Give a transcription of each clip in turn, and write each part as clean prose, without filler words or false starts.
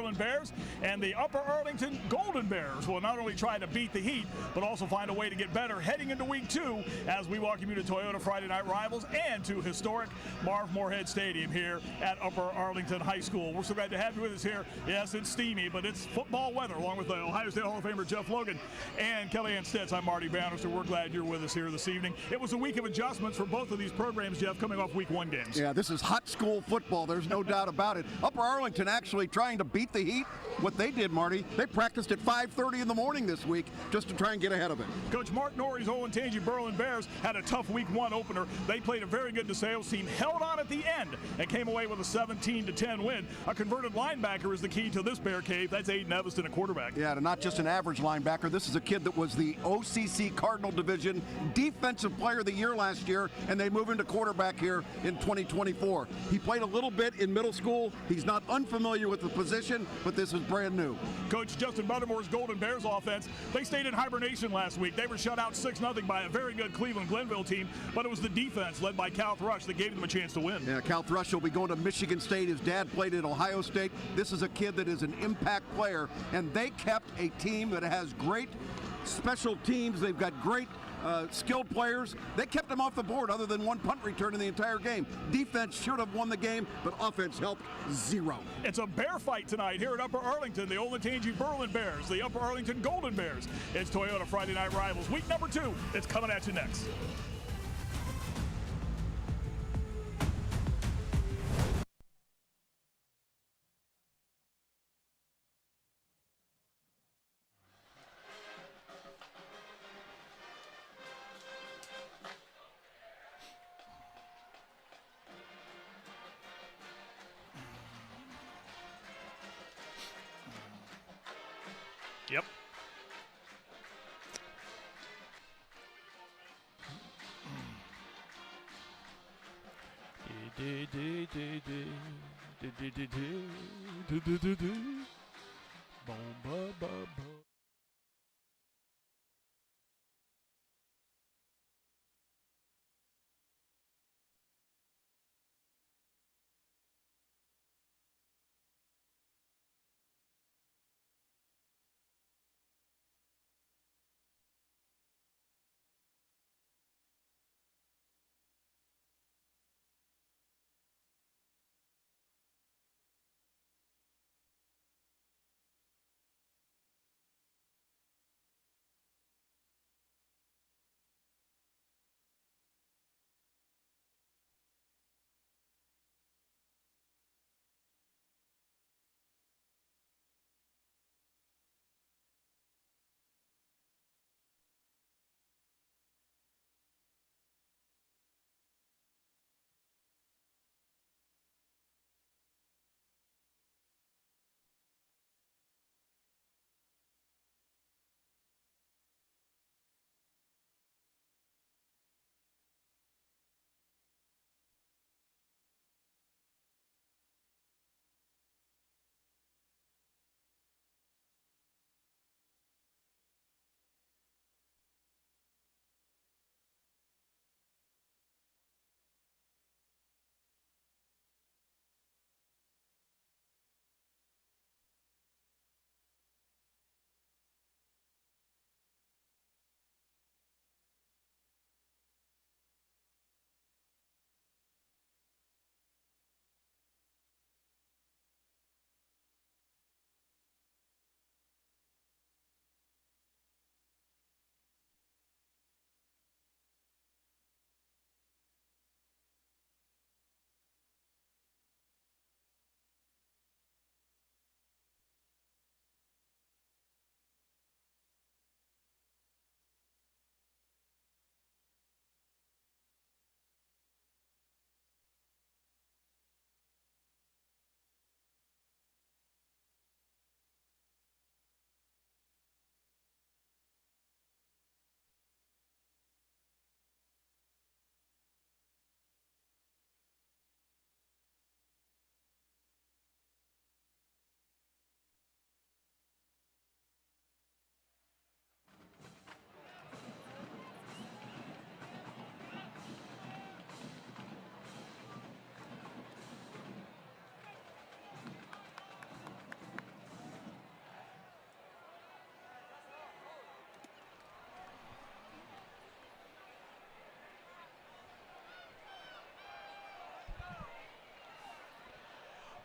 Berlin Bears, and the Upper Arlington Golden Bears will not only try to beat the Heat, but also find a way to get better heading into week 2 as we welcome you to Toyota Friday Night Rivals and to historic Marv Moorhead Stadium here at Upper Arlington High School. We're so glad to have you with us here. Yes, it's steamy, but it's football weather, along with the Ohio State Hall of Famer Jeff Logan and Kellyanne Stitz. I'm Marty Bannister. We're glad you're with us here this evening. It was a week of adjustments for both of these programs, Jeff, coming off week 1 games. Yeah, this is hot school football. There's no doubt about it. Upper Arlington actually trying to beat the Heat. What they did, Marty, they practiced at 5:30 in the morning this week just to try and get ahead of it. Coach Mark Norrie's Olentangy Berlin Bears had a tough week 1 opener. They played a very good DeSales team, held on at the end, and came away with a 17-10 win. A converted linebacker is the key to this Bear cave. That's Aiden Evanston, a quarterback. Yeah, and not just an average linebacker. This is a kid that was the OCC Cardinal Division Defensive Player of the Year last year, and they move into quarterback here in 2024. He played a little bit in middle school. He's not unfamiliar with the position, but this is brand new. Coach Justin Buttermore's Golden Bears offense, they stayed in hibernation last week. They were shut out 6-0 by a very good Cleveland-Glenville team, but it was the defense led by Cal Thrush that gave them a chance to win. Yeah, Cal Thrush will be going to Michigan State. His dad played at Ohio State. This is a kid that is an impact player, and they kept a team that has great special teams. They've got great skilled players. They kept them off the board other than 1 punt return in the entire game. Defense should have won the game, but offense helped 0. It's a bear fight tonight here at Upper Arlington. The Olentangy Berlin Bears, the Upper Arlington Golden Bears. It's Toyota Friday Night Rivals. Week number 2, it's coming at you next. Yep.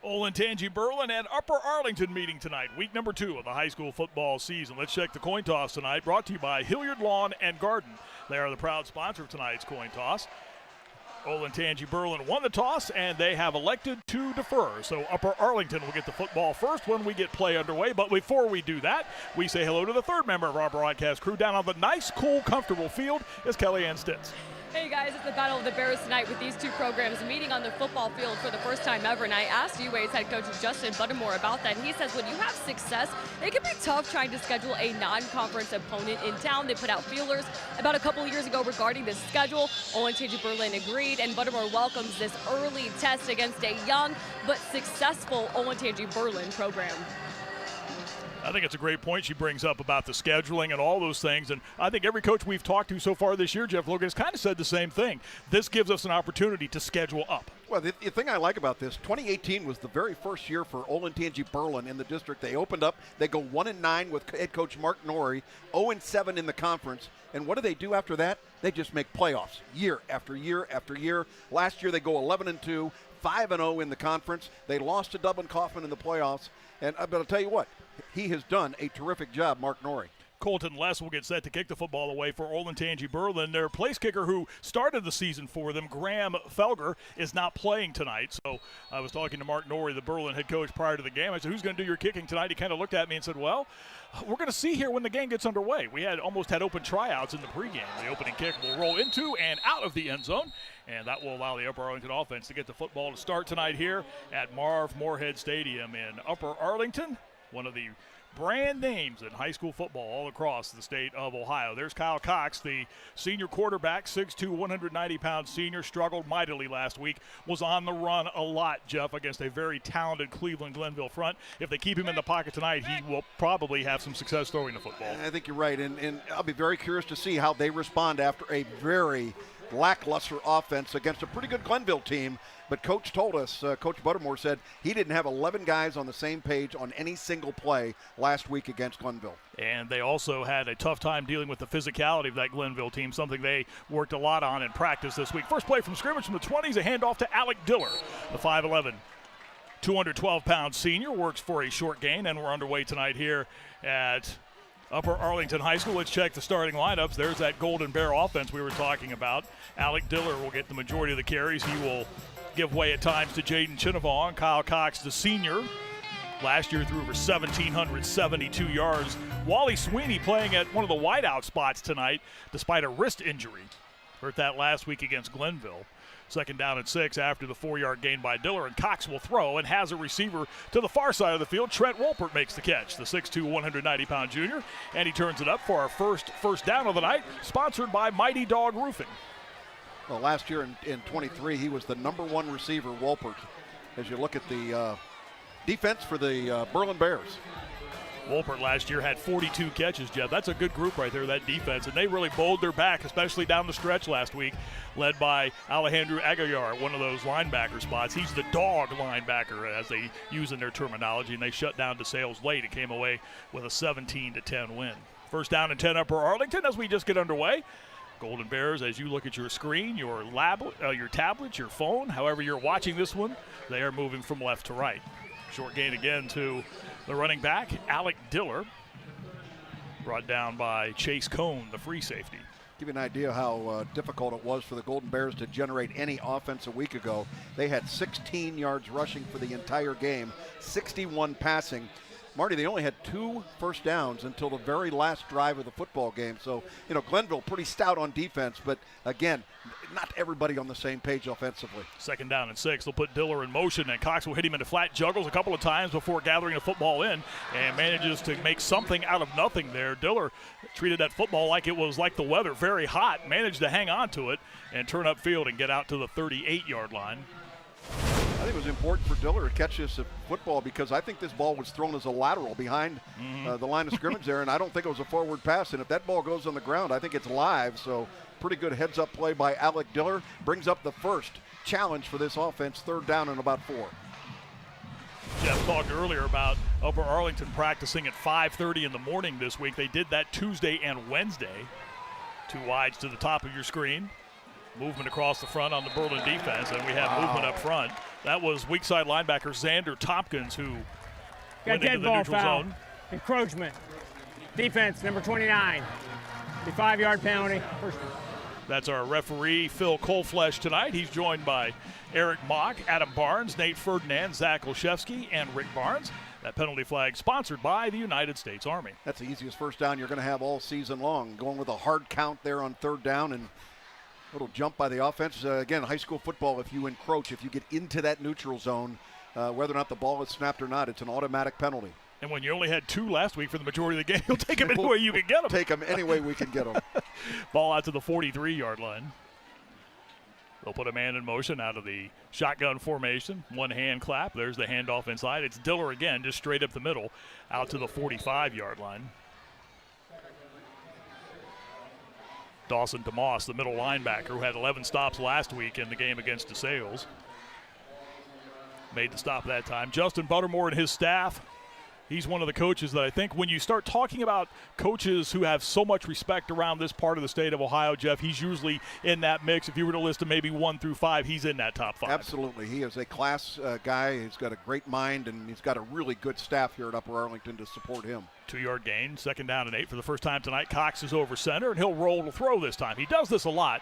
Olentangy Berlin and Upper Arlington meeting tonight, week number 2 of the high school football season. Let's check the coin toss tonight, brought to you by Hilliard Lawn and Garden. They are the proud sponsor of tonight's coin toss. Olentangy Berlin won the toss, and they have elected to defer. So Upper Arlington will get the football first when we get play underway. But before we do that, we say hello to the third member of our broadcast crew. Down on the nice, cool, comfortable field is Kellyanne Stitz. Hey guys, it's the Battle of the Bears tonight with these two programs meeting on the football field for the first time ever. And I asked UA's head coach Justin Buttermore about that. And he says when you have success, it can be tough trying to schedule a non-conference opponent in town. They put out feelers about a couple of years ago regarding the schedule. Olentangy Berlin agreed, and Buttermore welcomes this early test against a young but successful Olentangy Berlin program. I think it's a great point she brings up about the scheduling and all those things. And I think every coach we've talked to so far this year, Jeff Logan, has kind of said the same thing. This gives us an opportunity to schedule up. Well, the thing I like about this, 2018 was the very first year for Olentangy Berlin in the district. They opened up. They go 1-9 with head coach Mark Norrie, 0-7 in the conference. And what do they do after that? They just make playoffs year after year after year. Last year they go 11-2, 5-0 in the conference. They lost to Dublin Kaufman in the playoffs. And but I'll tell you what, he has done a terrific job, Mark Norrie. Colton Less will get set to kick the football away for Olentangy Berlin. Their place kicker who started the season for them, Graham Felger, is not playing tonight. So I was talking to Mark Norrie, the Berlin head coach, prior to the game. I said, who's going to do your kicking tonight? He kind of looked at me and said, well, we're going to see here when the game gets underway. We almost had open tryouts in the pregame. The opening kick will roll into and out of the end zone, and that will allow the Upper Arlington offense to get the football to start tonight here at Marv Moorhead Stadium in Upper Arlington, one of the brand names in high school football all across the state of Ohio. There's Kyle Cox, the senior quarterback, 6'2", 190-pound senior, struggled mightily last week, was on the run a lot, Jeff, against a very talented Cleveland-Glenville front. If they keep him in the pocket tonight, he will probably have some success throwing the football. I think you're right, and I'll be very curious to see how they respond after a very lackluster offense against a pretty good Glenville team. But Coach told us, Coach Buttermore said he didn't have 11 guys on the same page on any single play last week against Glenville. And they also had a tough time dealing with the physicality of that Glenville team, something they worked a lot on in practice this week. First play from scrimmage from the 20s, a handoff to Alec Diller, the 5'11", 212-pound senior, works for a short gain, and we're underway tonight here at Upper Arlington High School. Let's check the starting lineups. There's that Golden Bear offense we were talking about. Alec Diller will get the majority of the carries. He will give way at times to Jaden Chinavon. Kyle Cox, the senior, last year threw over 1,772 yards. Wally Sweeney playing at one of the wideout spots tonight despite a wrist injury. Hurt that last week against Glenville. Second down and 6 after the 4-yard gain by Diller, and Cox will throw and has a receiver to the far side of the field. Trent Wolpert makes the catch, the 6'2", 190-pound junior, and he turns it up for our first down of the night, sponsored by Mighty Dog Roofing. Well, last year in 23, he was the #1 receiver, Wolpert, as you look at the defense for the Berlin Bears. Wolpert last year had 42 catches, Jeff. That's a good group right there, that defense. And they really bowled their back, especially down the stretch last week, led by Alejandro Aguilar, one of those linebacker spots. He's the dog linebacker, as they use in their terminology, and they shut down DeSales late and came away with a 17-10 win. First down and 10 Upper Arlington as we just get underway. Golden Bears, as you look at your screen, your tablet, your phone, however you're watching this one, they are moving from left to right. Short gain again to the running back, Alec Diller, brought down by Chase Cone, the free safety. Give you an idea how difficult it was for the Golden Bears to generate any offense a week ago. They had 16 yards rushing for the entire game, 61 passing. Marty, they only had 2 first downs until the very last drive of the football game. So, Glenville pretty stout on defense, but again, not everybody on the same page offensively. Second down and 6. They'll put Diller in motion, and Cox will hit him into flat juggles a couple of times before gathering the football in and manages to make something out of nothing there. Diller treated that football like it was like the weather, very hot, managed to hang on to it and turn upfield and get out to the 38-yard line. I think it was important for Diller to catch this football because I think this ball was thrown as a lateral behind the line of scrimmage there, and I don't think it was a forward pass. And if that ball goes on the ground, I think it's live. So pretty good heads-up play by Alec Diller. Brings up the first challenge for this offense, 3rd down and about 4. Jeff talked earlier about Upper Arlington practicing at 5:30 in the morning this week. They did that Tuesday and Wednesday. 2 wides to the top of your screen. Movement across the front on the Berlin defense, and we have movement up front. That was weak side linebacker Xander Tompkins who Got went into dead the ball neutral foul. zone. Encroachment. Defense, number 29. The 5-yard penalty. First. That's our referee, Phil Colflesh, tonight. He's joined by Eric Mock, Adam Barnes, Nate Ferdinand, Zach Olszewski, and Rick Barnes. That penalty flag sponsored by the United States Army. That's the easiest first down you're going to have all season long. Going with a hard count there on third down and a little jump by the offense. Again, high school football, if you encroach, if you get into that neutral zone, whether or not the ball is snapped or not, it's an automatic penalty. And when you only had 2 last week for the majority of the game, you'll take them any way you can get them. Take them any way we can get them. Ball out to the 43-yard line. They'll put a man in motion out of the shotgun formation. One hand clap. There's the handoff inside. It's Diller again, just straight up the middle, out to the 45-yard line. Dawson DeMoss, the middle linebacker, who had 11 stops last week in the game against DeSales, made the stop that time. Justin Buttermore and his staff. He's one of the coaches that I think when you start talking about coaches who have so much respect around this part of the state of Ohio, Jeff, he's usually in that mix. If you were to list them maybe 1 through 5, he's in that top 5. Absolutely. He is a class guy. He's got a great mind, and he's got a really good staff here at Upper Arlington to support him. 2-yard gain, 2nd down and 8 for the first time tonight. Cox is over center, and he'll roll to throw this time. He does this a lot.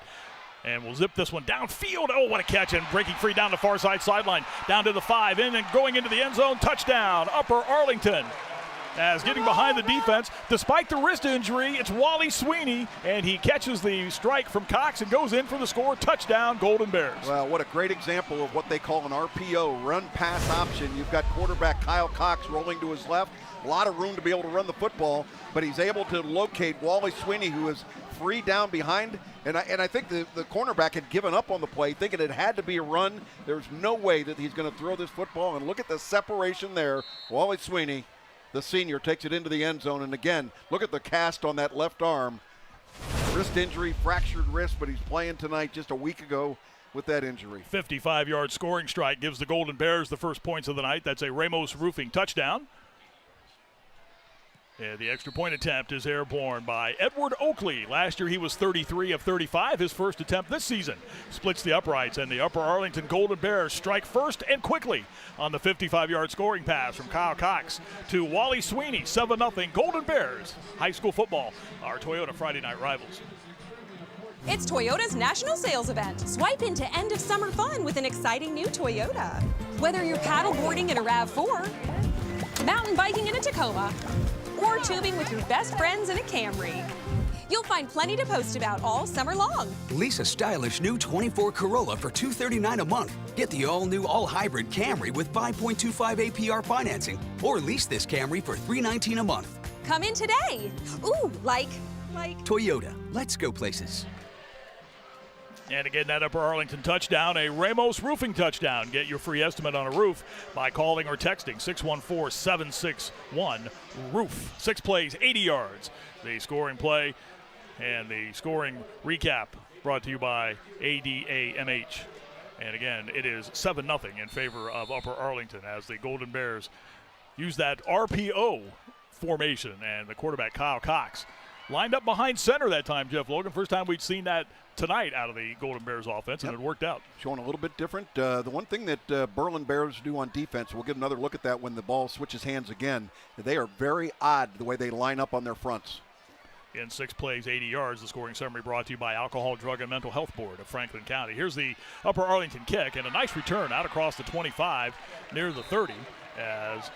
And we'll zip this one downfield. Oh, what a catch. And breaking free down the far side sideline. Down to the 5. In and going into the end zone. Touchdown, Upper Arlington. As getting behind the defense, despite the wrist injury, it's Wally Sweeney. And he catches the strike from Cox and goes in for the score. Touchdown, Golden Bears. Well, what a great example of what they call an RPO, run-pass option. You've got quarterback Kyle Cox rolling to his left. A lot of room to be able to run the football, but he's able to locate Wally Sweeney, who is free down behind. And I think the cornerback had given up on the play, thinking it had to be a run. There's no way that he's going to throw this football. And look at the separation there. Wally Sweeney, the senior, takes it into the end zone. And again, look at the cast on that left arm. Wrist injury, fractured wrist, but he's playing tonight just a week ago with that injury. 55-yard scoring strike gives the Golden Bears the first points of the night. That's a Ramos Roofing touchdown. And the extra point attempt is airborne by Edward Oakley. Last year he was 33 of 35, his first attempt this season. Splits the uprights, and the Upper Arlington Golden Bears strike first and quickly on the 55-yard scoring pass from Kyle Cox to Wally Sweeney. 7-0 Golden Bears. High school football, our Toyota Friday night rivals. It's Toyota's national sales event. Swipe into end of summer fun with an exciting new Toyota. Whether you're paddleboarding in a RAV4, mountain biking in a Tacoma, or tubing with your best friends in a Camry, you'll find plenty to post about all summer long. Lease a stylish new 24 Corolla for $239 a month. Get the all-new, all-hybrid Camry with 5.25 APR financing, or lease this Camry for $319 a month. Come in today. Ooh, like Toyota, let's go places. And again, that Upper Arlington touchdown, a Ramos Roofing touchdown. Get your free estimate on a roof by calling or texting 614-761-ROOF. 6 plays, 80 yards. The scoring play and the scoring recap brought to you by ADAMH. And again, it is 7-0 in favor of Upper Arlington as the Golden Bears use that RPO formation. And the quarterback, Kyle Cox, lined up behind center that time, Jeff Logan. First time we'd seen that tonight out of the Golden Bears offense, and it worked out. Showing a little bit different. The one thing that Berlin Bears do on defense, we'll get another look at that when the ball switches hands again, they are very odd the way they line up on their fronts. In 6 plays, 80 yards, the scoring summary brought to you by Alcohol, Drug, and Mental Health Board of Franklin County. Here's the Upper Arlington kick, and a nice return out across the 25 near the 30 as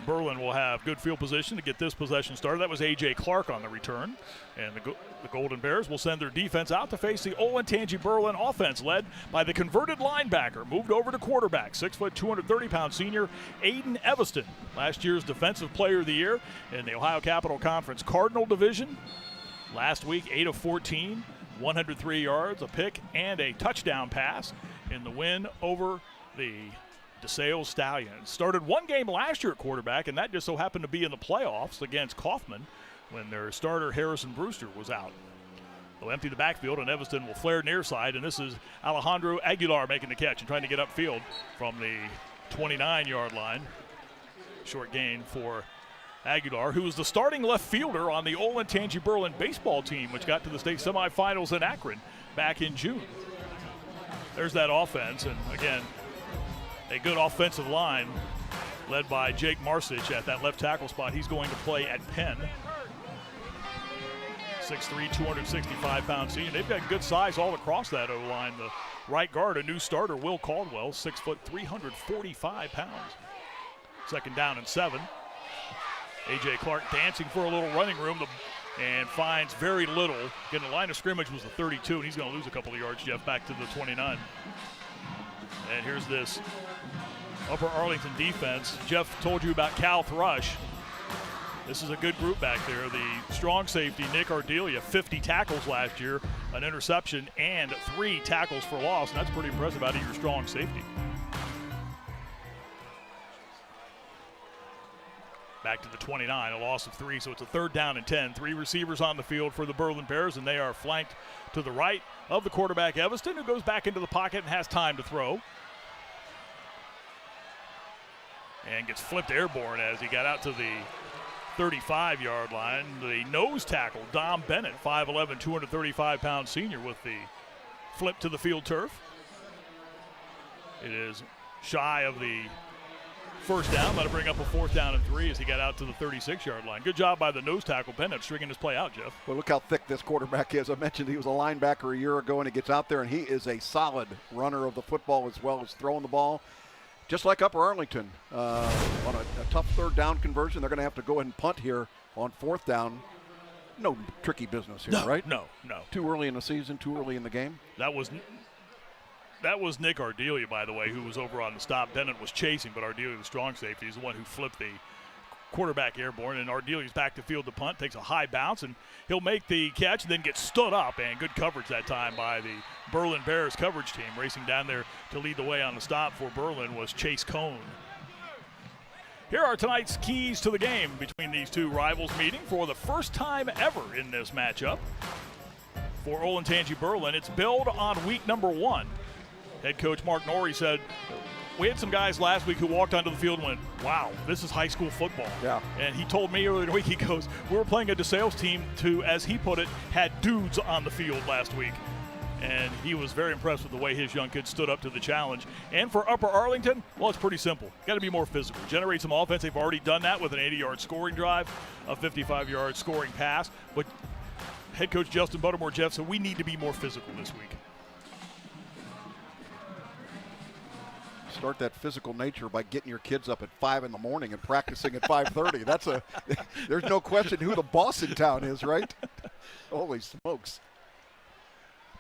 Berlin will have good field position to get this possession started. That was A.J. Clark on the return. And the Golden Bears will send their defense out to face the Olentangy Berlin offense, led by the converted linebacker, moved over to quarterback, 6 foot, 230-pound senior Aiden Evanston, last year's Defensive Player of the Year in the Ohio Capital Conference Cardinal Division. Last week, 8 of 14, 103 yards, a pick, and a touchdown pass in the win over the DeSales Stallions. Started one game last year at quarterback, and that just so happened to be in the playoffs against Kaufman when their starter Harrison Brewster was out. They'll empty the backfield, and Evanston will flare near side, and this is Alejandro Aguilar making the catch and trying to get upfield from the 29-yard line. Short gain for Aguilar, who was the starting left fielder on the Olentangy Berlin baseball team, which got to the state semifinals in Akron back in June. There's that offense, and again, a good offensive line led by Jake Marsich at that left tackle spot. He's going to play at Penn. 6'3", 265-pound senior. They've got good size all across that O-line. The right guard, a new starter, Will Caldwell, 6 foot, 345 pounds. Second down and 7. A.J. Clark dancing for a little running room and finds very little. Again, the line of scrimmage was the 32, and he's going to lose a couple of yards, Jeff, back to the 29. And here's this Upper Arlington defense. Jeff told you about Cal Thrush. This is a good group back there. The strong safety, Nick Ardelia, 50 tackles last year, an interception, and 3 tackles for loss, and that's pretty impressive out of your strong safety. Back to the 29, a loss of 3, so it's a 3rd down and 10. 3 receivers on the field for the Berlin Bears, and they are flanked to the right of the quarterback, Evanston, who goes back into the pocket and has time to throw. And gets flipped airborne as he got out to the 35-yard line. The nose tackle, Dom Bennett, 5'11", 235-pound senior, with the flip to the field turf. It is shy of the first down. Let it bring up a 4th down and 3 as he got out to the 36-yard line. Good job by the nose tackle, Bennett, stringing his play out, Jeff. Well, look how thick this quarterback is. I mentioned he was a linebacker a year ago, and he gets out there, and he is a solid runner of the football as well as throwing the ball. Just like Upper Arlington, on a tough 3rd down conversion, they're going to have to go ahead and punt here on 4th down. No tricky business here, right? No. Too early in the season, too early in the game. That was Nick Ardelia, by the way, who was over on the stop. Bennett was chasing, but Ardelia, the strong safety, is the one who flipped the quarterback airborne, and Ardelia's back to field to punt, takes a high bounce, and he'll make the catch and then get stood up, and good coverage that time by the Berlin Bears coverage team. Racing down there to lead the way on the stop for Berlin was Chase Cone. Here are tonight's keys to the game between these two rivals meeting for the first time ever in this matchup. For Olentangy Berlin, it's build on week number 1. Head coach Mark Norrie said, we had some guys last week who walked onto the field and went, wow, this is high school football. Yeah. And he told me earlier in the week, he goes, we were playing a DeSales team who, as he put it, had dudes on the field last week. And he was very impressed with the way his young kids stood up to the challenge. And for Upper Arlington, well, it's pretty simple. Got to be more physical. Generate some offense. They've already done that with an 80-yard scoring drive, a 55-yard scoring pass. But head coach Justin Buttermore, Jeff, said we need to be more physical this week. Start that physical nature by getting your kids up at 5 in the morning and practicing at 5:30. There's no question who the boss in town is, right? Holy smokes.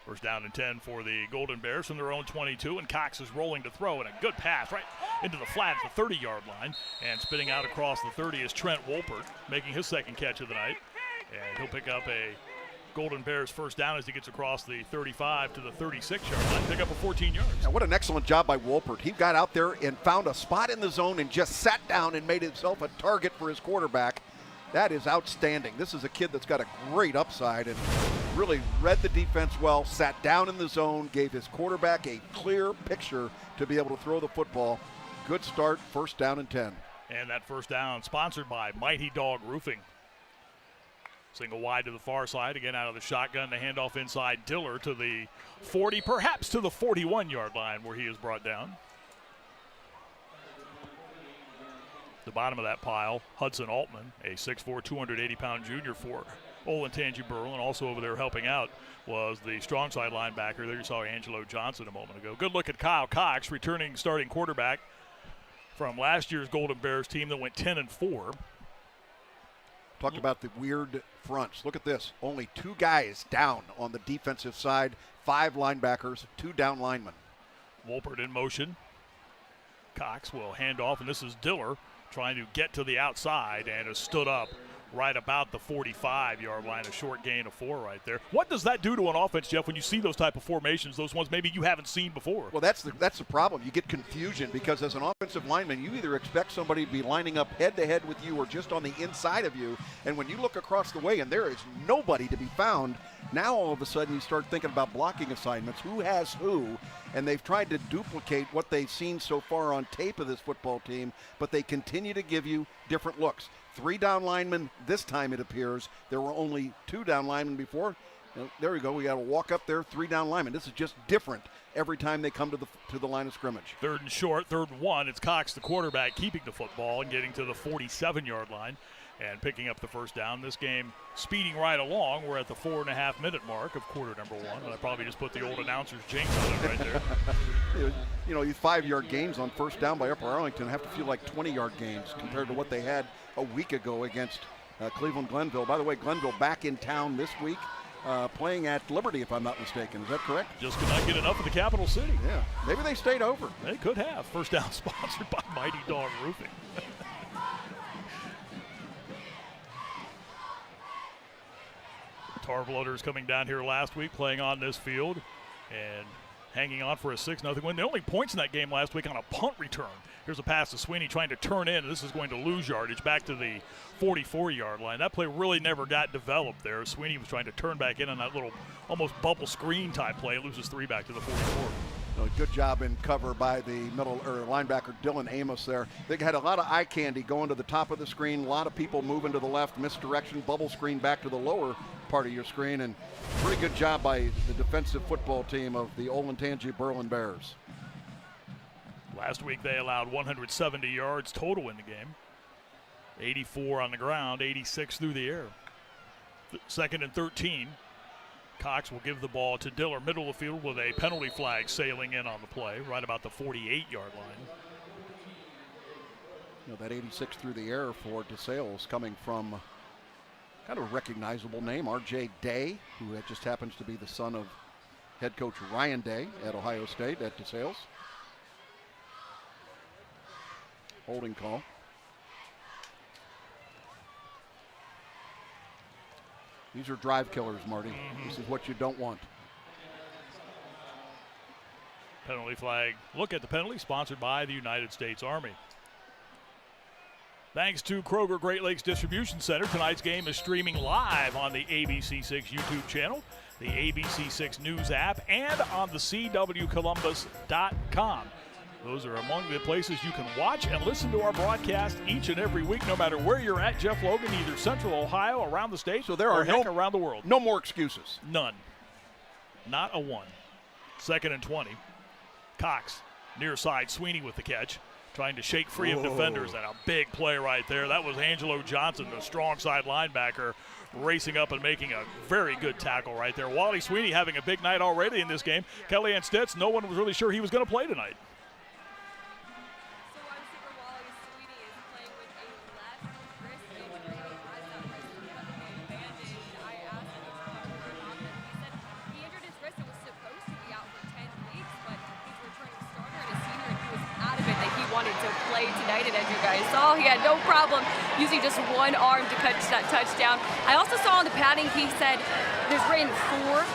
First down and 10 for the Golden Bears from their own 22, and Cox is rolling to throw, and a good pass right into the flat at the 30-yard line. And spinning out across the 30 is Trent Wolpert, making his second catch of the night. And he'll pick up a Golden Bears first down as he gets across the 35 to the 36-yard line, pick up a 14 yards. Now, what an excellent job by Wolpert. He got out there and found a spot in the zone and just sat down and made himself a target for his quarterback. That is outstanding. This is a kid that's got a great upside and really read the defense well, sat down in the zone, gave his quarterback a clear picture to be able to throw the football. Good start, first down and 10. And that first down sponsored by Mighty Dog Roofing. Single wide to the far side, again out of the shotgun, the handoff inside Diller to the 40, perhaps to the 41-yard line where he is brought down. The bottom of that pile, Hudson Altman, a 6'4", 280-pound junior for Olentangy Berlin. Also over there helping out was the strong side linebacker. There you saw Angelo Johnson a moment ago. Good look at Kyle Cox, returning starting quarterback from last year's Golden Bears team that went 10-4. Talked about the weird fronts. Look at this. Only 2 guys down on the defensive side, 5 linebackers, 2 down linemen. Wolpert in motion. Cox will hand off, and this is Diller trying to get to the outside and has stood up right about the 45-yard line, a short gain of 4 right there. What does that do to an offense, Jeff, when you see those type of formations, those ones maybe you haven't seen before? Well, that's the problem. You get confusion because as an offensive lineman, you either expect somebody to be lining up head-to-head with you or just on the inside of you, and when you look across the way and there is nobody to be found, now all of a sudden you start thinking about blocking assignments, who has who, and they've tried to duplicate what they've seen so far on tape of this football team, but they continue to give you different looks. 3 down linemen this time, it appears. There were only 2 down linemen before, There we go. We got to walk up there, 3 down linemen. This is just different every time they come to the line of scrimmage. 3rd and short, 3rd and 1. It's Cox, the quarterback, keeping the football and getting to the 47-yard line and picking up the first down. This game speeding right along. We're at the 4.5-minute mark of quarter number 1. I probably just put the old announcer's jinx on it right there. You know, these 5-yard gains on first down by Upper Arlington have to feel like 20-yard gains compared to what they had a week ago against Cleveland Glenville. By the way, Glenville back in town this week, playing at Liberty, if I'm not mistaken. Is that correct? Just could not get enough of the capital city. Yeah, maybe they stayed over. They could have. First down sponsored by Mighty Dog Roofing. Tar Blooders coming down here last week, playing on this field and hanging on for a 6-0 win. The only points in that game last week on a punt return. Here's a pass to Sweeney trying to turn in. This is going to lose yardage back to the 44-yard line. That play really never got developed there. Sweeney was trying to turn back in on that little almost bubble screen type play. It loses 3 back to the 44. Good job in cover by the middle linebacker Dylan Amos there. They had a lot of eye candy going to the top of the screen. A lot of people moving to the left, misdirection, bubble screen back to the lower part of your screen, and pretty good job by the defensive football team of the Olentangy Berlin Bears. Last week they allowed 170 yards total in the game. 84 on the ground, 86 through the air. 2nd and 13. Cox will give the ball to Diller, middle of the field, with a penalty flag sailing in on the play, right about the 48-yard line. You know, that 86 through the air for DeSales coming from kind of a recognizable name, R.J. Day, who just happens to be the son of head coach Ryan Day at Ohio State at DeSales. Holding call. These are drive killers, Marty. This is what you don't want. Penalty flag. Look at the penalty, sponsored by the United States Army. Thanks to Kroger Great Lakes Distribution Center, tonight's game is streaming live on the ABC6 YouTube channel, the ABC6 News app, and on the CWColumbus.com. Those are among the places you can watch and listen to our broadcast each and every week, no matter where you're at, Jeff Logan, either Central Ohio, around the state, so there are around the world. No more excuses. None. Not a one. 2nd and 20. Cox, near side, Sweeney with the catch, trying to shake free of defenders, and a big play right there. That was Angelo Johnson, the strong side linebacker, racing up and making a very good tackle right there. Wally Sweeney having a big night already in this game. Kellyanne Stitz, no one was really sure he was going to play tonight. Tonight, and as you guys saw, he had no problem using just one arm to catch that touchdown. I also saw on the padding, he said there's written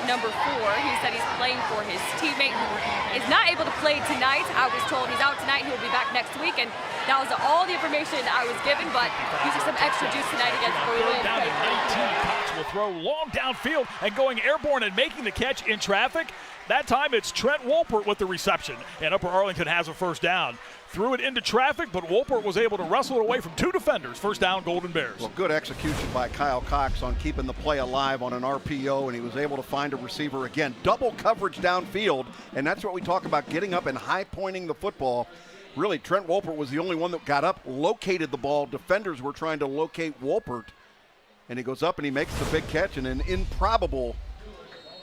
number 4. He said he's playing for his teammate who is not able to play tonight. I was told he's out tonight, he'll be back next week, and that was all the information I was given, but using some extra juice tonight against Berlin. Down to 19, Cox will throw long downfield and going airborne and making the catch in traffic. That time it's Trent Wolpert with the reception, and Upper Arlington has a first down. Threw it into traffic, but Wolpert was able to wrestle it away from 2 defenders. First down, Golden Bears. Well, good execution by Kyle Cox on keeping the play alive on an RPO, and he was able to find a receiver again. Double coverage downfield, and that's what we talk about, getting up and high-pointing the football. Really, Trent Wolpert was the only one that got up, located the ball. Defenders were trying to locate Wolpert, and he goes up and he makes the big catch and an improbable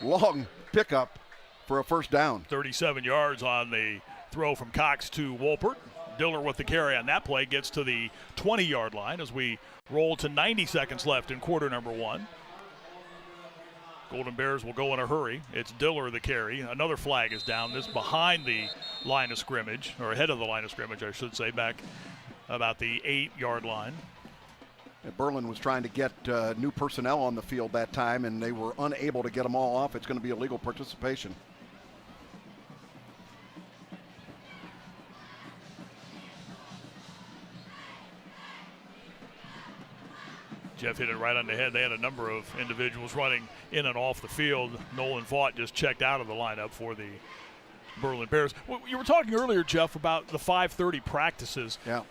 long pickup for a first down. 37 yards on the throw from Cox to Wolpert. Diller with the carry on that play gets to the 20-yard line as we roll to 90 seconds left in quarter number 1. Golden Bears will go in a hurry. It's Diller the carry. Another flag is down. This behind the line of scrimmage, or ahead of the line of scrimmage, I should say, back about the 8-yard line. And Berlin was trying to get new personnel on the field that time, and they were unable to get them all off. It's going to be illegal participation. Jeff hit it right on the head. They had a number of individuals running in and off the field. Nolan Vaught just checked out of the lineup for the Berlin Bears. You were talking earlier, Jeff, about the 5:30 practices. Yeah.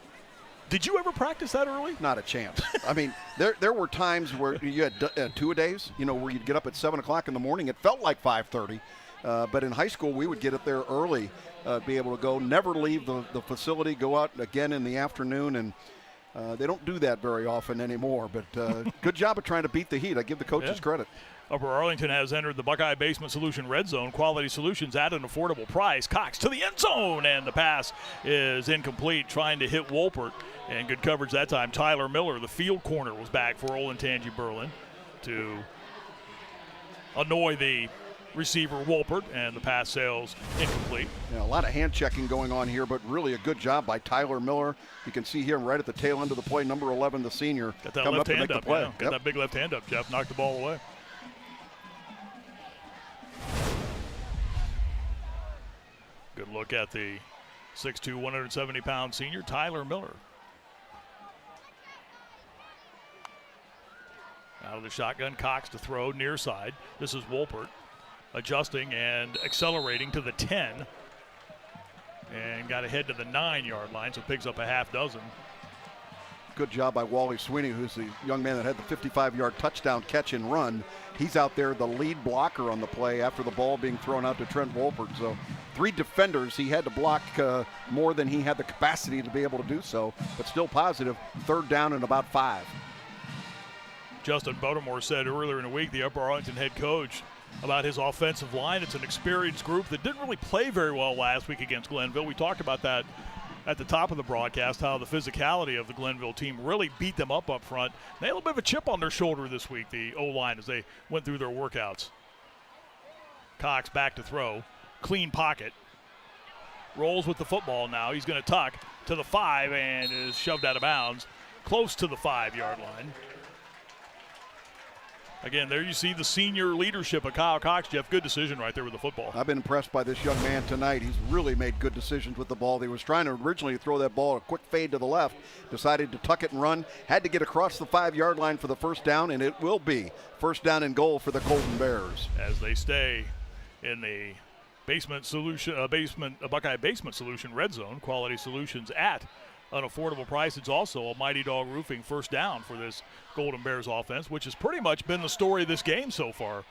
Did you ever practice that early? Not a chance. I mean, there were times where you had two-a-days, where you'd get up at 7 o'clock in the morning. It felt like 5:30. But in high school, we would get up there early, be able to go, never leave the facility, go out again in the afternoon, and they don't do that very often anymore. But good job of trying to beat the heat. I give the coaches credit. Upper Arlington has entered the Buckeye Basement Solution Red Zone. Quality solutions at an affordable price. Cox to the end zone, and the pass is incomplete, trying to hit Wolpert. And good coverage that time. Tyler Miller, the field corner, was back for Olentangy Berlin to annoy the receiver Wolpert, and the pass sails incomplete. Yeah, a lot of hand checking going on here, but really a good job by Tyler Miller. You can see here right at the tail end of the play, number 11, the senior, got that coming left up to hand make up. the play. Yeah. Got that big left hand up, Jeff. Knocked the ball away. Good look at the 6'2", 170-pound senior, Tyler Miller. Out of the shotgun, Cox to throw near side. This is Wolpert adjusting and accelerating to the 10. And got ahead to the 9-yard line, so picks up a half dozen. Good job by Wally Sweeney, who's the young man that had the 55-yard touchdown catch and run. He's out there, the lead blocker on the play after the ball being thrown out to Trent Wolpert. So 3 defenders he had to block more than he had the capacity to be able to do so, but still positive. 3rd down and about 5. Justin Buttermore said earlier in the week, the Upper Arlington head coach, about his offensive line. It's an experienced group that didn't really play very well last week against Glenville. We talked about that at the top of the broadcast, how the physicality of the Glenville team really beat them up front. They had a little bit of a chip on their shoulder this week, the O-line, as they went through their workouts. Cox back to throw. Clean pocket. Rolls with the football now. He's going to tuck to the 5 and is shoved out of bounds close to the 5-yard line. Again, there you see the senior leadership of Kyle Cox, Jeff. Good decision right there with the football. I've been impressed by this young man tonight. He's really made good decisions with the ball. He was trying to originally throw that ball a quick fade to the left, decided to tuck it and run, had to get across the 5-yard line for the first down, and it will be first down and goal for the Golden Bears. As they stay in the Buckeye Basement Solution Red Zone, quality solutions at an affordable price. It's also a Mighty Dog Roofing first down for this Golden Bears offense, which has pretty much been the story of this game so far.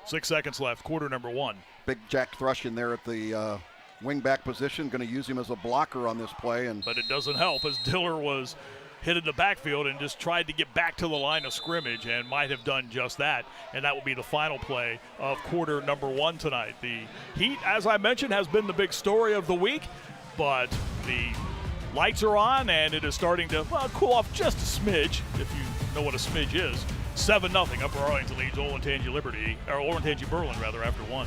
6 seconds left, quarter number 1. Big Jack Thrush in there at the wing-back position, going to use him as a blocker on this play. But it doesn't help, as Diller was hit in the backfield and just tried to get back to the line of scrimmage and might have done just that. And that will be the final play of quarter number 1 tonight. The Heat, as I mentioned, has been the big story of the week, but the lights are on, and it is starting to cool off just a smidge, if you know what a smidge is. 7-0. Upper Arlington leads Olentangy Berlin after 1.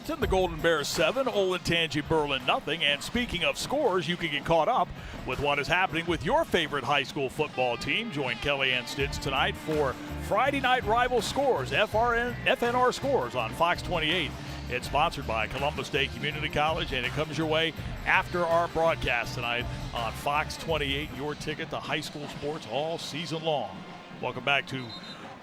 Arlington, the Golden Bears 7, Olentangy Berlin nothing. And speaking of scores, you can get caught up with what is happening with your favorite high school football team. Join Kellyanne Stitz tonight for Friday Night Rival Scores, FNR Scores on Fox 28. It's sponsored by Columbus Day Community College, and it comes your way after our broadcast tonight on Fox 28, your ticket to high school sports all season long. Welcome back to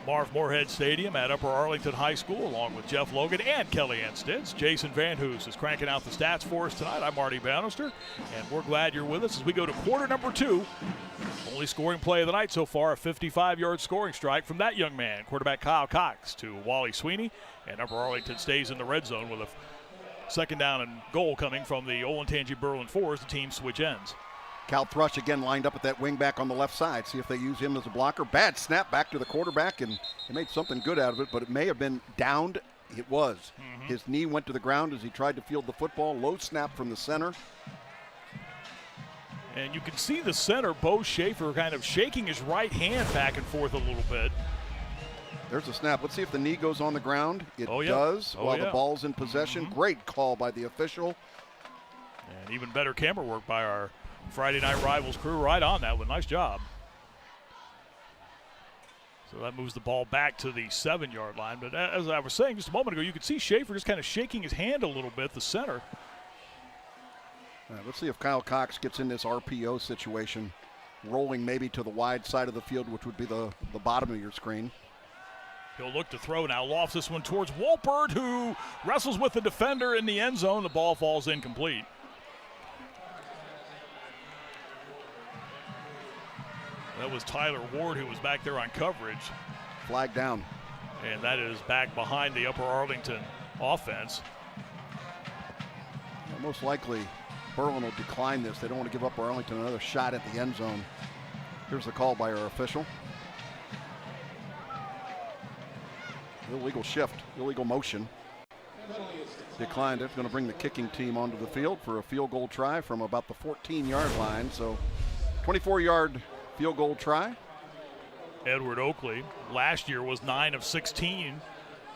Marv Moorhead Stadium at Upper Arlington High School, along with Jeff Logan and Kellyanne Stitz. Jason Van Hoos is cranking out the stats for us tonight. I'm Marty Bannister, and we're glad you're with us as we go to quarter number 2. Only scoring play of the night so far, a 55-yard scoring strike from that young man, quarterback Kyle Cox, to Wally Sweeney, and Upper Arlington stays in the red zone with a second down and goal coming from the Olentangy Berlin 4 as the team switch ends. Cal Thrush again lined up at that wing back on the left side. See if they use him as a blocker. Bad snap back to the quarterback, and he made something good out of it, but it may have been downed. It was. His knee went to the ground as he tried to field the football. Low snap from the center. And you can see the center, Bo Schaefer, kind of shaking his right hand back and forth a little bit. There's a snap. Let's see if the knee goes on the ground. It does while the ball's in possession. Great call by the official. And even better camera work by our Friday Night Rivals crew right on that one. Nice job. So that moves the ball back to the 7-yard line. But as I was saying just a moment ago, you could see Schaefer just kind of shaking his hand a little bit, the center. Let's see if Kyle Cox gets in this RPO situation, rolling maybe to the wide side of the field, which would be the bottom of your screen. He'll look to throw now, lofts this one towards Wolpert, who wrestles with the defender in the end zone. The ball falls incomplete. That was Tyler Ward who was back there on coverage. Flag down. And that is back behind the Upper Arlington offense. Most likely, Berlin will decline this. They don't want to give Upper Arlington another shot at the end zone. Here's the call by our official. Illegal shift, illegal motion. Declined. It's going to bring the kicking team onto the field for a field goal try from about the 14-yard line. So 24-yard field goal try. Edward Oakley last year was 9 of 16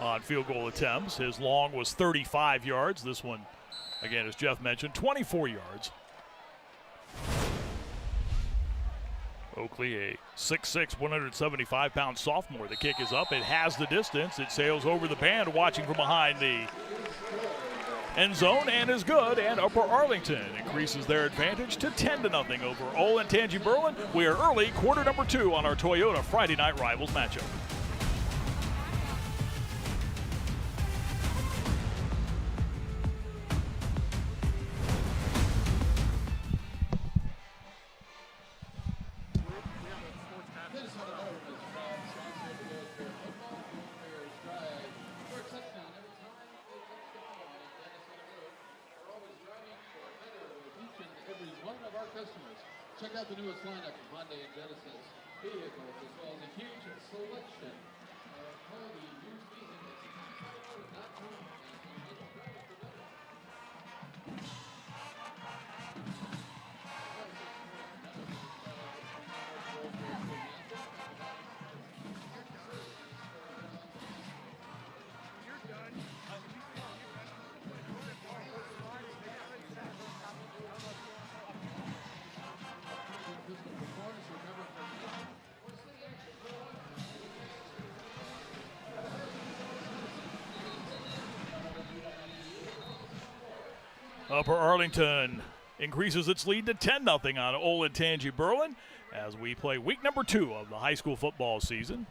on field goal attempts. His long was 35 yards. This one, again, as Jeff mentioned, 24 yards. Oakley, a 6'6", 175-pound sophomore. The kick is up. It has the distance. It sails over the band, watching from behind the end zone, and is good. And Upper Arlington increases their advantage to 10-0 over Olentangy Berlin. We are early, quarter number 2 on our Toyota Friday Night Rivals matchup. Check out the newest lineup of Hyundai and Genesis vehicles, as well as a huge selection of quality used vehicles. Upper Arlington increases its lead to 10-0 on Olentangy Berlin as we play week number 2 of the high school football season.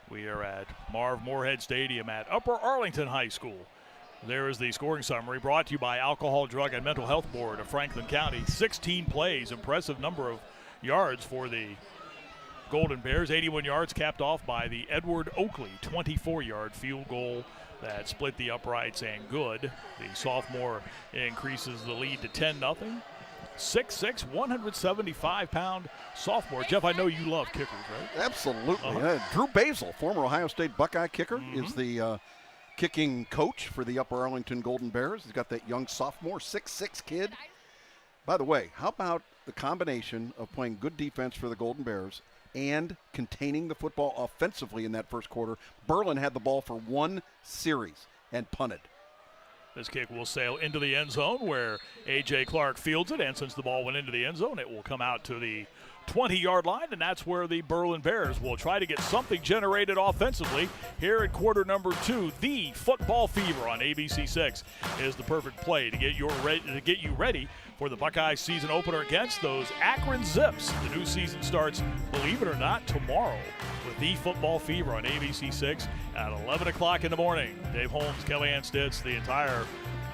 We are at Marv Moorhead Stadium at Upper Arlington High School. There is the scoring summary brought to you by Alcohol, Drug, and Mental Health Board of Franklin County. 16 plays, impressive number of yards for the Golden Bears. 81 yards capped off by the Edward Oakley 24-yard field goal that split the uprights and good. The sophomore increases the lead to 10-0. 6'6", 175-pound sophomore. Jeff, I know you love kickers, right? Absolutely. Drew Basil, former Ohio State Buckeye kicker, is the kicking coach for the Upper Arlington Golden Bears. He's got that young sophomore, 6'6" kid. By the way, how about the combination of playing good defense for the Golden Bears and containing the football offensively in that first quarter? Berlin had the ball for one series and punted. This kick will sail into the end zone where A.J. Clark fields it, and since the ball went into the end zone, it will come out to the 20-yard line, and that's where the Berlin Bears will try to get something generated offensively here in quarter number 2. The Football Fever on ABC6 is the perfect play to get you ready for the Buckeyes season opener against those Akron Zips. The new season starts, believe it or not, tomorrow with the Football Fever on ABC6 at 11 o'clock in the morning. Dave Holmes, Kellyanne Stitz, the entire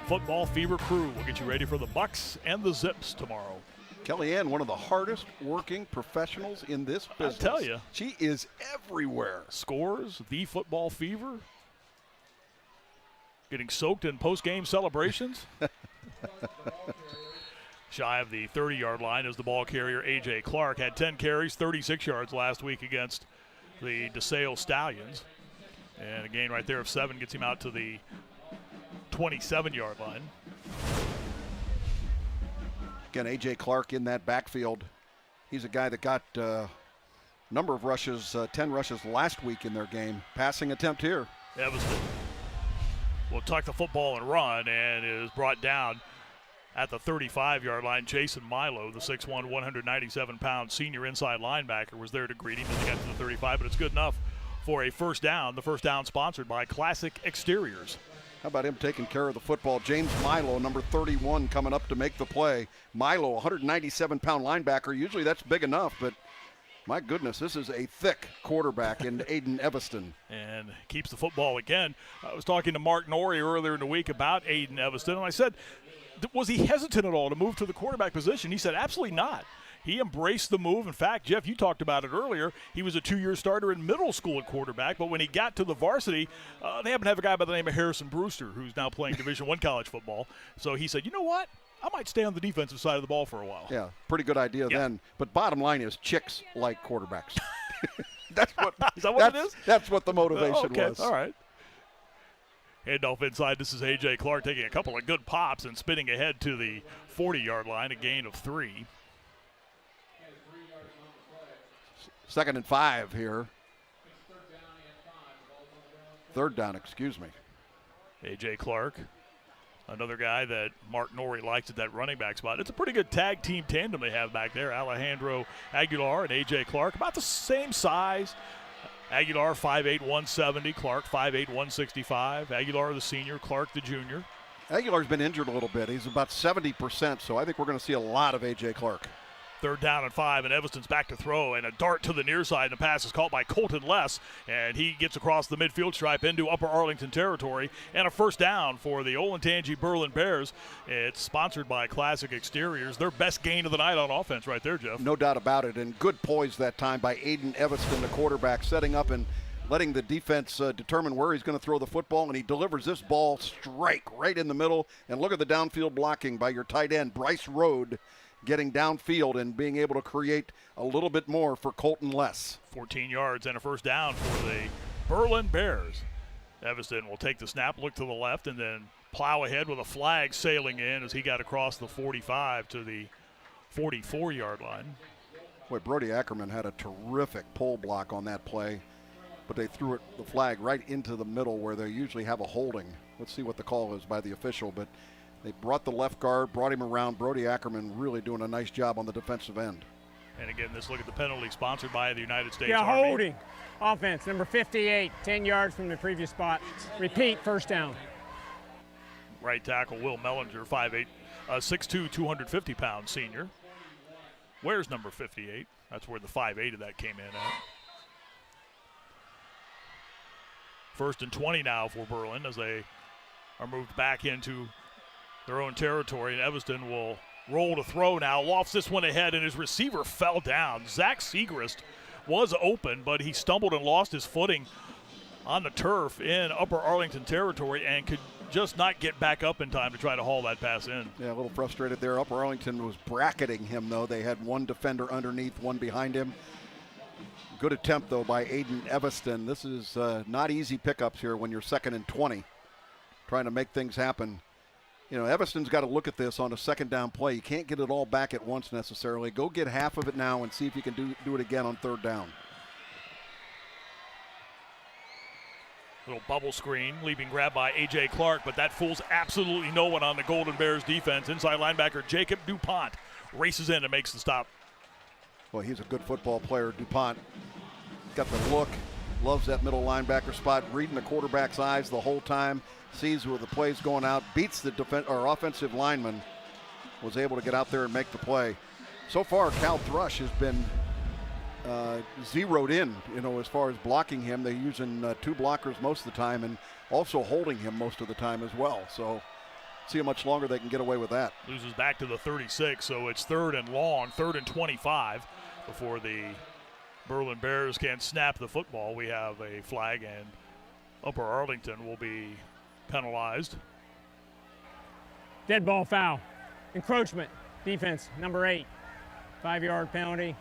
Football Fever crew will get you ready for the Bucks and the Zips tomorrow. Kellyanne, one of the hardest working professionals in this business. I tell you. She is everywhere. Scores, the Football Fever, getting soaked in post-game celebrations. Shy of the 30-yard line is the ball carrier, A.J. Clark. Had 10 carries, 36 yards last week against the DeSale Stallions. And a gain right there of 7 gets him out to the 27-yard line. Again, A.J. Clark in that backfield. He's a guy that got a number of rushes, 10 rushes last week in their game. Passing attempt here. Evanston will tuck the football and run, and is brought down at the 35-yard line. Jason Milo, the 6'1", 197-pound senior inside linebacker, was there to greet him as he got to the 35, but it's good enough for a first down. The first down sponsored by Classic Exteriors. How about him taking care of the football? James Milo, number 31, coming up to make the play. Milo, 197-pound linebacker. Usually that's big enough, but my goodness, this is a thick quarterback in Aiden Evanston. And keeps the football again. I was talking to Mark Norrie earlier in the week about Aiden Evanston, and I said, was he hesitant at all to move to the quarterback position? He said, absolutely not. He embraced the move. In fact, Jeff, you talked about it earlier. He was a 2-year starter in middle school at quarterback, but when he got to the varsity, they happen to have a guy by the name of Harrison Brewster, who's now playing Division I college football. So he said, you know what? I might stay on the defensive side of the ball for a while. Yeah, pretty good idea then. But bottom line is chicks like quarterbacks. That's what, is that what it is? That's what the motivation was. All right. Handoff inside. This is A.J. Clark taking a couple of good pops and spinning ahead to the 40-yard line, a gain of 3. 2nd and 5 here. Third down, excuse me. A.J. Clark, another guy that Mark Norrie likes at that running back spot. It's a pretty good tag team tandem they have back there. Alejandro Aguilar and A.J. Clark, about the same size. Aguilar 5'8", 170. Clark 5'8", 165. Aguilar the senior, Clark the junior. Aguilar's been injured a little bit. He's about 70%, so I think we're going to see a lot of A.J. Clark. 3rd down and 5, and Evanston's back to throw, and a dart to the near side, and the pass is caught by Colton Less, and he gets across the midfield stripe into Upper Arlington territory, and a first down for the Olentangy Berlin Bears. It's sponsored by Classic Exteriors. Their best gain of the night on offense right there, Jeff. No doubt about it, and good poise that time by Aiden Evanston, the quarterback, setting up and letting the defense determine where he's going to throw the football, and he delivers this ball straight right in the middle, and look at the downfield blocking by your tight end, Bryce Rode, getting downfield and being able to create a little bit more for Colton Less. 14 yards and a first down for the Berlin Bears. Evanston will take the snap, look to the left, and then plow ahead with a flag sailing in as he got across the 45 to the 44-yard line. Boy, Brody Ackerman had a terrific pull block on that play, but they threw the flag right into the middle where they usually have a holding. Let's see what the call is by the official, but they brought the left guard, brought him around. Brody Ackerman really doing a nice job on the defensive end. And again, this look at the penalty sponsored by the United States Yeah, Army. holding. Offense, number 58, 10 yards from the previous spot. Repeat, first down. Right tackle Will Mellinger, 5'8", 6'2", 250-pound senior. Where's number 58? That's where the 5'8" of that came in at. 1st and 20 now for Berlin as they are moved back into their own territory, and Evanston will roll to throw now. Lofts this one ahead, and his receiver fell down. Zach Segrist was open, but he stumbled and lost his footing on the turf in Upper Arlington territory and could just not get back up in time to try to haul that pass in. Yeah, a little frustrated there. Upper Arlington was bracketing him, though. They had one defender underneath, one behind him. Good attempt, though, by Aiden Evanston. This is not easy pickups here when you're 2nd and 20, trying to make things happen. You know, Evanston's got to look at this on a 2nd down play. You can't get it all back at once necessarily. Go get half of it now and see if you can do it again on 3rd down. Little bubble screen, leaping grab by A.J. Clark, but that fools absolutely no one on the Golden Bears defense. Inside linebacker Jacob DuPont races in and makes the stop. Well, he's a good football player, DuPont. Got the look, loves that middle linebacker spot, reading the quarterback's eyes the whole time, sees where the play's going out, beats the offensive lineman, was able to get out there and make the play. So far, Cal Thrush has been zeroed in, as far as blocking him. They're using 2 blockers most of the time and also holding him most of the time as well. So see how much longer they can get away with that. Loses back to the 36, so it's 3rd and long, 3rd and 25 before the Berlin Bears can snap the football. We have a flag, and Upper Arlington will be penalized. Dead ball foul. Encroachment. Defense, number 8. 5-yard penalty.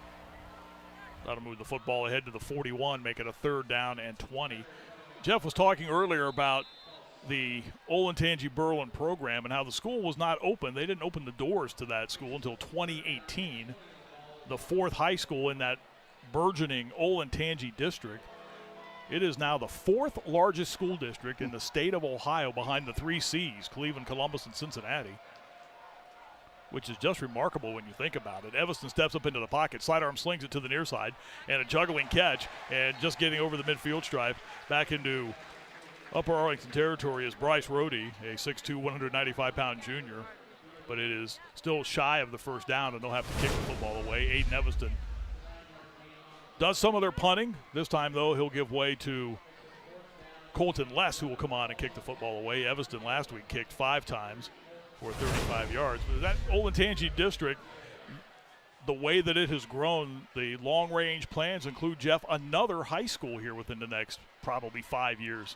That'll move the football ahead to the 41, make it a 3rd down and 20. Jeff was talking earlier about the Olentangy Berlin program and how the school was not open. They didn't open the doors to that school until 2018, the 4th high school in that burgeoning Olentangy district. It is now the 4th largest school district in the state of Ohio, behind the 3 C's, Cleveland, Columbus, and Cincinnati, which is just remarkable when you think about it. Evanston steps up into the pocket, sidearm slings it to the near side, and a juggling catch, and just getting over the midfield stripe back into Upper Arlington territory is Bryce Rohde, a 6'2", 195-pound junior, but it is still shy of the 1st down, and they'll have to kick the football away. Aiden Evanston does some of their punting. This time, though, he'll give way to Colton Less, who will come on and kick the football away. Evanston last week kicked 5 times for 35 yards. But that Olentangy district, the way that it has grown, the long-range plans include, Jeff, another high school here within the next probably 5 years.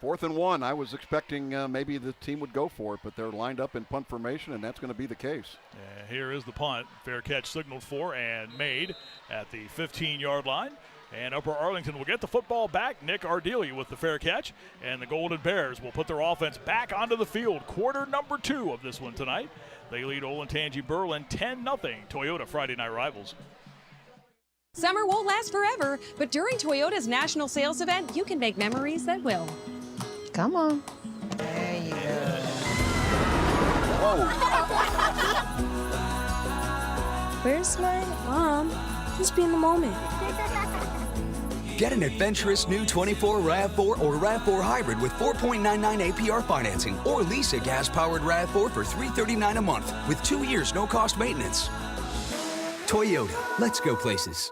4th and 1. I was expecting maybe the team would go for it, but they're lined up in punt formation, and that's going to be the case. And here is the punt. Fair catch signaled for and made at the 15-yard line. And Upper Arlington will get the football back. Nick Ardelia with the fair catch. And the Golden Bears will put their offense back onto the field. Quarter number 2 of this one tonight. They lead Olentangy Berlin 10-0. Toyota Friday Night Rivals. Summer won't last forever, but during Toyota's national sales event, you can make memories that will. Come on. There you go. Where's my mom? Just be in the moment. Get an adventurous new 24 RAV4 or RAV4 Hybrid with 4.99 APR financing, or lease a gas-powered RAV4 for $339 a month with 2 years no-cost maintenance. Toyota, let's go places.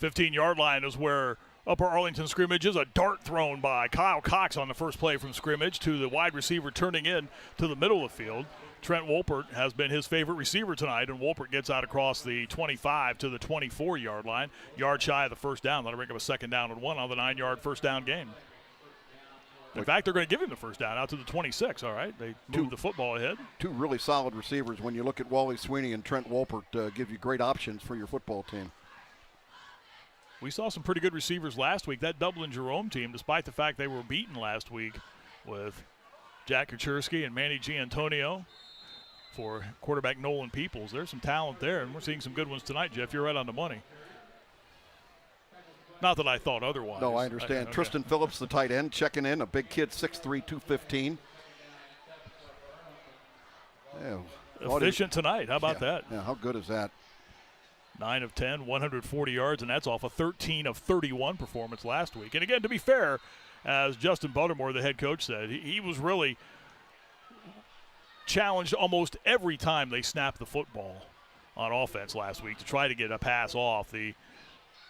15-yard line is where Upper Arlington scrimmages. A dart thrown by Kyle Cox on the first play from scrimmage to the wide receiver turning in to the middle of the field. Trent Wolpert has been his favorite receiver tonight, and Wolpert gets out across the 25 to the 24-yard line. Yard shy of the 1st down. That'll bring up a 2nd down and 1 on the 9-yard 1st down game. In fact, they're going to give him the 1st down out to the 26, all right? They move the football ahead. 2 really solid receivers. When you look at Wally Sweeney and Trent Wolpert, give you great options for your football team. We saw some pretty good receivers last week. That Dublin Jerome team, despite the fact they were beaten last week with Jack Kuchersky and Manny Giantonio for quarterback Nolan Peoples, there's some talent there, and we're seeing some good ones tonight, Jeff. You're right on the money. Not that I thought otherwise. No, I understand. Okay. Tristan Phillips, the tight end, checking in. A big kid, 6'3", 215. Yeah, efficient tonight. How about that? Yeah, how good is that? 9 of 10, 140 yards, and that's off a 13 of 31 performance last week. And again, to be fair, as Justin Buttermore, the head coach, said, he was really challenged almost every time they snapped the football on offense last week to try to get a pass off. The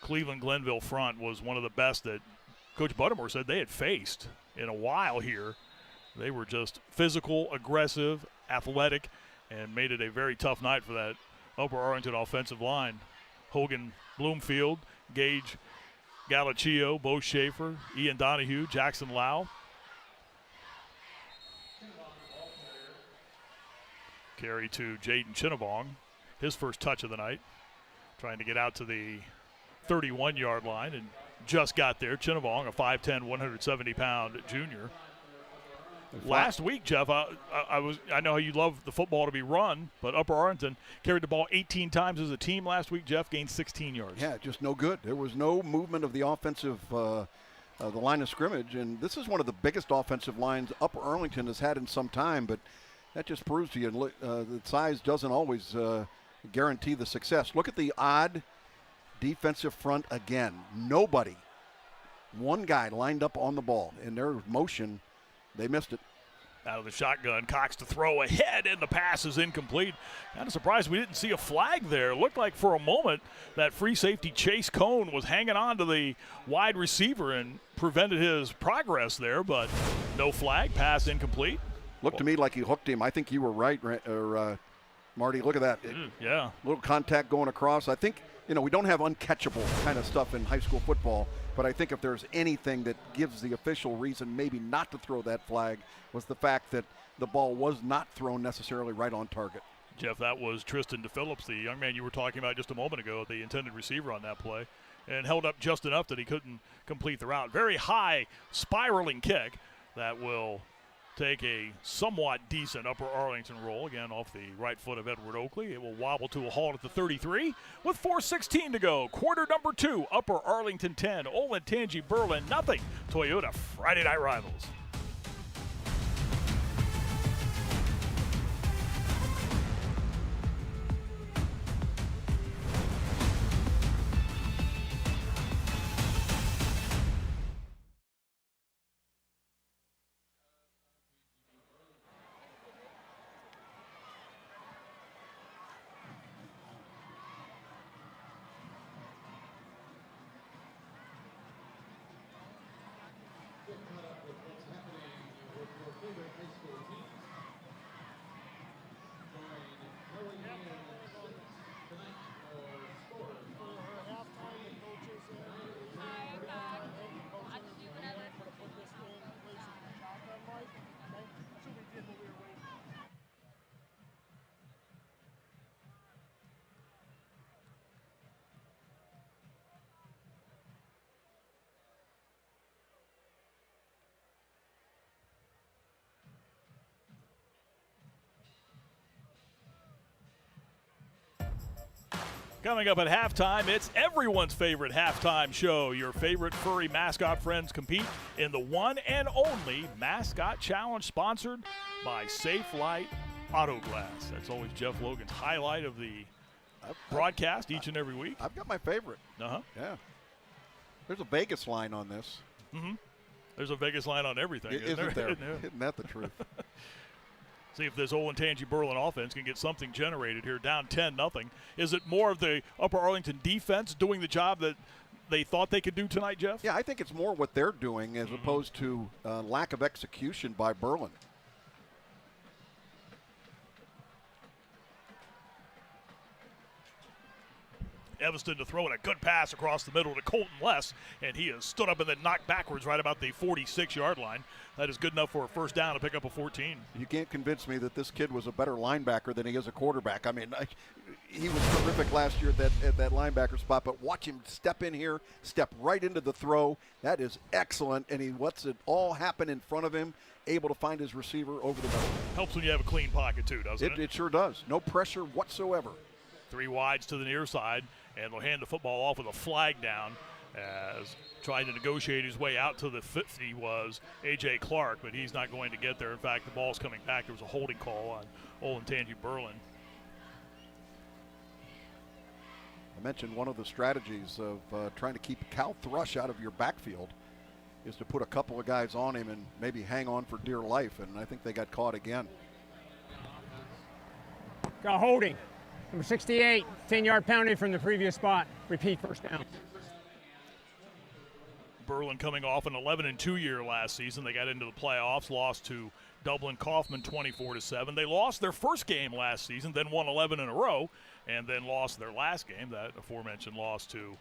Cleveland-Glenville front was one of the best that Coach Buttermore said they had faced in a while here. They were just physical, aggressive, athletic, and made it a very tough night for that Upper Arlington offensive line. Hogan Bloomfield, Gage Galaccio, Bo Schaefer, Ian Donahue, Jackson Lau. Carry to Jaden Chinnabong, his first touch of the night. Trying to get out to the 31-yard line and just got there. Chinnabong, a 5'10", 170-pound junior. Last week, Jeff, I know how you love the football to be run, but Upper Arlington carried the ball 18 times as a team last week. Jeff gained 16 yards. Yeah, just no good. There was no movement of the offensive the line of scrimmage. And this is one of the biggest offensive lines Upper Arlington has had in some time, but that just proves to you that size doesn't always guarantee the success. Look at the odd defensive front again. Nobody. One guy lined up on the ball. In their motion, they missed it. Out of the shotgun, Cox to throw ahead, and the pass is incomplete. Kind of surprised we didn't see a flag there. Looked like for a moment that free safety Chase Cone was hanging on to the wide receiver and prevented his progress there, but no flag, pass incomplete. Looked to me like he hooked him. I think you were right, Marty. Look at that. Yeah. Little contact going across. I think, we don't have uncatchable kind of stuff in high school football, but I think if there's anything that gives the official reason maybe not to throw that flag was the fact that the ball was not thrown necessarily right on target. Jeff, that was Tristan DePhillips, the young man you were talking about just a moment ago, the intended receiver on that play, and held up just enough that he couldn't complete the route. Very high spiraling kick that will take a somewhat decent Upper Arlington roll, again off the right foot of Edward Oakley. It will wobble to a halt at the 33 with 4:16 to go. Quarter number 2, Upper Arlington 10, Olentangy Berlin nothing. Toyota Friday Night Rivals. Coming up at halftime, it's everyone's favorite halftime show. Your favorite furry mascot friends compete in the one and only Mascot Challenge, sponsored by Safe Light Auto Glass. That's always Jeff Logan's highlight of the broadcast each and every week. I've got my favorite. Uh-huh. Yeah. There's a Vegas line on this. Mm-hmm. There's a Vegas line on everything, Isn't there? Isn't that the truth? See if this Olentangy Berlin offense can get something generated here, down 10-0. Is it more of the Upper Arlington defense doing the job that they thought they could do tonight, Jeff? Yeah, I think it's more what they're doing as opposed to lack of execution by Berlin. Evanston to throw in a good pass across the middle to Colton Less, and he has stood up and then knocked backwards right about the 46-yard line. That is good enough for a first down to pick up a 14. You can't convince me that this kid was a better linebacker than he is a quarterback. I mean, he was terrific last year at that linebacker spot, but watch him step in here, step right into the throw. That is excellent, and he lets it all happen in front of him, able to find his receiver over the middle. Helps when you have a clean pocket too, doesn't it? It sure does. No pressure whatsoever. 3 wides to the near side, and they'll hand the football off with a flag down, as trying to negotiate his way out to the 50 was A.J. Clark, but he's not going to get there. In fact, the ball's coming back. There was a holding call on Olentangy Berlin. I mentioned one of the strategies of trying to keep Cal Thrush out of your backfield is to put a couple of guys on him and maybe hang on for dear life, and I think they got caught again. Got holding. Number 68, 10-yard penalty from the previous spot. Repeat, first down. Berlin coming off an 11-2 year last season. They got into the playoffs, lost to Dublin Kaufman 24-7. They lost their first game last season, then won 11 in a row, and then lost their last game, that aforementioned loss to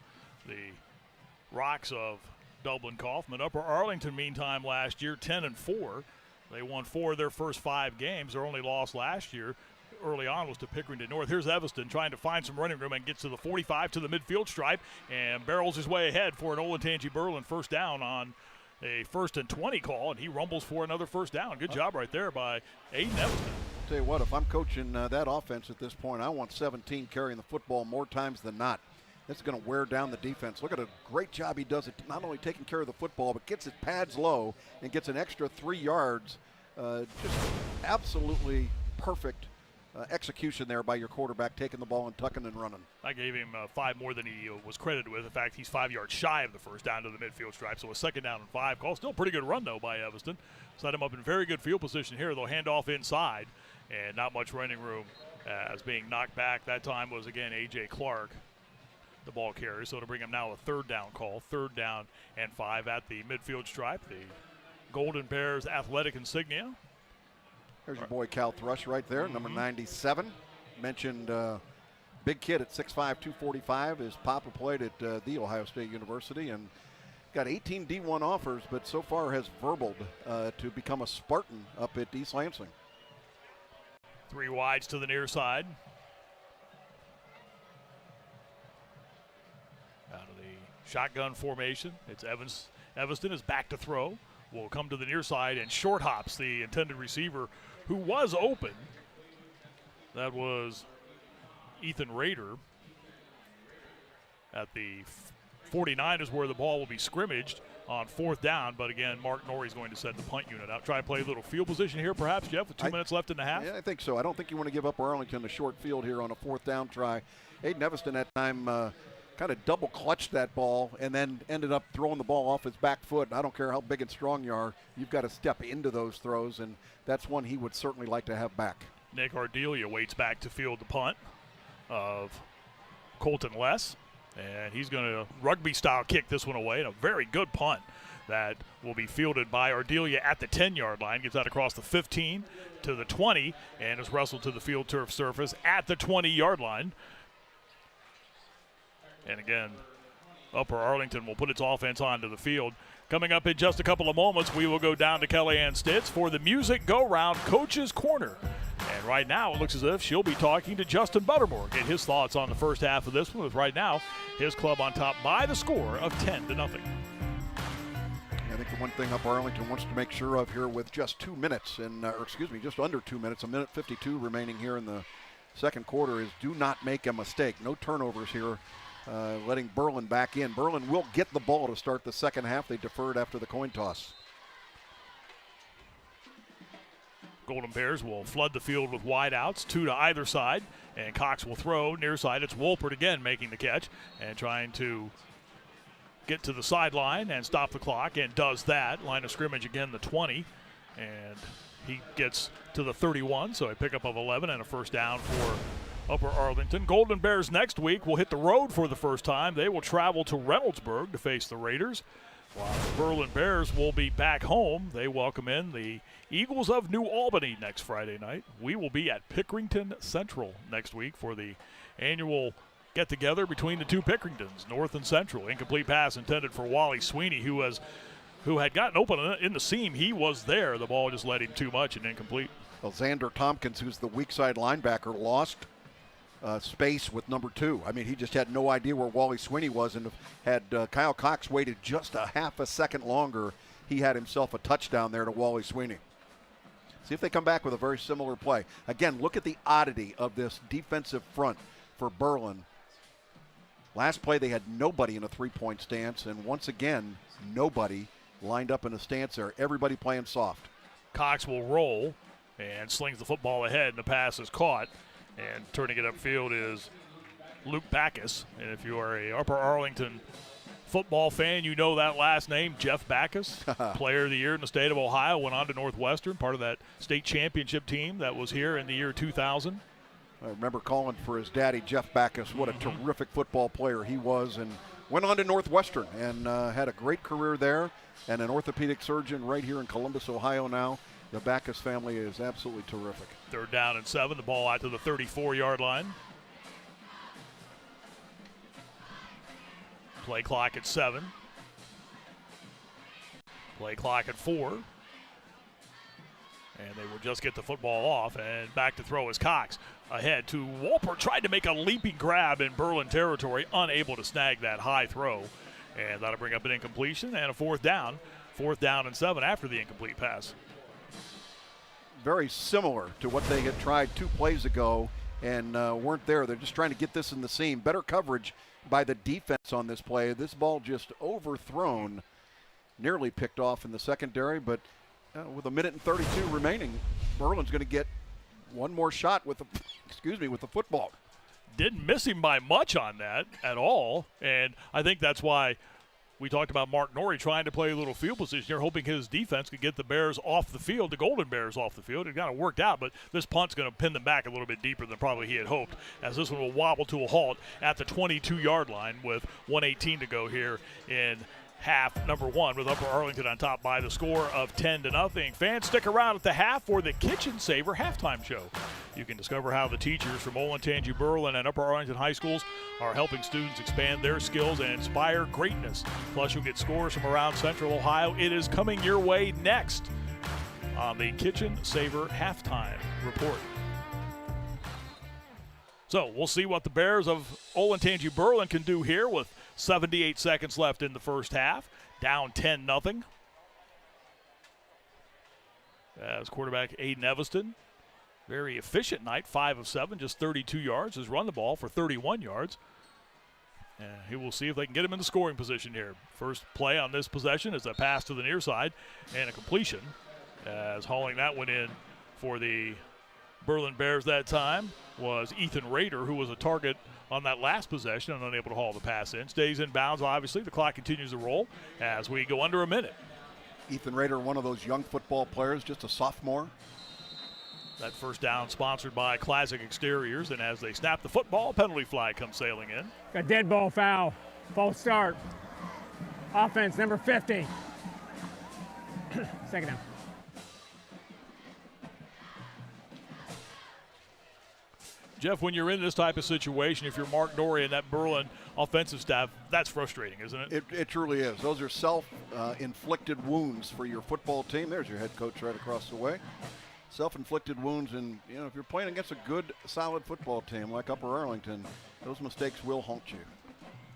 the Rocks of Dublin Kaufman. Upper Arlington, meantime, last year 10-4. They won 4 of their first 5 games. Their only loss last year early on was to Pickering to North. Here's Evanston trying to find some running room and gets to the 45 to the midfield stripe and barrels his way ahead for an Olentangy Berlin first down on a 1st and 20 call, and he rumbles for another first down. Good job right there by Aiden Evanston. Tell you what, if I'm coaching that offense at this point, I want 17 carrying the football more times than not. This is going to wear down the defense. Look at a great job he does at not only taking care of the football, but gets his pads low and gets an extra 3 yards. Just absolutely perfect execution there by your quarterback, taking the ball and tucking and running. I gave him 5 more than he was credited with. In fact, he's 5 yards shy of the first down to the midfield stripe. So a 2nd down and 5 call. Still a pretty good run, though, by Evanston. Set him up in very good field position here. They'll hand off inside, and not much running room as being knocked back. That time was, again, A.J. Clark, the ball carrier. So to bring him now a 3rd down call. 3rd down and 5 at the midfield stripe. The Golden Bears athletic insignia. There's your boy Cal Thrush right there, number 97. Mentioned big kid at 6'5", 245. His papa played at The Ohio State University and got 18 D1 offers, but so far has verbaled to become a Spartan up at East Lansing. 3 wides to the near side. Out of the shotgun formation, it's Evanston is back to throw. Will come to the near side and short hops the intended receiver who was open. That was Ethan Rader. At the 49 is where the ball will be scrimmaged on 4th down. But again, Mark Norrie's going to send the punt unit out. Try to play a little field position here, perhaps, Jeff, with 2 minutes left in the half. Yeah, I think so. I don't think you want to give Upper Arlington a short field here on a 4th down try. Aiden Evanston that time kind of double clutched that ball and then ended up throwing the ball off his back foot. I don't care how big and strong you are, you've got to step into those throws, and that's one he would certainly like to have back. Nick Ardelia waits back to field the punt of Colton Less, and he's going to rugby-style kick this one away, and a very good punt that will be fielded by Ardelia at the 10-yard line. Gets out across the 15 to the 20 and is wrestled to the field turf surface at the 20-yard line. And again, Upper Arlington will put its offense onto the field. Coming up in just a couple of moments, we will go down to Kellyanne Stitz for the Music Go-Round Coach's Corner. And right now, it looks as if she'll be talking to Justin Buttermore. Get his thoughts on the first half of this one, with right now his club on top by the score of 10-0. I think the one thing Upper Arlington wants to make sure of here with just 2 minutes, just under 2 minutes, 1:52 remaining here in the second quarter, is do not make a mistake. No turnovers here. Letting Berlin back in. Berlin will get the ball to start the second half. They deferred after the coin toss. Golden Bears will flood the field with wideouts, 2 to either side, and Cox will throw near side. It's Wolpert again making the catch and trying to get to the sideline and stop the clock, and does that. Line of scrimmage again, the 20, and he gets to the 31, so a pickup of 11 and a 1st down for Upper Arlington. Golden Bears next week will hit the road for the first time. They will travel to Reynoldsburg to face the Raiders, while the Berlin Bears will be back home. They welcome in the Eagles of New Albany next Friday night. We will be at Pickerington Central next week for the annual get-together between the 2 Pickeringtons, North and Central. Incomplete pass intended for Wally Sweeney, who had gotten open in the seam. He was there. The ball just led him too much and incomplete. Well, Xander Tompkins, who's the weak side linebacker, lost space with number 2. I mean, he just had no idea where Wally Sweeney was, and had Kyle Cox waited just a half a second longer, he had himself a touchdown there to Wally Sweeney. See if they come back with a very similar play. Again, look at the oddity of this defensive front for Berlin. Last play they had nobody in a 3-point stance, and once again, nobody lined up in a stance there. Everybody playing soft. Cox will roll and slings the football ahead, and the pass is caught. And turning it upfield is Luke Backus. And if you are a Upper Arlington football fan, you know that last name, Jeff Backus, player of the year in the state of Ohio, went on to Northwestern, part of that state championship team that was here in the year 2000. I remember calling for his daddy, Jeff Backus. What a terrific football player he was, and went on to Northwestern and had a great career there, and an orthopedic surgeon right here in Columbus, Ohio now. The Backus family is absolutely terrific. 3rd down and 7. The ball out to the 34-yard line. Play clock at 7. Play clock at 4. And they will just get the football off, and back to throw is Cox. Ahead to Wolpert, tried to make a leaping grab in Berlin territory, unable to snag that high throw. And that'll bring up an incompletion and a 4th down. 4th down and 7 after the incomplete pass. Very similar to what they had tried 2 plays ago and weren't there. They're just trying to get this in the seam. Better coverage by the defense on this play. This ball just overthrown, nearly picked off in the secondary, but with 1:32 remaining, Berlin's going to get one more shot with the, with the football. Didn't miss him by much on that at all, and I think that's why we talked about Mark Norrie trying to play a little field position here, hoping his defense could get the Bears off the field, the Golden Bears off the field. It kind of worked out, but this punt's going to pin them back a little bit deeper than probably he had hoped, as this one will wobble to a halt at the 22-yard line with 1:18 to go here in half number one, with Upper Arlington on top by the score of 10-0. Fans, stick around at the half for the Kitchen Saver halftime show. You can discover how the teachers from Olentangy Berlin and Upper Arlington high schools are helping students expand their skills and inspire greatness. Plus, you'll get scores from around Central Ohio. It is coming your way next on the Kitchen Saver halftime report. So we'll see what the Bears of Olentangy Berlin can do here with 78 seconds left in the first half. Down 10-0. As quarterback Aiden Evanston, very efficient night, 5 of 7, just 32 yards, has run the ball for 31 yards. And he will see if they can get him in the scoring position here. First play on this possession is a pass to the near side and a completion, as hauling that one in for the Berlin Bears that time was Ethan Rader, who was a target on that last possession and unable to haul the pass in. Stays in bounds, obviously. The clock continues to roll as we go under a minute. Ethan Rader, one of those young football players, just a sophomore. That first down sponsored by Classic Exteriors, and as they snap the football, penalty flag comes sailing in. Got dead ball foul. False start. Offense, number 50. Second down. Jeff, when you're in this type of situation, if you're Mark Norrie and that Berlin offensive staff, that's frustrating, isn't it? It truly is. Those are self-inflicted wounds for your football team. There's your head coach right across the way. Self-inflicted wounds, and if you're playing against a good, solid football team like Upper Arlington, those mistakes will haunt you.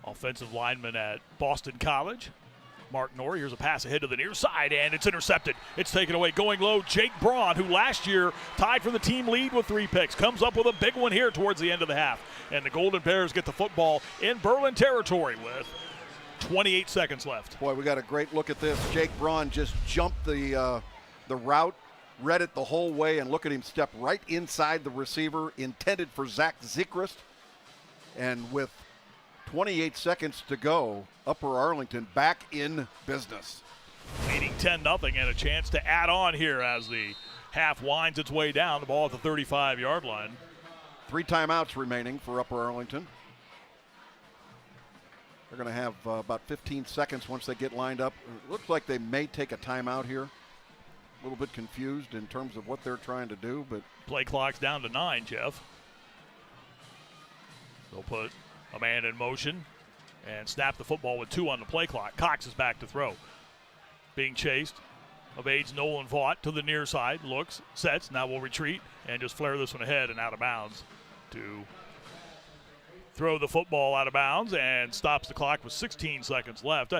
Offensive lineman at Boston College, Mark Norrie. Here's a pass ahead to the near side, and it's intercepted. It's taken away. Going low, Jake Braun, who last year tied for the team lead with 3 picks, comes up with a big one here towards the end of the half. And the Golden Bears get the football in Berlin territory with 28 seconds left. Boy, we got a great look at this. Jake Braun just jumped the route, read it the whole way, and look at him step right inside the receiver, intended for Zach Zichrist. And with 28 seconds to go, Upper Arlington back in business. Leading 10-0 and a chance to add on here as the half winds its way down. The ball at the 35-yard line. 3 timeouts remaining for Upper Arlington. They're going to have about 15 seconds once they get lined up. It looks like they may take a timeout here. A little bit confused in terms of what they're trying to do, but play clock's down to 9, Jeff. They'll put a man in motion and snap the football with 2 on the play clock. Cox is back to throw. Being chased. Evades Nolan Vaught to the near side. Looks, sets, now will retreat and just flare this one ahead and out of bounds to throw the football out of bounds and stops the clock with 16 seconds left.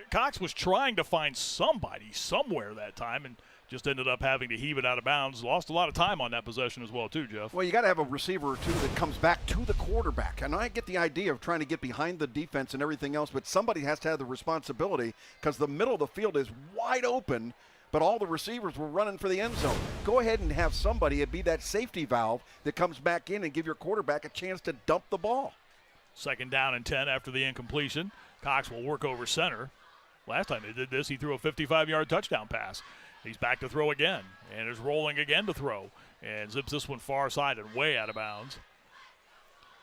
Cox was trying to find somebody somewhere that time and just ended up having to heave it out of bounds. Lost a lot of time on that possession as well, too, Jeff. Well, you got to have a receiver or two that comes back to the quarterback. And I get the idea of trying to get behind the defense and everything else, but somebody has to have the responsibility because the middle of the field is wide open, but all the receivers were running for the end zone. Go ahead and have somebody be that safety valve that comes back in and give your quarterback a chance to dump the ball. Second down and 10 after the incompletion. Cox will work over center. Last time they did this, he threw a 55-yard touchdown pass. He's back to throw again and is rolling again to throw and zips this one far side and way out of bounds.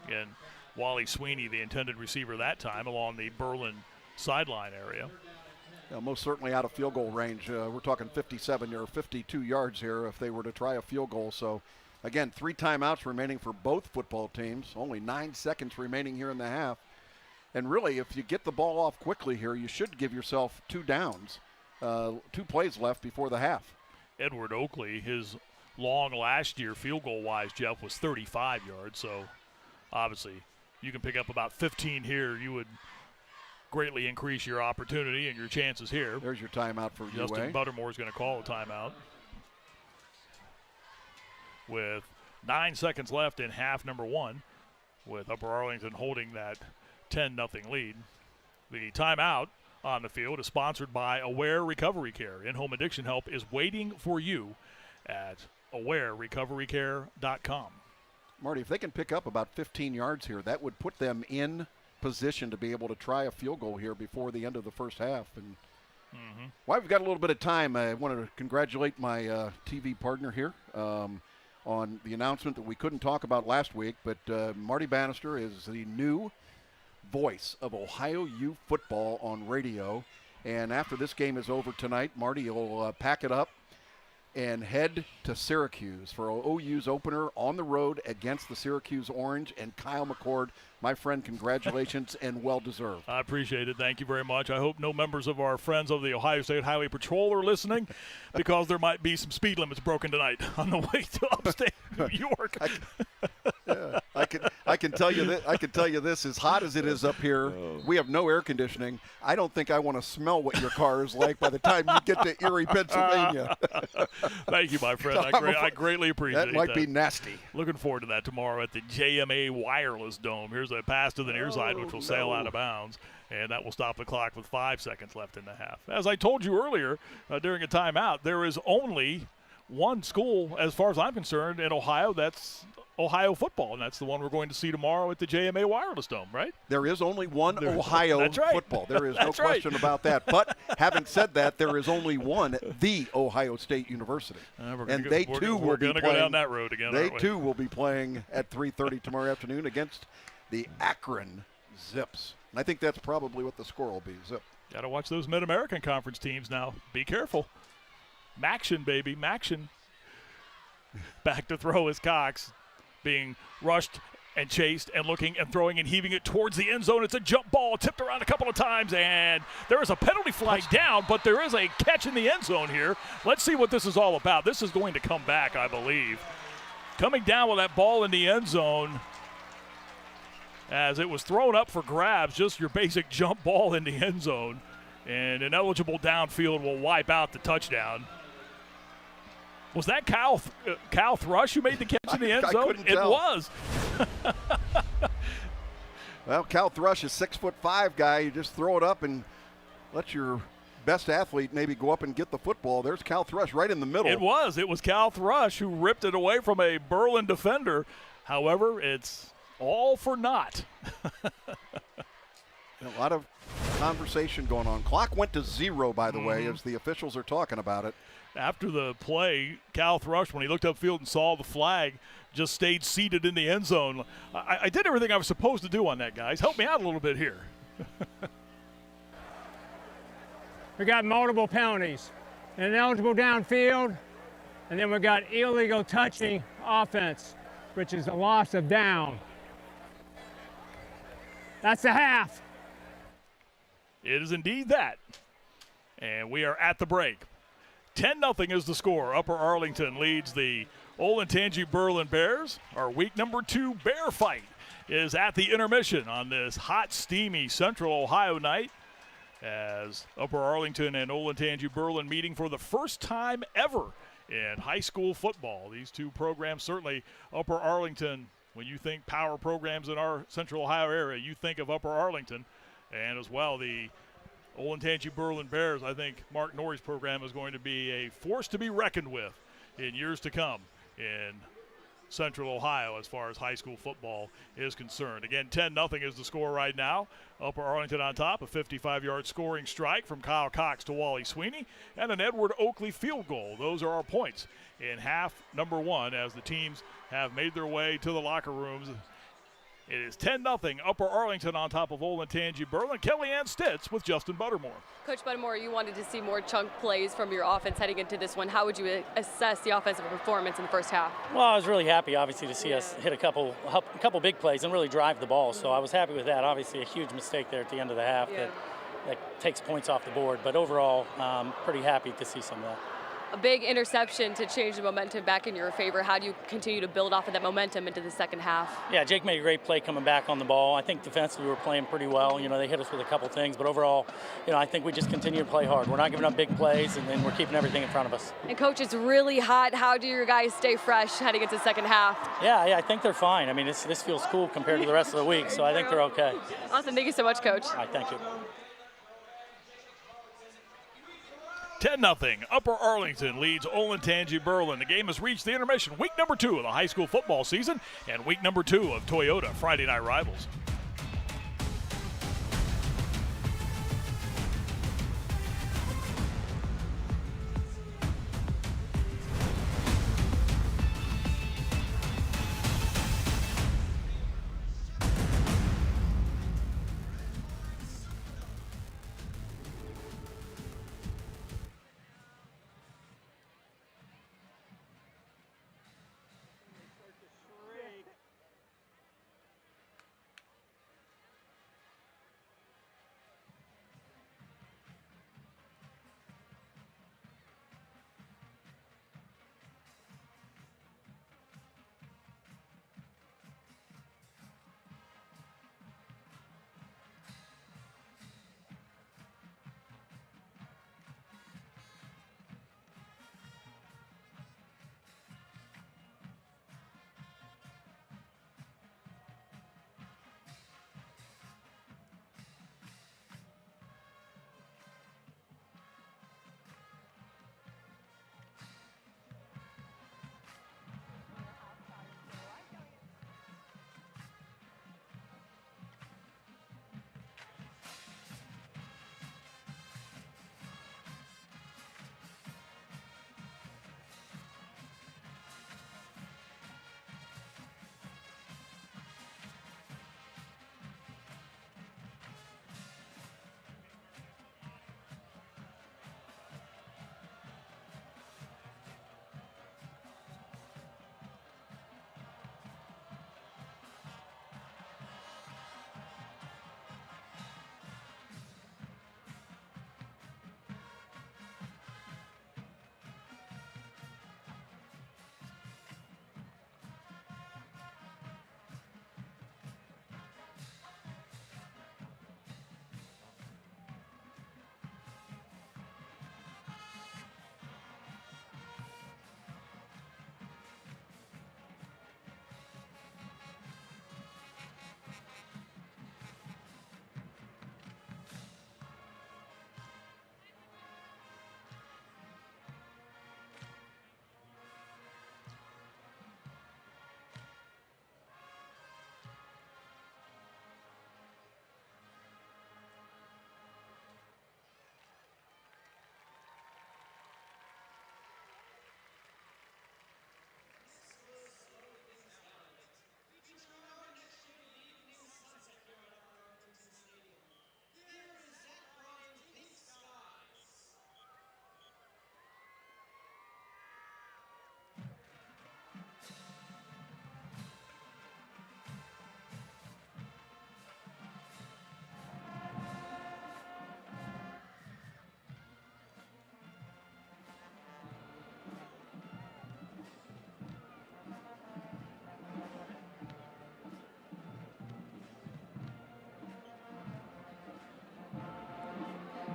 Again, Wally Sweeney, the intended receiver that time, along the Berlin sideline area. Most certainly out of field goal range. We're talking 57 or 52 yards here if they were to try a field goal. So, again, 3 timeouts remaining for both football teams. Only 9 seconds remaining here in the half. And really, if you get the ball off quickly here, you should give yourself 2 downs. 2 plays left before the half. Edward Oakley, his long last year field goal-wise, Jeff, was 35 yards. So, obviously, you can pick up about 15 here. You would greatly increase your opportunity and your chances here. There's your timeout for UA. Justin Buttermore is going to call a timeout. With 9 seconds left in half number 1, with Upper Arlington holding that 10-0 lead. The timeout on the field is sponsored by Aware Recovery Care. In-home addiction help is waiting for you at awarerecoverycare.com. Marty, if they can pick up about 15 yards here, that would put them in position to be able to try a field goal here before the end of the first half. And while we've got a little bit of time, I wanted to congratulate my TV partner here on the announcement that we couldn't talk about last week, but Marty Bannister is the new voice of Ohio U football on radio. And after this game is over tonight, Marty will pack it up and head to Syracuse for OU's opener on the road against the Syracuse Orange. And Kyle McCord, my friend, congratulations and well-deserved. I appreciate it. Thank you very much. I hope no members of our friends of the Ohio State Highway Patrol are listening, because there might be some speed limits broken tonight on the way to upstate New York. I can tell you that. I can tell you this: as hot as it is up here, we have no air conditioning. I don't think I want to smell what your car is like by the time you get to Erie, Pennsylvania. Thank you, my friend. I greatly appreciate that. Might be nasty. Looking forward to that tomorrow at the JMA Wireless Dome. Here's a pass to the near side, which will sail out of bounds, and that will stop the clock with 5 seconds left in the half. As I told you earlier during a timeout, there is only one school, as far as I'm concerned, in Ohio that's Ohio football, and that's the one we're going to see tomorrow at the JMA Wireless Dome, right? There is only one Ohio football. There is no question about that. But having said that, there is only one, the Ohio State University. And they too will be playing. We're going to go down that road again. They too will be playing at 3:30 tomorrow afternoon against the Akron Zips. And I think that's probably what the score will be, Zip. Got to watch those Mid-American Conference teams now. Be careful. Maction, baby, Maction. Back to throw is Cox, being rushed and chased and looking and throwing and heaving it towards the end zone. It's a jump ball, tipped around a couple of times, and there is a penalty flag down, but there is a catch in the end zone here. Let's see what this is all about. This is going to come back, I believe. Coming down with that ball in the end zone, as it was thrown up for grabs, just your basic jump ball in the end zone, and an eligible downfield will wipe out the touchdown. Was that Cal Thrush who made the catch in the end zone? It was. Well, Cal Thrush is 6'5" guy. You just throw it up and let your best athlete maybe go up and get the football. There's Cal Thrush right in the middle. It was Cal Thrush who ripped it away from a Berlin defender. However, it's all for naught. A lot of conversation going on. Clock went to 0, by the way, as the officials are talking about it. After the play, Cal Thrush, when he looked upfield and saw the flag, just stayed seated in the end zone. I did everything I was supposed to do on that, guys. Help me out a little bit here. We got multiple penalties. An ineligible downfield, and then we got illegal touching offense, which is a loss of down. That's a half. It is indeed that. And we are at the break. 10-0 is the score. Upper Arlington leads the Olentangy Berlin Bears. Our week number 2 Bear fight is at the intermission on this hot, steamy Central Ohio night, as Upper Arlington and Olentangy Berlin meeting for the first time ever in high school football. These two programs, certainly Upper Arlington, when you think power programs in our Central Ohio area, you think of Upper Arlington. And as well, the Olentangy Berlin Bears, I think Mark Norrie's program is going to be a force to be reckoned with in years to come in Central Ohio as far as high school football is concerned. Again, 10-0 is the score right now. Upper Arlington on top, a 55-yard scoring strike from Kyle Cox to Wally Sweeney, and an Edward Oakley field goal. Those are our points in half number 1 as the teams have made their way to the locker rooms. It is 10-0 Upper Arlington on top of Olentangy Berlin. Kellyanne Stitz with Justin Buttermore. Coach Buttermore, you wanted to see more chunk plays from your offense heading into this one. How would you assess the offensive performance in the first half? Well, I was really happy, obviously, to see us hit a couple big plays and really drive the ball. So I was happy with that. Obviously, a huge mistake there at the end of the half that takes points off the board. But overall, pretty happy to see some of that. A big interception to change the momentum back in your favor. How do you continue to build off of that momentum into the second half? Yeah, Jake made a great play coming back on the ball. I think defensively we were playing pretty well. They hit us with a couple things, but overall, I think we just continue to play hard. We're not giving up big plays, and then we're keeping everything in front of us. And Coach, it's really hot. How do your guys stay fresh heading into the second half? Yeah, I think they're fine. I mean, this feels cool compared to the rest of the week, so I think they're okay. Awesome. Thank you so much, Coach. All right, thank you. 10-0. Upper Arlington leads Olentangy Berlin. The game has reached the intermission. Week number 2 of the high school football season and week number 2 of Toyota Friday Night Rivals.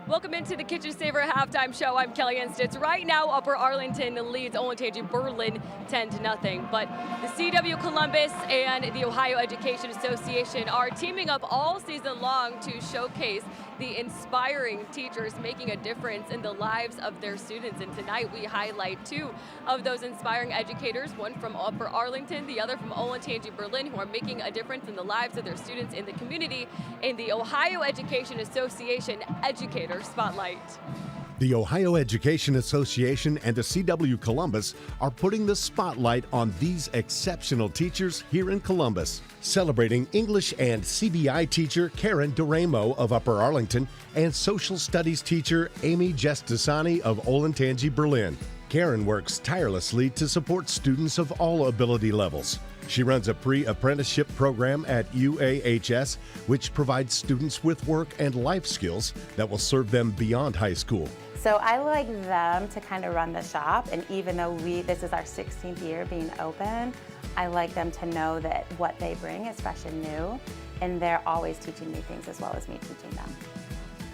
Welcome into the Kitchen Saver halftime show. I'm Kellyanne Stitz. Right now, Upper Arlington leads Olentangy Berlin 10-0. But the CW Columbus and the Ohio Education Association are teaming up all season long to showcase the inspiring teachers making a difference in the lives of their students. And tonight we highlight two of those inspiring educators, one from Upper Arlington, the other from Olentangy Berlin, who are making a difference in the lives of their students in the community in the Ohio Education Association Educator Spotlight. The Ohio Education Association and the CW Columbus are putting the spotlight on these exceptional teachers here in Columbus, celebrating English and CBI teacher Karen Duramo of Upper Arlington and social studies teacher Amy Gestasani of Olentangy Berlin. Karen works tirelessly to support students of all ability levels. She runs a pre-apprenticeship program at UAHS, which provides students with work and life skills that will serve them beyond high school. So I like them to kind of run the shop, and even though this is our 16th year being open, I like them to know that what they bring is fresh and new, and they're always teaching me things as well as me teaching them.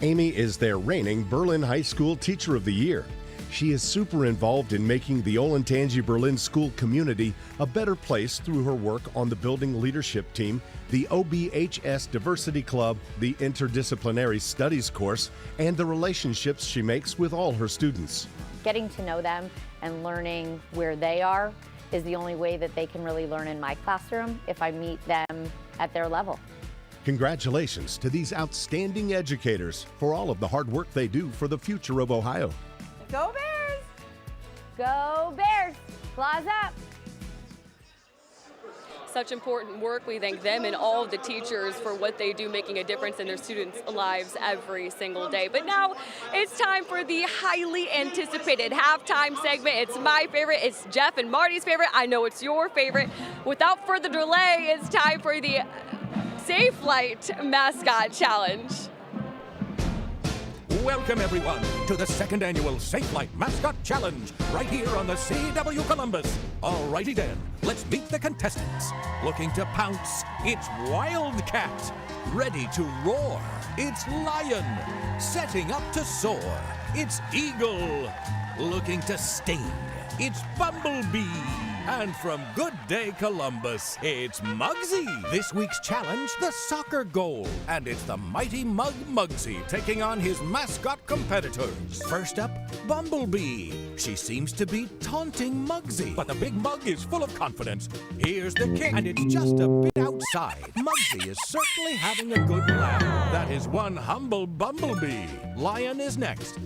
Amy is their reigning Berlin High School Teacher of the Year. She is super involved in making the Olentangy Berlin school community a better place through her work on the building leadership team, the OBHS Diversity Club, the Interdisciplinary Studies course, and the relationships she makes with all her students. Getting to know them and learning where they are is the only way that they can really learn in my classroom if I meet them at their level. Congratulations to these outstanding educators for all of the hard work they do for the future of Ohio. Go Bears! Go Bears! Claws up! Such important work. We thank them and all of the teachers for what they do, making a difference in their students' lives every single day. But now it's time for the highly anticipated halftime segment. It's my favorite. It's Jeff and Marty's favorite. I know it's your favorite. Without further delay, it's time for the Safe Flight Mascot Challenge. Welcome, everyone, to the second annual Safe Flight Mascot Challenge, right here on the CW Columbus. Alrighty then, let's meet the contestants. Looking to pounce, it's Wildcat. Ready to roar, it's Lion. Setting up to soar, it's Eagle. Looking to sting, it's Bumblebee. And from Good Day Columbus, it's Muggsy. This week's challenge, the soccer goal. And it's the mighty Mug Muggsy taking on his mascot competitors. First up, Bumblebee. She seems to be taunting Muggsy, but the big mug is full of confidence. Here's the kick, and it's just a bit outside. Muggsy is certainly having a good laugh. That is one humble Bumblebee. Lion is next.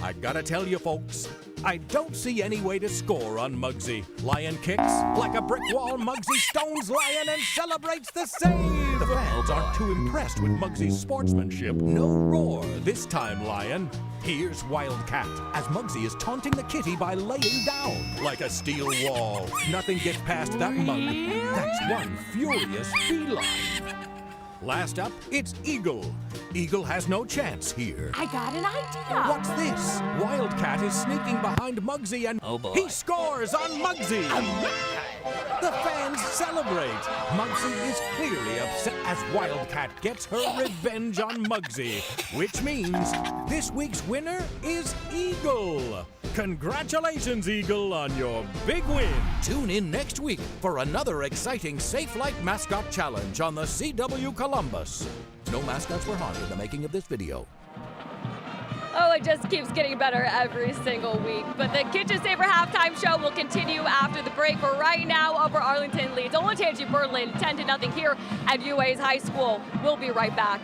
I gotta tell you folks, I don't see any way to score on Muggsy. Lion kicks like a brick wall. Muggsy stones Lion and celebrates the save. The fans aren't too impressed with Muggsy's sportsmanship. No roar this time, Lion. Here's Wildcat as Muggsy is taunting the kitty by laying down like a steel wall. Nothing gets past that mug. That's one furious feline. Last up, it's Eagle. Eagle has no chance here. I got an idea. What's this? Wildcat is sneaking behind Muggsy and he scores on Muggsy. The fans celebrate. Muggsy is clearly upset as Wildcat gets her revenge on Muggsy, which means this week's winner is Eagle. Congratulations, Eagle, on your big win. Tune in next week for another exciting Safe Flight Mascot Challenge on the CW Columbus. No mascots were harmed in the making of this video. Oh, it just keeps getting better every single week. But the Kitchen Saver halftime show will continue after the break. For right now, Upper Arlington leads Olentangy Berlin 10-0 here at UA's High School. We'll be right back.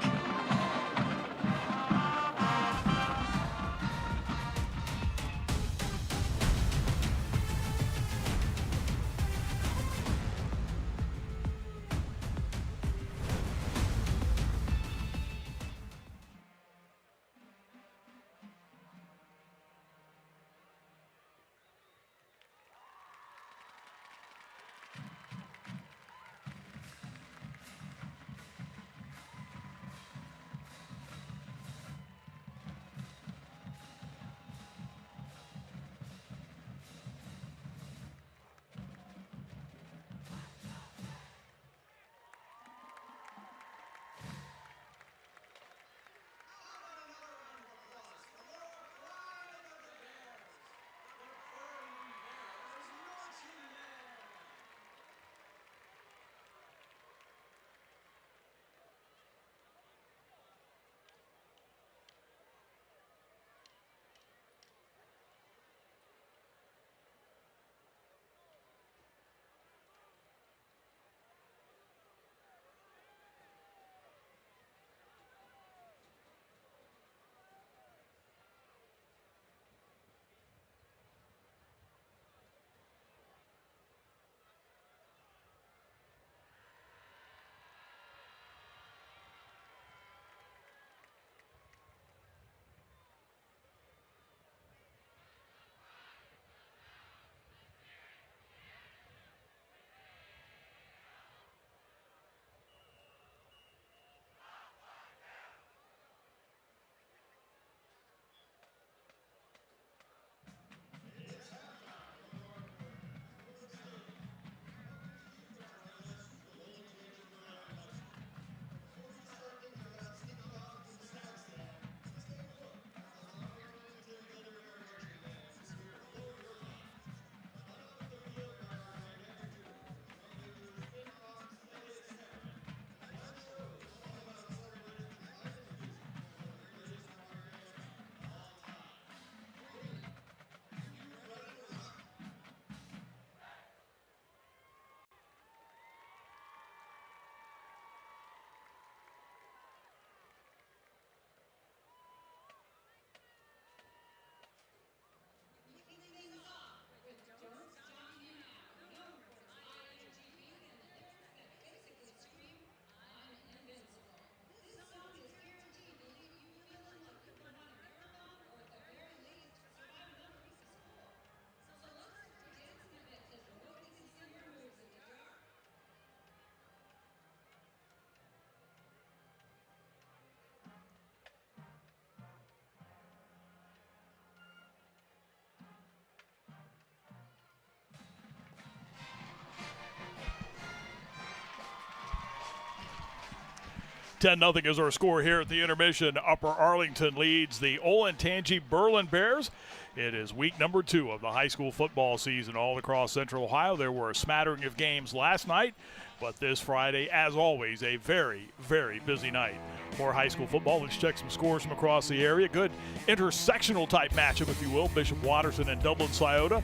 10-0 is our score here at the intermission. Upper Arlington leads the Olentangy Berlin Bears. It is week number 2 of the high school football season all across Central Ohio. There were a smattering of games last night, but this Friday, as always, a very, very busy night. More high school football. Let's check some scores from across the area. Good intersectional type matchup, if you will. Bishop Watterson and Dublin Scioto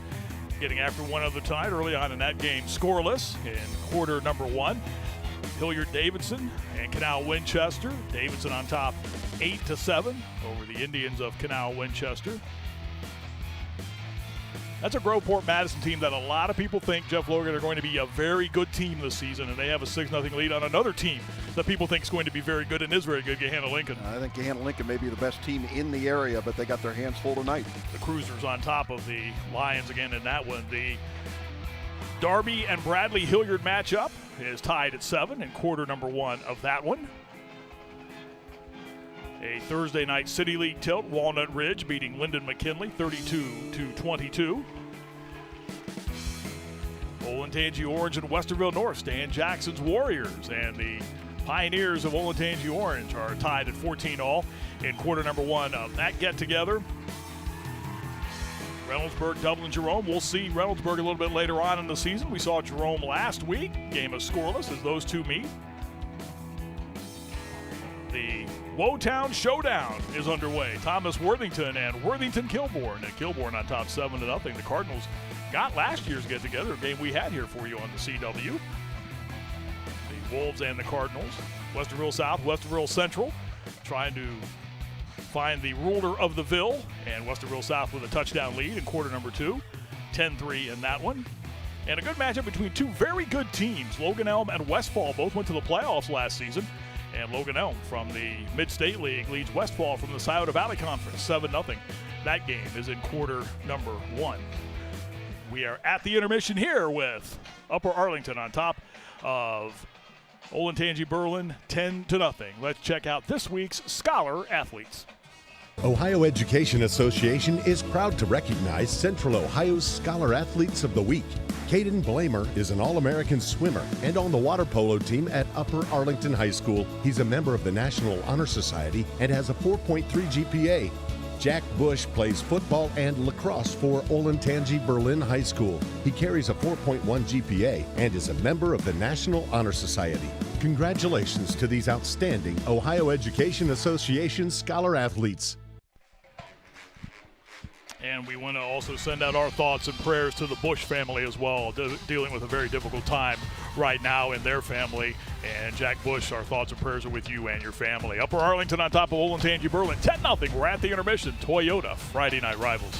getting after one another tonight. Early on in that game, scoreless in quarter number 1. Hilliard Davidson and Canal Winchester. Davidson on top 8-7 over the Indians of Canal Winchester. That's a Groveport Madison team that a lot of people think, Jeff Logan, are going to be a very good team this season, and they have a 6-0 lead on another team that people think is going to be very good and is very good, Gahanna Lincoln. I think Gahanna Lincoln may be the best team in the area, but they got their hands full tonight. The Cruisers on top of the Lions again in that one. The Darby and Bradley Hilliard matchup is tied at 7 in quarter number 1 of that one. A Thursday night City League tilt, Walnut Ridge beating Lyndon McKinley 32-22. Olentangy Orange and Westerville North, Stan Jackson's Warriors, and the Pioneers of Olentangy Orange are tied at 14-all in quarter number 1 of that get-together. Reynoldsburg, Dublin, Jerome. We'll see Reynoldsburg a little bit later on in the season. We saw Jerome last week. Game is scoreless as those two meet. The Wotown Showdown is underway. Thomas Worthington and Worthington Kilbourne. And Kilbourne on top 7-0. The Cardinals got last year's get-together, a game we had here for you on the CW. The Wolves and the Cardinals. Westerville South, Westerville Central trying to find the ruler of the Ville, and Westerville South with a touchdown lead in quarter number 2. 10-3 in that one. And a good matchup between two very good teams. Logan Elm and Westfall both went to the playoffs last season. And Logan Elm from the Mid-State League leads Westfall from the Scioto Valley Conference 7-0. That game is in quarter number 1. We are at the intermission here with Upper Arlington on top of Olentangy Berlin 10-0. Let's check out this week's Scholar Athletes. Ohio Education Association is proud to recognize Central Ohio's Scholar Athletes of the Week. Caden Blamer is an All-American swimmer and on the water polo team at Upper Arlington High School. He's a member of the National Honor Society and has a 4.3 GPA. Jack Bush plays football and lacrosse for Olentangy Berlin High School. He carries a 4.1 GPA and is a member of the National Honor Society. Congratulations to these outstanding Ohio Education Association Scholar Athletes. And we want to also send out our thoughts and prayers to the Bush family as well, dealing with a very difficult time right now in their family. And Jack Bush, our thoughts and prayers are with you and your family. Upper Arlington on top of Olentangy Berlin, 10-0. We're at the intermission. Toyota Friday Night Rivals.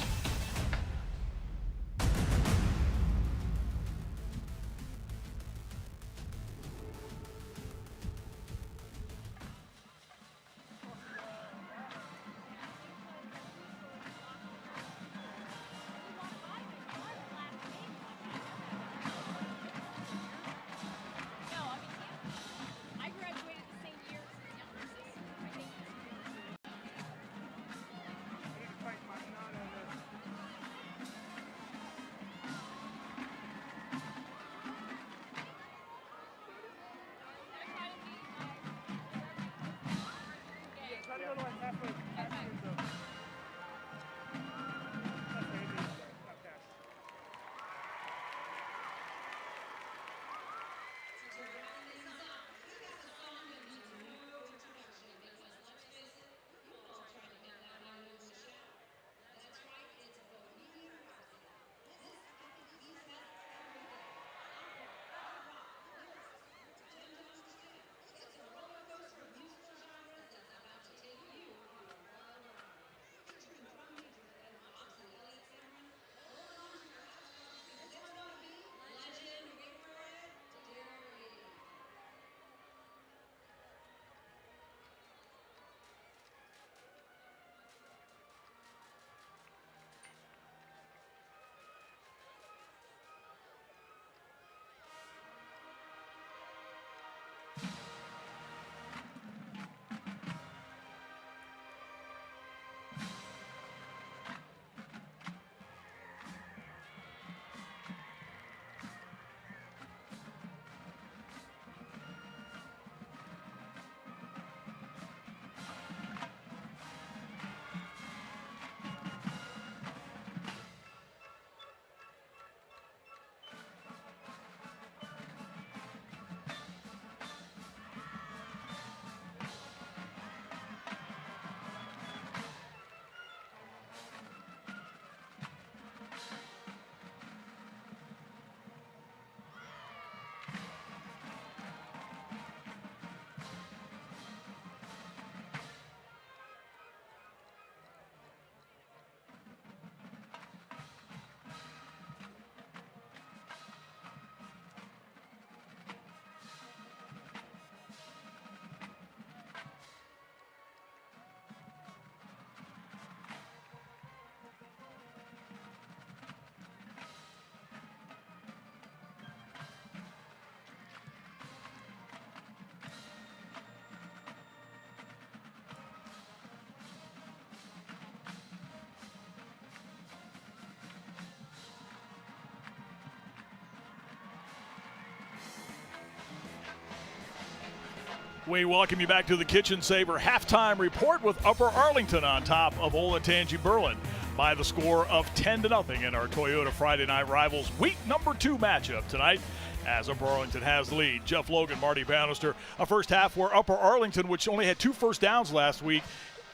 We welcome you back to the Kitchen Saver halftime report with Upper Arlington on top of Olentangy Berlin by the score of 10-0 in our Toyota Friday Night Rivals week number 2 matchup tonight. As Upper Arlington has the lead. Jeff Logan, Marty Bannister. A first half where Upper Arlington, which only had 2 first downs last week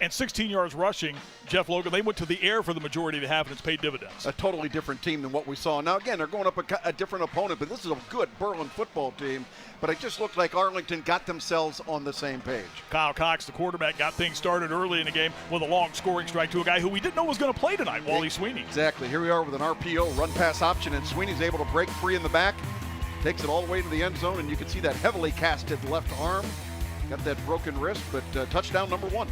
and 16 yards rushing, Jeff Logan, they went to the air for the majority of the half, and it's paid dividends. A totally different team than what we saw. Now, again, they're going up a different opponent, but this is a good Berlin football team. But it just looked like Arlington got themselves on the same page. Kyle Cox, the quarterback, got things started early in the game with a long scoring strike to a guy who we didn't know was going to play tonight, Wally Sweeney. Exactly. Here we are with an RPO, run-pass option, and Sweeney's able to break free in the back. Takes it all the way to the end zone, and you can see that heavily casted left arm. Got that broken wrist, but touchdown number 1.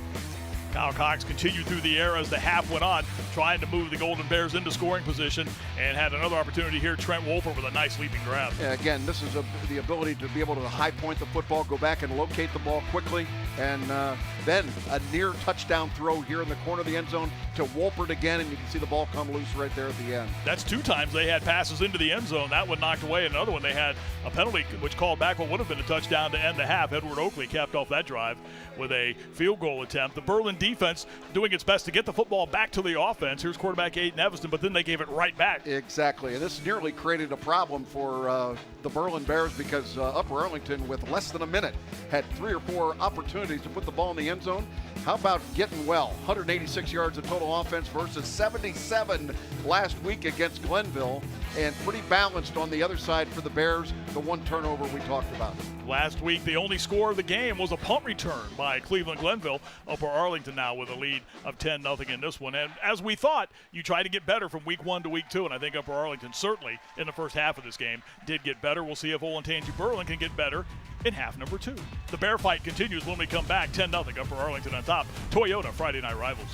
Kyle Cox continued through the air as the half went on, trying to move the Golden Bears into scoring position, and had another opportunity here. Trent Wolper with a nice leaping grab. Yeah, again, this is the ability to be able to high point the football, go back and locate the ball quickly, and then a near touchdown throw here in the corner of the end zone to Wolpert again, and you can see the ball come loose right there at the end. That's 2 times they had passes into the end zone. That one knocked away. Another one they had a penalty, which called back what would have been a touchdown to end the half. Edward Oakley capped off that drive with a field goal attempt. The Berlin defense doing its best to get the football back to the offense. Here's quarterback Aiden Evanston, but then they gave it right back. Exactly, and this nearly created a problem for the Berlin Bears because Upper Arlington, with less than a minute, had 3 or 4 opportunities to put the ball in the end zone. How about getting well? 186 yards of total offense versus 77 last week against Glenville, and pretty balanced on the other side for the Bears, the 1 turnover we talked about. Last week, the only score of the game was a punt return by Cleveland Glenville. Upper Arlington now with a lead of 10-0 in this one. And as we thought, you try to get better from week 1 to week 2, and I think Upper Arlington certainly in the first half of this game did get better. We'll see if Olentangy Berlin can get better in half number 2. The Bear fight continues when we come back. 10-0 Upper Arlington on top. Toyota Friday Night Rivals.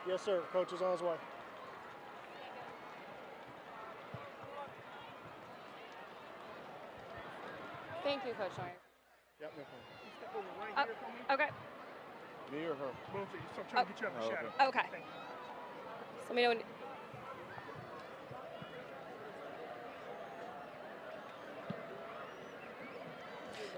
Yes, sir. Coach is on his way. Thank you, Coach Norrie. Yep, no problem. You step over right here for me. Okay. Me or her? Both of you. So I'm trying to get you out of the shadow. Okay. So let me know when.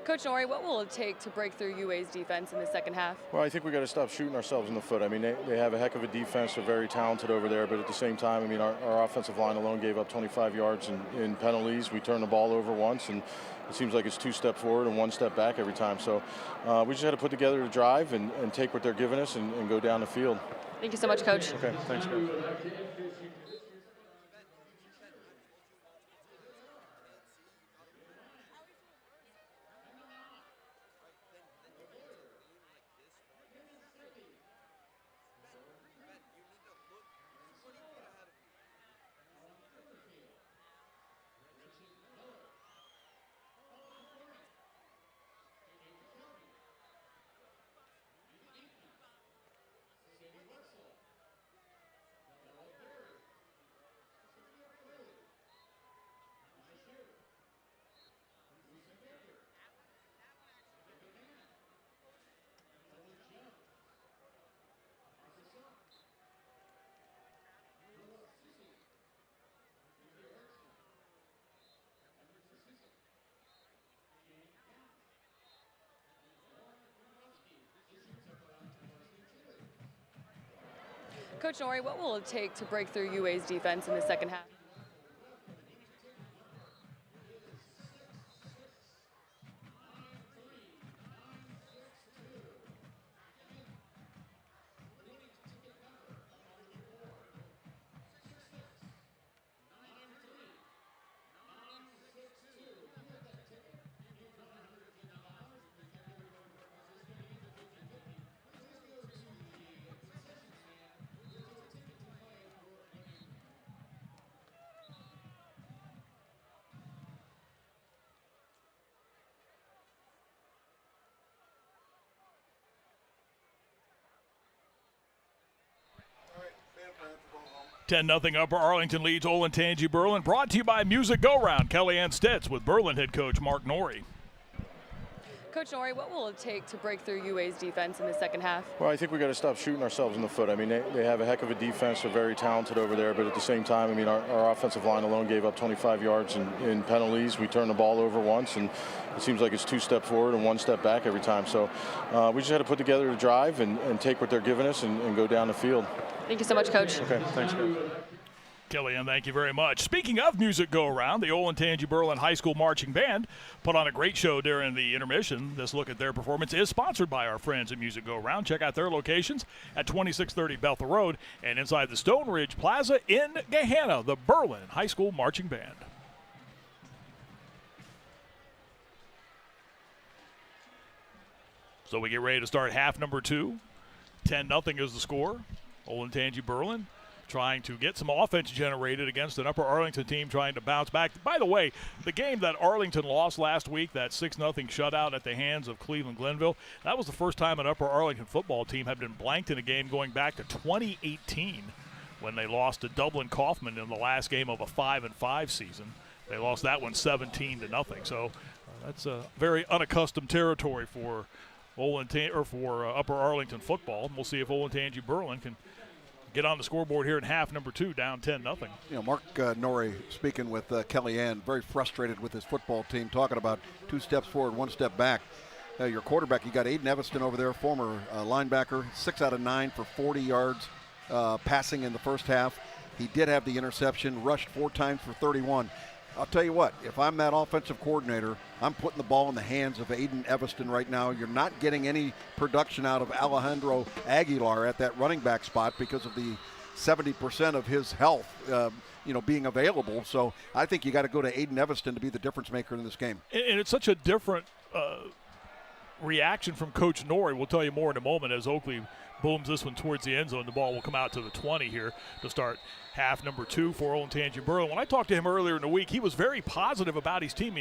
Coach Norrie, what will it take to break through UA's defense in the second half? Well, I think we got to stop shooting ourselves in the foot. I mean, they have a heck of a defense. They're very talented over there, but at the same time, I mean, our offensive line alone gave up 25 yards in penalties. We turned the ball over once, and it seems like it's 2 steps forward and 1 step back every time. So we just had to put together a drive and take what they're giving us and go down the field. Thank you so much, Coach. Okay, thanks, Coach. Coach Norrie, what will it take to break through UA's defense in the second half? 10-0 Upper Arlington leads Olentangy Berlin. Brought to you by Music Go Round. Kellyanne Stitz with Berlin head coach Mark Norrie. Coach Norrie, what will it take to break through UA's defense in the second half? Well, I think we got to stop shooting ourselves in the foot. I mean, they have a heck of a defense. They're very talented over there, but at the same time, I mean, our offensive line alone gave up 25 yards in penalties. We turned the ball over once, and it seems like it's 2 steps forward and 1 step back every time. So we just had to put together a drive and take what they're giving us and go down the field. Thank you so much, Coach. Okay, thanks, guys. Kellyanne, thank you very much. Speaking of Music Go Around, the Olentangy Berlin High School Marching Band put on a great show during the intermission. This look at their performance is sponsored by our friends at Music Go Around. Check out their locations at 2630 Bethel Road and inside the Stone Ridge Plaza in Gahanna, the Berlin High School Marching Band. So we get ready to start half number 2. 10-0 is the score. Olentangy Berlin trying to get some offense generated against an Upper Arlington team trying to bounce back. By the way, the game that Arlington lost last week, that 6-0 shutout at the hands of Cleveland Glenville, that was the first time an Upper Arlington football team had been blanked in a game going back to 2018 when they lost to Dublin Kaufman in the last game of a 5-5 season. They lost that one 17-0. So that's a very unaccustomed territory for Upper Arlington football. We'll see if Olentangy Berlin can get on the scoreboard here in half number 2, down 10-0. You know, Mark Norrie speaking with Kellyanne, very frustrated with his football team, talking about 2 steps forward, 1 step back. Your quarterback, you got Aiden Evanston over there, former linebacker, 6 out of 9 for 40 yards passing in the first half. He did have the interception, rushed 4 times for 31. I'll tell you what, if I'm that offensive coordinator, I'm putting the ball in the hands of Aiden Evanston right now. You're not getting any production out of Alejandro Aguilar at that running back spot because of the 70% of his health being available. So I think you got to go to Aiden Evanston to be the difference maker in this game. And it's such a different reaction from Coach Norrie. We'll tell you more in a moment as Oakley booms this one towards the end zone. The ball will come out to the 20 here to start half number 2 for Olentangy Berlin. When I talked to him earlier in the week, he was very positive about his team.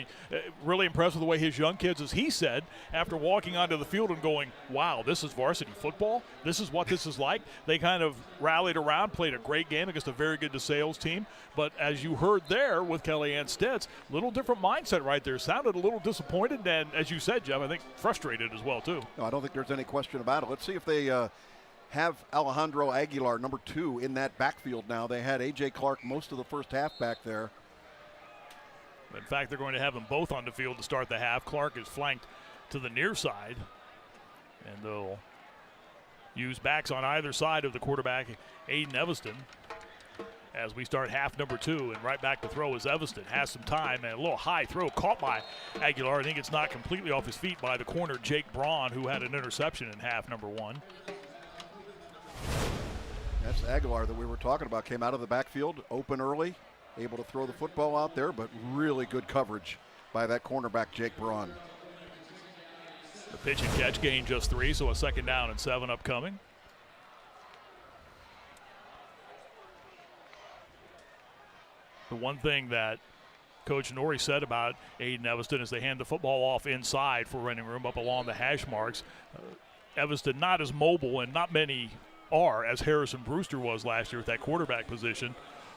Really impressed with the way his young kids, as he said, after walking onto the field and going, wow, this is varsity football. This is what this is like. They kind of rallied around, played a great game against a very good DeSales team. But as you heard there with Kellyanne Stitz, little different mindset right there. Sounded a little disappointed and, as you said, Jeff, I think frustrated as well, too. No, I don't think there's any question about it. Let's see if they have Alejandro Aguilar, number 2, in that backfield now. They had A.J. Clark most of the first half back there. In fact, they're going to have them both on the field to start the half. Clark is flanked to the near side, and they'll use backs on either side of the quarterback, Aiden Evanston, as we start half number 2. And right back to throw is Evanston. Has some time, and a little high throw caught by Aguilar. I think it's not completely off his feet by the corner, Jake Braun, who had an interception in half number 1. That's Aguilar that we were talking about. Came out of the backfield, open early, able to throw the football out there, but really good coverage by that cornerback, Jake Braun. The pitch and catch gain just 3, so a 2nd down and 7 upcoming. The one thing that Coach Norrie said about Aiden Evanston is they hand the football off inside for running room up along the hash marks. Evanston not as mobile, and not many are, as Harrison Brewster was last year at that quarterback position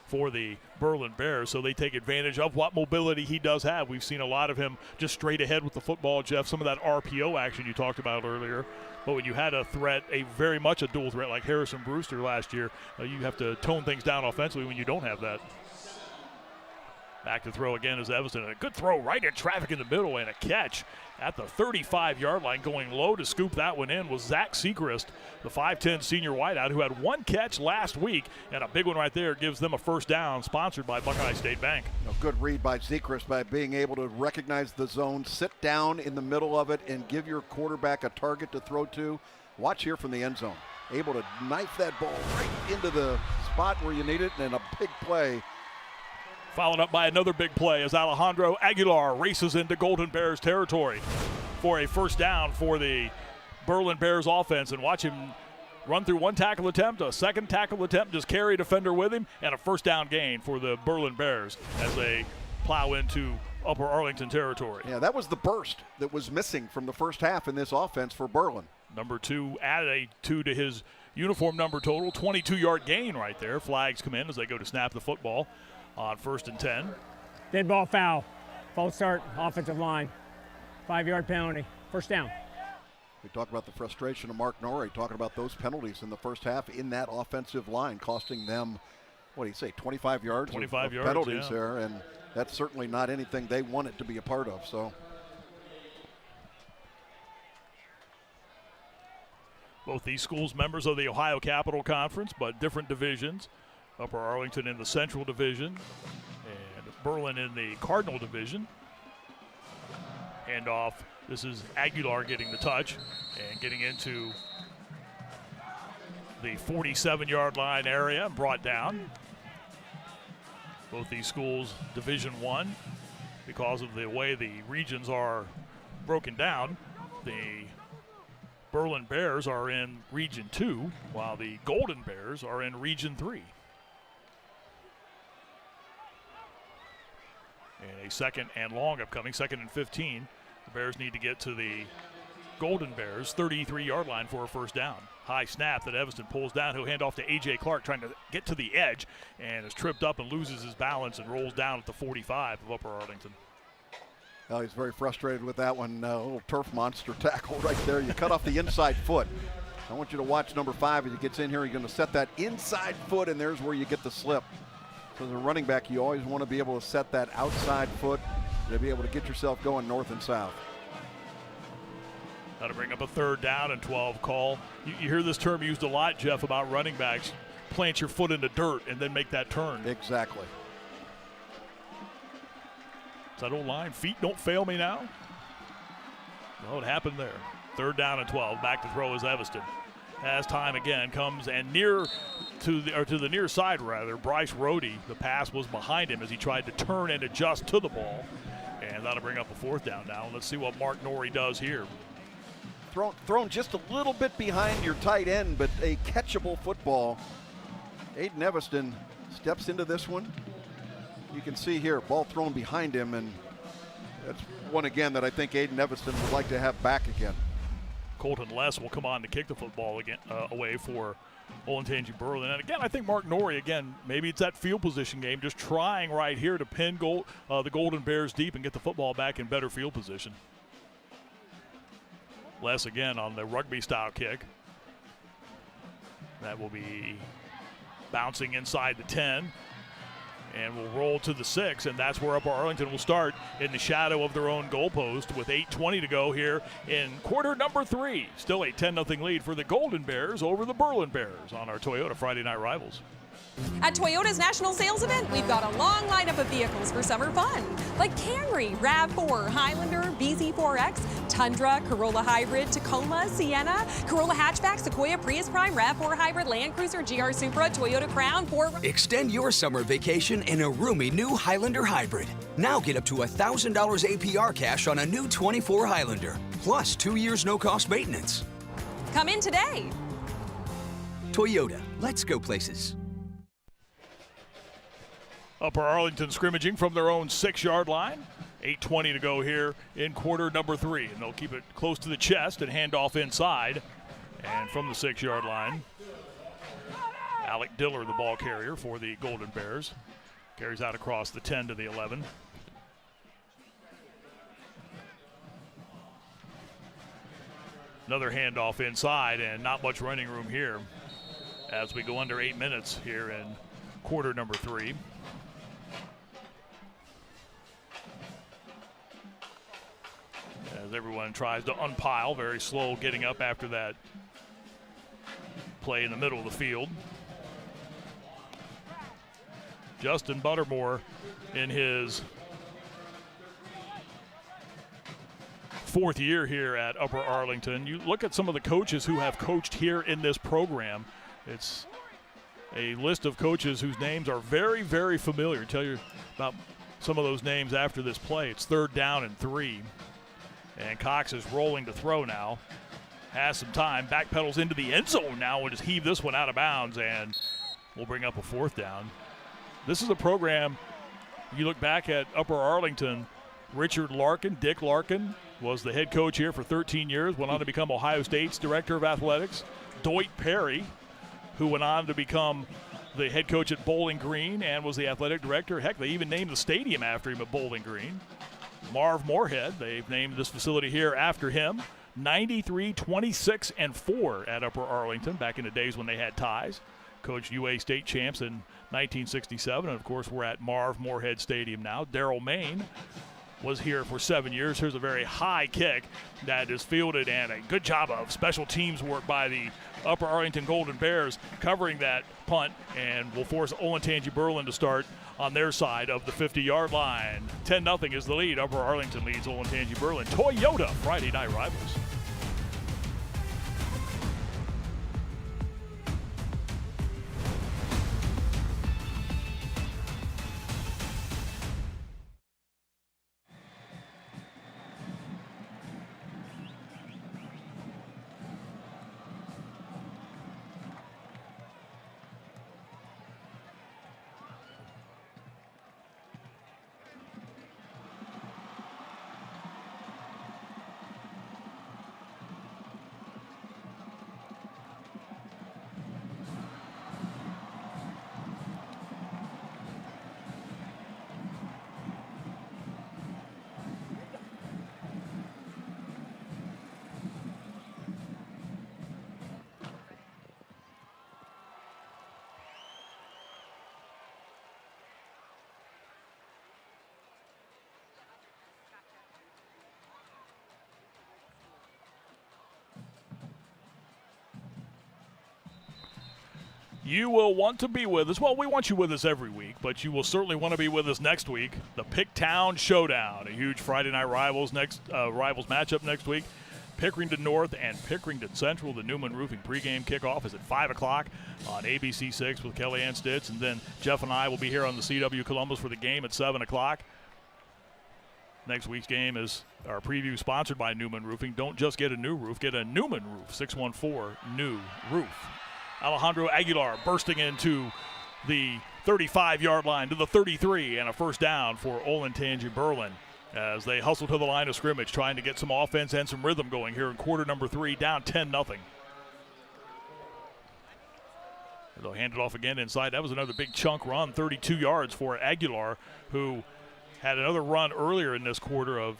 for the Berlin Bears. So they take advantage of what mobility he does have. We've seen a lot of him just straight ahead with the football, Jeff, some of that RPO action you talked about earlier. But when you had a threat, very much a dual threat like Harrison Brewster last year, you have to tone things down offensively when you don't have that. Back to throw again is Evanston. A good throw right in traffic in the middle, and a catch at the 35-yard line. Going low to scoop that one in was Zach Seacrest, the 5'10 senior wideout, who had 1 catch last week, and a big one right there gives them a 1st down, sponsored by Buckeye State Bank. Good read by Seacrest by being able to recognize the zone, sit down in the middle of it, and give your quarterback a target to throw to. Watch here from the end zone. Able to knife that ball right into the spot where you need it, and a big play. Followed up by another big play as Alejandro Aguilar races into Golden Bears territory for a 1st down for the Berlin Bears offense. And watch him run through 1 tackle attempt, a 2nd tackle attempt, just carry a defender with him, and a 1st down gain for the Berlin Bears as they plow into Upper Arlington territory. Yeah, that was the burst that was missing from the first half in this offense for Berlin. Number 2 added a 2 to his uniform number total, 22-yard gain right there. Flags come in as they go to snap the football on 1st and 10. Dead ball foul. False start, offensive line. 5-yard penalty. First down. We talk about the frustration of Mark Norrie, talking about those penalties in the first half in that offensive line, costing them, what do you say, 25 yards? 25 yards, penalties yeah. there, and that's certainly not anything they want it to be a part of. So both these schools members of the Ohio Capital Conference, but different divisions. Upper Arlington in the Central Division and Berlin in the Cardinal Division. Handoff. This is Aguilar getting the touch and getting into the 47-yard line area and brought down. Both these schools Division I, because of the way the regions are broken down. The Berlin Bears are in Region 2, while the Golden Bears are in Region 3. And a second and long upcoming, 2nd and 15. The Bears need to get to the Golden Bears 33-yard line for a first down. High snap that Evanston pulls down. He'll hand off to A.J. Clark, trying to get to the edge, and is tripped up and loses his balance and rolls down at the 45 of Upper Arlington. well, he's very frustrated with that one. A little turf monster tackle right there. You cut off the inside foot. I want you to watch number 5 as he gets in here. He's going to set that inside foot, and there's where you get the slip. So as a running back, you always want to be able to set that outside foot to be able to get yourself going north and south. Got to bring up a 3rd down and 12 call. You hear this term used a lot, Jeff, about running backs. Plant your foot in the dirt and then make that turn. Exactly. Is that old line? Feet don't fail me now. No, it happened there. 3rd down and 12. Back to throw is Evanston. As time again comes and near to the near side rather, Bryce Rohde. The pass was behind him as he tried to turn and adjust to the ball. And that'll bring up a 4th down now. Let's see what Mark Norrie does here. Thrown just a little bit behind your tight end, but a catchable football. Aiden Evanston steps into this one. You can see here, ball thrown behind him, and that's one again that I think Aiden Evanston would like to have back again. Colton Less will come on to kick the football again away for Olentangy Berlin. And again, I think Mark Norrie, again, maybe it's that field position game, just trying right here to pin the Golden Bears deep and get the football back in better field position. Less again on the rugby-style kick. That will be bouncing inside the 10 and will roll to the 6, and that's where Upper Arlington will start in the shadow of their own goalpost with 8:20 to go here in quarter number 3. Still a 10-0 lead for the Golden Bears over the Berlin Bears on our Toyota Friday Night Rivals. At Toyota's national sales event, we've got a long lineup of vehicles for summer fun, like Camry, RAV4, Highlander, BZ4X, Tundra, Corolla Hybrid, Tacoma, Sienna, Corolla Hatchback, Sequoia, Prius Prime, RAV4 Hybrid, Land Cruiser, GR Supra, Toyota Crown, Ford. Extend your summer vacation in a roomy new Highlander Hybrid. Now get up to $1,000 APR cash on a new 24 Highlander, plus 2 years no-cost maintenance. Come in today. Toyota, let's go places. Upper Arlington scrimmaging from their own 6-yard line. 8:20 to go here in quarter number 3. And they'll keep it close to the chest and hand off inside. And from the 6-yard line, Alec Diller, the ball carrier for the Golden Bears. Carries out across the 10 to the 11. Another handoff inside, and not much running room here as we go under 8 minutes here in quarter number 3. As everyone tries to unpile, very slow getting up after that play in the middle of the field. Justin Buttermore in his 4th year here at Upper Arlington. You look at some of the coaches who have coached here in this program. It's a list of coaches whose names are very, very familiar. I'll tell you about some of those names after this play. It's 3rd down and 3. And Cox is rolling to throw now. Has some time. Backpedals into the end zone now and just heave this one out of bounds, and we'll bring up a 4th down. This is a program, you look back at Upper Arlington, Richard Larkin, Dick Larkin, was the head coach here for 13 years, went on to become Ohio State's director of athletics. Doit Perry who went on to become the head coach at Bowling Green and was the athletic director. Heck, they even named the stadium after him at Bowling Green. Marv Moorhead, they've named this facility here after him. 93, 26, and 4 at Upper Arlington back in the days when they had ties. Coached UA state champs in 1967, and of course we're at Marv Moorhead Stadium now. Darrell Main was here for 7 years. Here's a very high kick that is fielded, and a good job of special teams work by the Upper Arlington Golden Bears covering that punt, and will force Olentangy Berlin to start on their side of the 50-yard line. 10-0 is the lead. Upper Arlington leads Olentangy Berlin. Toyota Friday Night Rivals. You will want to be with us. Well, we want you with us every week, but you will certainly want to be with us next week. The Picktown Showdown, a huge Friday Night Rivals matchup next week. Pickerington North and Pickerington Central. The Newman Roofing pregame kickoff is at 5 o'clock on ABC 6 with Kellyanne Stitz. And then Jeff and I will be here on the CW Columbus for the game at 7 o'clock. Next week's game is our preview sponsored by Newman Roofing. Don't just get a new roof, get a Newman roof. 614-NEW-ROOF. Alejandro Aguilar bursting into the 35-yard line to the 33, and a first down for Olentangy Berlin as they hustle to the line of scrimmage, trying to get some offense and some rhythm going here in quarter number 3, down 10-0. They'll hand it off again inside. That was another big chunk run, 32 yards for Aguilar, who had another run earlier in this quarter of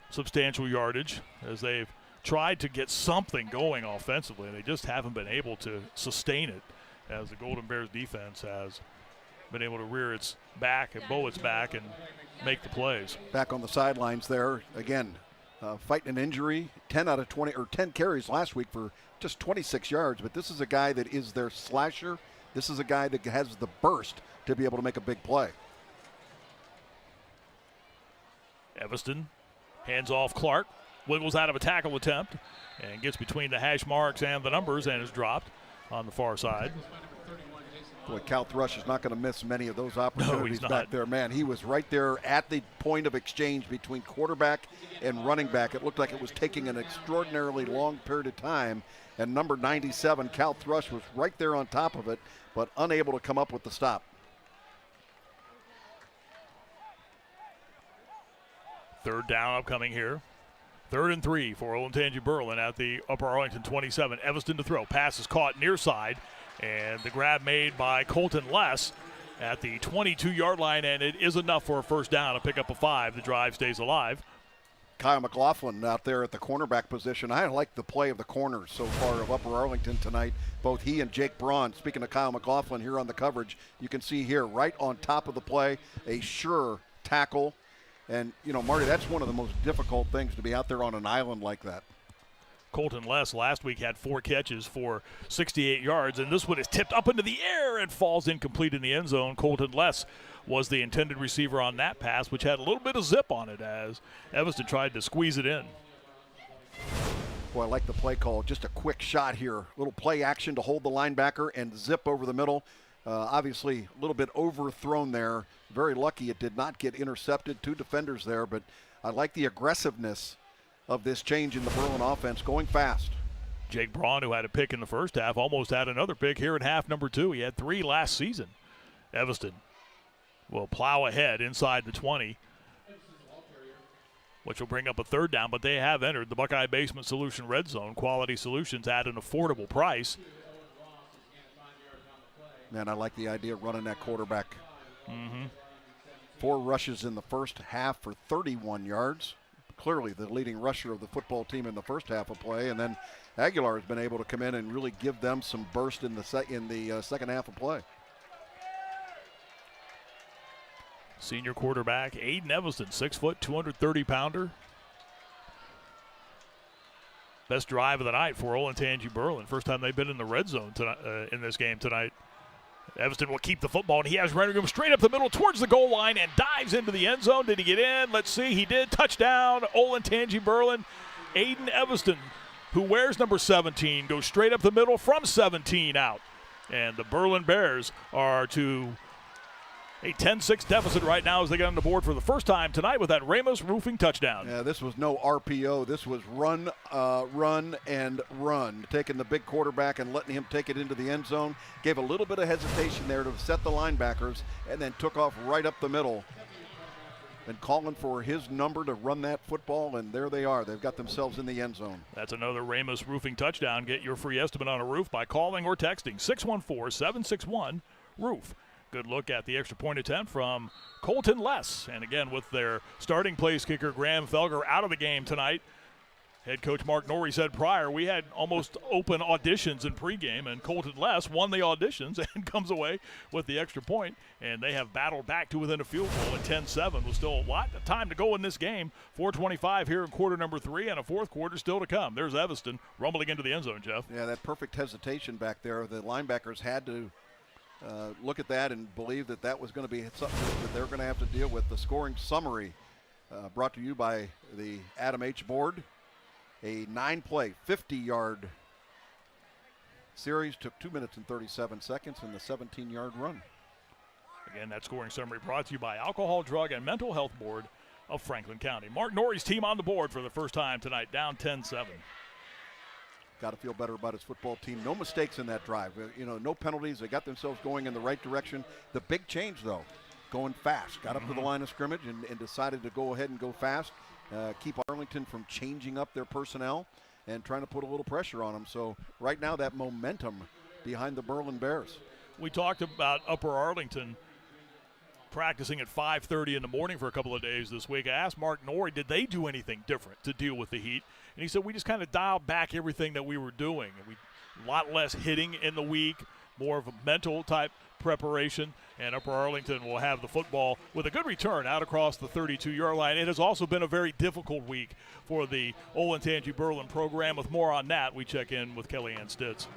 substantial yardage as they've tried to get something going offensively, and they just haven't been able to sustain it as the Golden Bears defense has been able to rear its back and bow its back and make the plays. Back on the sidelines there, again, fighting an injury, 10 out of 20, or 10 carries last week for just 26 yards, but this is a guy that is their slasher. This is a guy that has the burst to be able to make a big play. Evanston hands off Clark. Wiggles out of a tackle attempt and gets between the hash marks and the numbers and is dropped on the far side. Boy, Cal Thrush is not going to miss many of those opportunities back there. Man, he was right there at the point of exchange between quarterback and running back. It looked like it was taking an extraordinarily long period of time, and number 97, Cal Thrush, was right there on top of it, but unable to come up with the stop. Third down upcoming here. 3rd and 3 for Olentangy Berlin at the Upper Arlington 27. Evanston to throw. Pass is caught near side, and the grab made by Colton Less at the 22-yard line, and it is enough for a first down to pick up a 5. The drive stays alive. Kyle McLaughlin out there at the cornerback position. I like the play of the corners so far of Upper Arlington tonight. Both he and Jake Braun. Speaking of Kyle McLaughlin here on the coverage, you can see here right on top of the play, a sure tackle. And, you know, Marty, that's one of the most difficult things, to be out there on an island like that. Colton Less last week had 4 catches for 68 yards, and this one is tipped up into the air and falls incomplete in the end zone. Colton Less was the intended receiver on that pass, which had a little bit of zip on it as Evanston tried to squeeze it in. Boy, I like the play call. Just a quick shot here. Little play action to hold the linebacker and zip over the middle. Obviously, a little bit overthrown there. Very lucky it did not get intercepted. 2 defenders there, but I like the aggressiveness of this change in the Berlin offense, going fast. Jake Braun, who had a pick in the first half, almost had another pick here in half number 2. He had 3 last season. Evanston will plow ahead inside the 20, which will bring up a 3rd down, but they have entered the Buckeye Basement Solution red zone. Quality solutions at an affordable price. Man, I like the idea of running that quarterback. Mm-hmm. 4 rushes in the first half for 31 yards. Clearly the leading rusher of the football team in the first half of play. And then Aguilar has been able to come in and really give them some burst in the second half of play. Senior quarterback Aiden Evanston, 6 foot, 230-pounder. Best drive of the night for Olentangy Berlin. First time they've been in the red zone tonight, in this game tonight. Evanston will keep the football, and he has Renderingham straight up the middle towards the goal line and dives into the end zone. Did he get in? Let's see. He did. Touchdown, Olentangy Berlin. Aiden Evanston, who wears number 17, goes straight up the middle from 17 out. And the Berlin Bears are to a 10-6 deficit right now as they get on the board for the first time tonight with that Ramos roofing touchdown. Yeah, this was no RPO. This was run, and run. Taking the big quarterback and letting him take it into the end zone. Gave a little bit of hesitation there to set the linebackers and then took off right up the middle. Been calling for his number to run that football, and there they are. They've got themselves in the end zone. That's another Ramos roofing touchdown. Get your free estimate on a roof by calling or texting 614-761-ROOF. Good look at the extra point attempt from Colton Less. And again, with their starting place kicker, Graham Felger, out of the game tonight. Head coach Mark Norrie said prior, we had almost open auditions in pregame, and Colton Less won the auditions and comes away with the extra point. And they have battled back to within a field goal at 10-7. With still a lot of time to go in this game. 4:25 here in quarter number 3, and a fourth quarter still to come. There's Evanston rumbling into the end zone, Jeff. Yeah, that perfect hesitation back there. The linebackers had to look at that and believe that that was going to be something that they're going to have to deal with. The scoring summary brought to you by the Adam H. Board. A 9-play, 50-yard series took 2 minutes and 37 seconds in the 17-yard run. Again, that scoring summary brought to you by Alcohol, Drug, and Mental Health Board of Franklin County. Mark Norrie's team on the board for the first time tonight, down 10-7. Got to feel better about his football team. No mistakes in that drive. No penalties. They got themselves going in the right direction. The big change, though, going fast. Got up to the line of scrimmage and decided to go ahead and go fast. Keep Arlington from changing up their personnel and trying to put a little pressure on them. So right now that momentum behind the Berlin Bears. We talked about Upper Arlington practicing at 5:30 in the morning for a couple of days this week. I asked Mark Norrie, did they do anything different to deal with the heat? And he said, we just kind of dialed back everything that we were doing. A lot less hitting in the week, more of a mental type preparation, and Upper Arlington will have the football with a good return out across the 32-yard line. It has also been a very difficult week for the Olentangy Berlin program. With more on that, we check in with Kellyanne Stitz.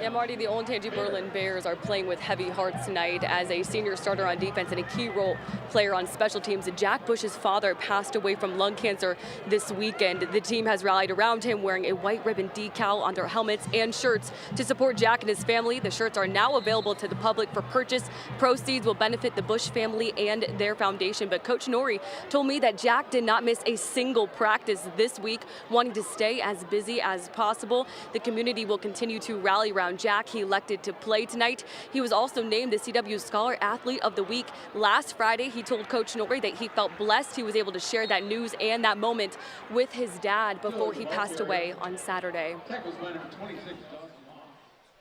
Yeah, Marty, the Olentangy Berlin Bears are playing with heavy hearts tonight as a senior starter on defense and a key role player on special teams. Jack Bush's father passed away from lung cancer this weekend. The team has rallied around him wearing a white ribbon decal on their helmets and shirts to support Jack and his family. The shirts are now available to the public for purchase. Proceeds will benefit the Bush family and their foundation. But Coach Norrie told me that Jack did not miss a single practice this week, wanting to stay as busy as possible. The community will continue to rally around Jack. He elected to play tonight. He was also named the CW Scholar Athlete of the Week last Friday. He told Coach Norrie that he felt blessed he was able to share that news and that moment with his dad before he passed away on Saturday.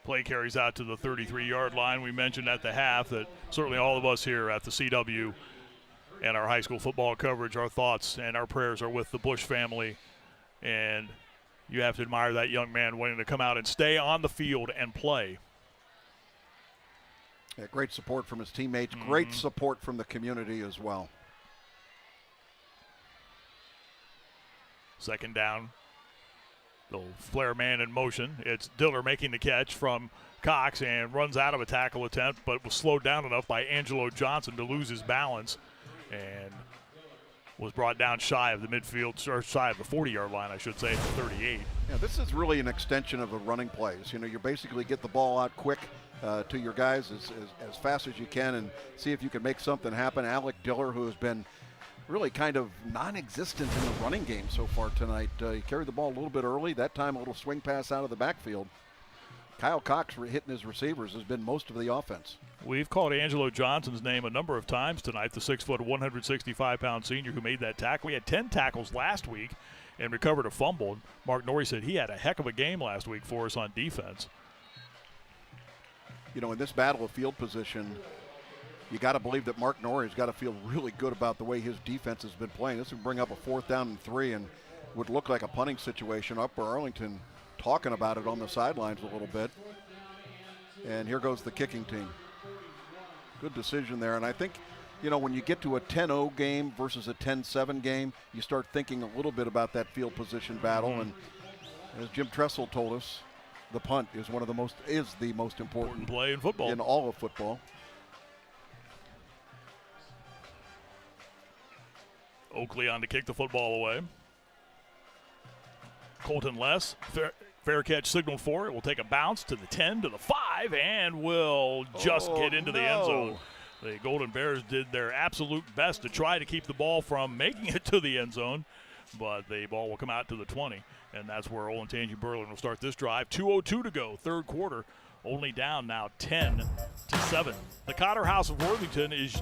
Play carries out to the 33-yard line. We mentioned at the half that certainly all of us here at the CW and our high school football coverage, our thoughts and our prayers are with the Bush family. And you have to admire that young man wanting to come out and stay on the field and play. Yeah, great support from his teammates, great support from the community as well. Second down. The flare man in motion. It's Diller making the catch from Cox and runs out of a tackle attempt, but was slowed down enough by Angelo Johnson to lose his balance and was brought down shy of the midfield, or shy of the 40-yard line, I should say, at the 38. Yeah, this is really an extension of the running plays. You basically get the ball out quick to your guys as fast as you can and see if you can make something happen. Alec Diller, who has been really kind of non-existent in the running game so far tonight. He carried the ball a little bit early. That time a little swing pass out of the backfield. Kyle Cox hitting his receivers has been most of the offense. We've called Angelo Johnson's name a number of times tonight, the 6', 165-pound senior who made that tackle. He had 10 tackles last week and recovered a fumble. Mark Norrie said he had a heck of a game last week for us on defense. you know, in this battle of field position, you got to believe that Mark Norrie's got to feel really good about the way his defense has been playing. This would bring up a 4th down and 3 and would look like a punting situation. Upper Arlington talking about it on the sidelines a little bit. And here goes the kicking team. Good decision there. And I think, you know, when you get to a 10-0 game versus a 10-7 game, you start thinking a little bit about that field position battle. And as Jim Tressel told us, the punt is the most important play in football. In all of football. Oakley on to kick the football away. Colton Less, fair catch signaled for. It will take a bounce to the 10, to the 5, and will just get into the end zone. The Golden Bears did their absolute best to try to keep the ball from making it to the end zone, but the ball will come out to the 20, and that's where Olentangy Berlin will start this drive. 2:02 to go, third quarter, only down now 10-7. The Cotter House of Worthington is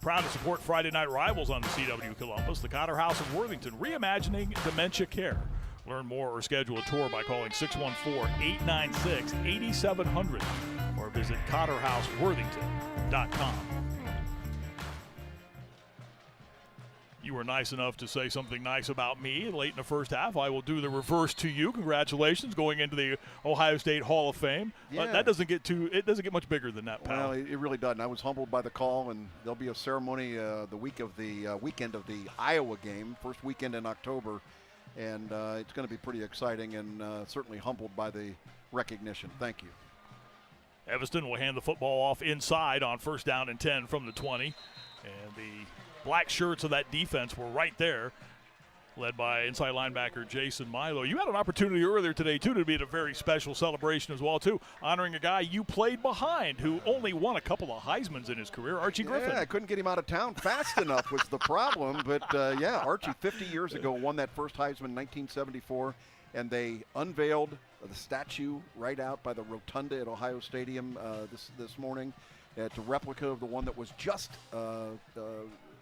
proud to support Friday Night Rivals on the CW Columbus. The Cotter House of Worthington, reimagining dementia care. Learn more or schedule a tour by calling 614-896-8700 or visit CotterHouseWorthington.com. You were nice enough to say something nice about me late in the first half. I will do the reverse to you. Congratulations, going into the Ohio State Hall of Fame. Yeah. That doesn't get much bigger than that, pal. Well, it really doesn't. I was humbled by the call, and there'll be a ceremony the weekend of the Iowa game, first weekend in October, and it's going to be pretty exciting, and certainly humbled by the recognition. Thank you. Evanston will hand the football off inside on 1st down and 10 from the 20, and the black shirts of that defense were right there, led by inside linebacker Jason Milo. You had an opportunity earlier today, too, to be at a very special celebration as well, too, honoring a guy you played behind who only won a couple of Heismans in his career, Archie Griffin. Yeah, I couldn't get him out of town fast enough was the problem. But, yeah, Archie 50 years ago won that first Heisman in 1974, and they unveiled the statue right out by the rotunda at Ohio Stadium this morning. It's a replica of the one that was just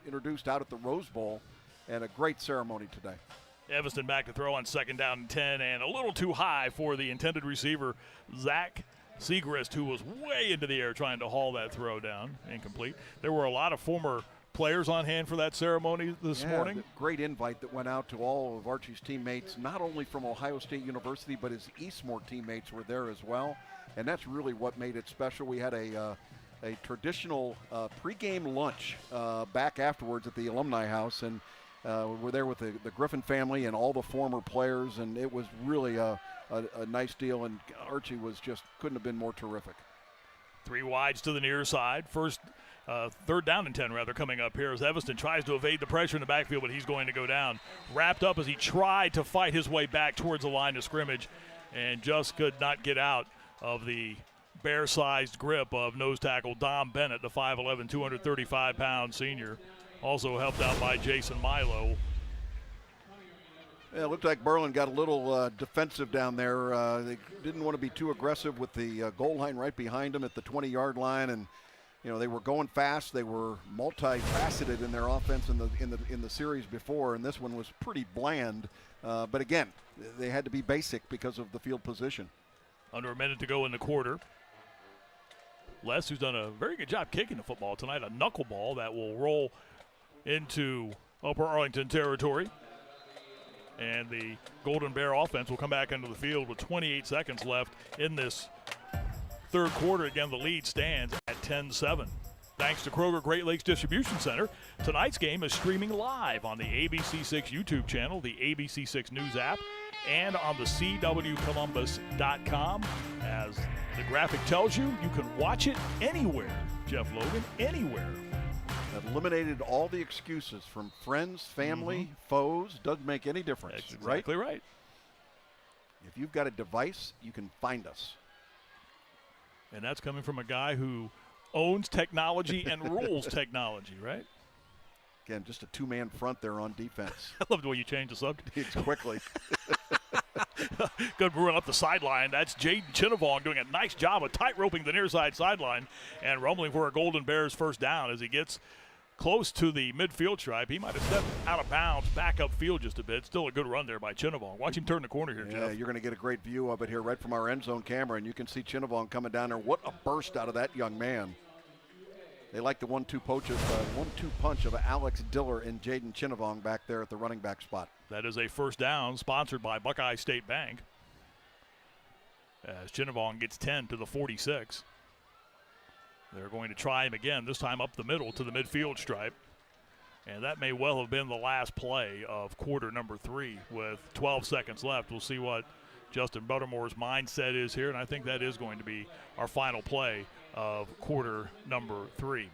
introduced out at the Rose Bowl, and a great ceremony today. Evanston back to throw on 2nd down and 10, and a little too high for the intended receiver, Zach Segrist, who was way into the air trying to haul that throw down. Incomplete. There were a lot of former players on hand for that ceremony this morning. Great invite that went out to all of Archie's teammates, not only from Ohio State University, but his Eastmore teammates were there as well, and that's really what made it special. We had a traditional pregame lunch back afterwards at the Alumni House, and we're there with the Griffin family and all the former players, and it was really a nice deal, and Archie couldn't have been more terrific. 3 wides to the near side. 3rd down and 10 rather coming up here as Evanston tries to evade the pressure in the backfield, but he's going to go down. Wrapped up as he tried to fight his way back towards the line of scrimmage and just could not get out of the bear-sized grip of nose tackle Dom Bennett, the 5'11", 235-pound senior. Also helped out by Jason Milo. Yeah, it looked like Berlin got a little defensive down there. They didn't want to be too aggressive with the goal line right behind them at the 20-yard line, and they were going fast. They were multifaceted in their offense in the series before, and this one was pretty bland. But again, they had to be basic because of the field position. Under a minute to go in the quarter. Les, who's done a very good job kicking the football tonight, a knuckleball that will roll into Upper Arlington territory. And the Golden Bear offense will come back into the field with 28 seconds left in this third quarter. Again, the lead stands at 10-7. Thanks to Kroger Great Lakes Distribution Center, tonight's game is streaming live on the ABC6 YouTube channel, the ABC6 News app, and on the CWColumbus.com. As the graphic tells you, you can watch it anywhere, Jeff Logan, anywhere. That eliminated all the excuses from friends, family, foes. Doesn't make any difference. That's exactly right. If you've got a device, you can find us. And that's coming from a guy who owns technology and rules technology, right? Again, just a two-man front there on defense. I love the way you change the subject. It's quickly. Good run up the sideline. That's Jaden Chinavong doing a nice job of tight roping the near side sideline and rumbling for a Golden Bears first down as he gets close to the midfield stripe. He might have stepped out of bounds, back upfield just a bit. Still a good run there by Chinnavong. Watch him turn the corner here, Yeah, Jeff. you're going to get a great view of it here right from our end zone camera, and you can see Chinnavong coming down there. What a burst out of that young man. They like the 1-2 punch of Alex Diller and Jaden Chinnavong back there at the running back spot. That is a first down sponsored by Buckeye State Bank. As Chinnavong gets 10 to the 46. They're going to try him again, this time up the middle to the midfield stripe. And that may well have been the last play of quarter number 3 with 12 seconds left. We'll see what Justin Buttermore's mindset is here, and I think that is going to be our final play of quarter number 3.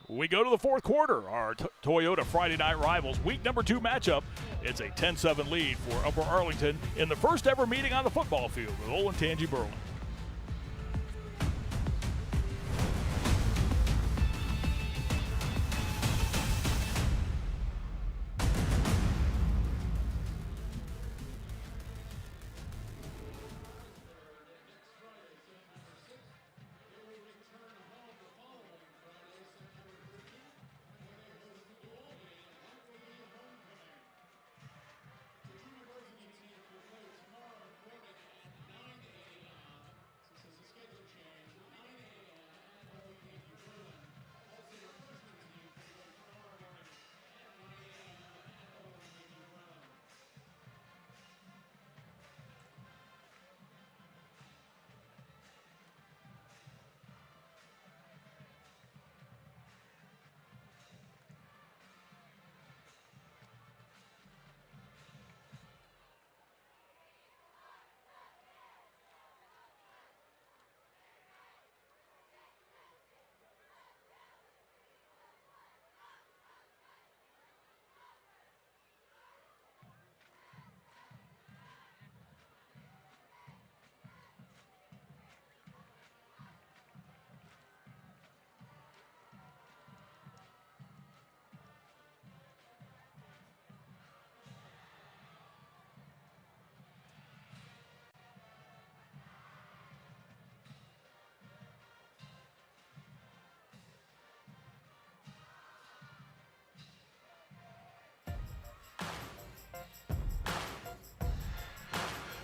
We go to the fourth quarter, our Toyota Friday Night Rivals week number 2 matchup. It's a 10-7 lead for Upper Arlington in the first ever meeting on the football field with Olentangy Berlin.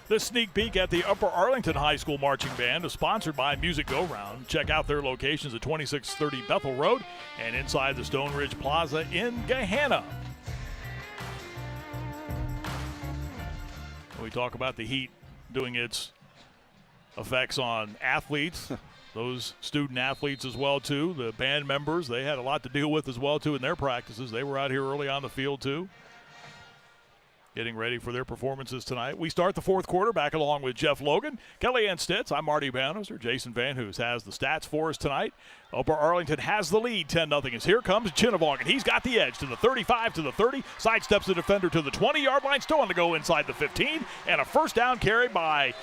This sneak peek at the Upper Arlington High School Marching Band is sponsored by Music Go Round. Check out their locations at 2630 Bethel Road and inside the Stone Ridge Plaza in Gahanna. We talk about the heat doing its effects on athletes, those student athletes as well too. The band members, they had a lot to deal with as well too in their practices. They were out here early on the field too, getting ready for their performances tonight. We start the fourth quarter back along with Jeff Logan, Kellyanne Stitz. I'm Marty Bannister. Jason Van Hoos has the stats for us tonight. Upper Arlington has the lead, 10-0. As here comes Chinnavong, and he's got the edge to the 35, to the 30, sidesteps the defender to the 20-yard line, still on the go inside the 15, and a first down carry by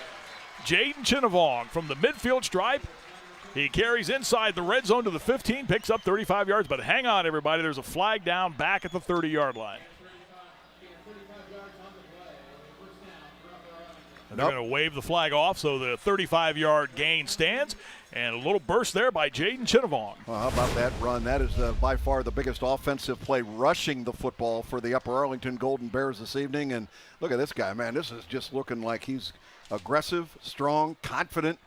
Jaden Chinnavong from the midfield stripe. He carries inside the red zone to the 15, picks up 35 yards, but hang on, everybody. There's a flag down back at the 30-yard line. And they're going to wave the flag off, so the 35-yard gain stands. And a little burst there by Jaden Chinnavong. Well, how about that run? That is by far the biggest offensive play rushing the football for the Upper Arlington Golden Bears this evening. And look at this guy, man. This is just looking like he's aggressive, strong, confident,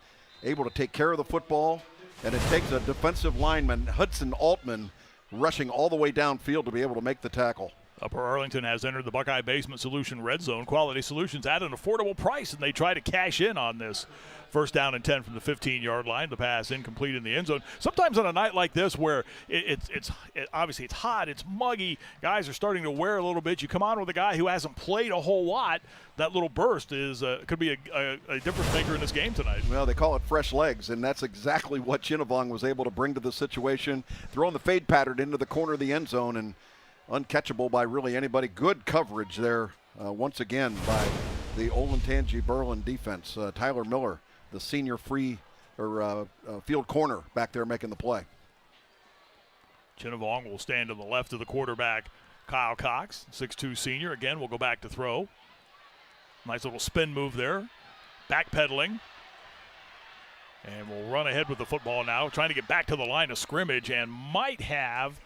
able to take care of the football. And it takes a defensive lineman, Hudson Altman, rushing all the way downfield to be able to make the tackle. Upper Arlington has entered the Buckeye Basement Solution Red Zone. Quality Solutions at an affordable price, and they try to cash in on this. First down and 10 from the 15-yard line. The pass incomplete in the end zone. Sometimes on a night like this where obviously it's hot, it's muggy, guys are starting to wear a little bit. You come on with a guy who hasn't played a whole lot. That little burst is could be a difference maker in this game tonight. Well, they call it fresh legs, and that's exactly what Chinnavong was able to bring to the situation. Throwing the fade pattern into the corner of the end zone and uncatchable by really anybody. Good coverage there once again by the Olentangy Berlin defense. Tyler Miller, the senior field corner back there making the play. Chinnavong will stand to the left of the quarterback, Kyle Cox, 6'2 senior. Again, will go back to throw. Nice little spin move there. Backpedaling. And we'll run ahead with the football now, trying to get back to the line of scrimmage, and might have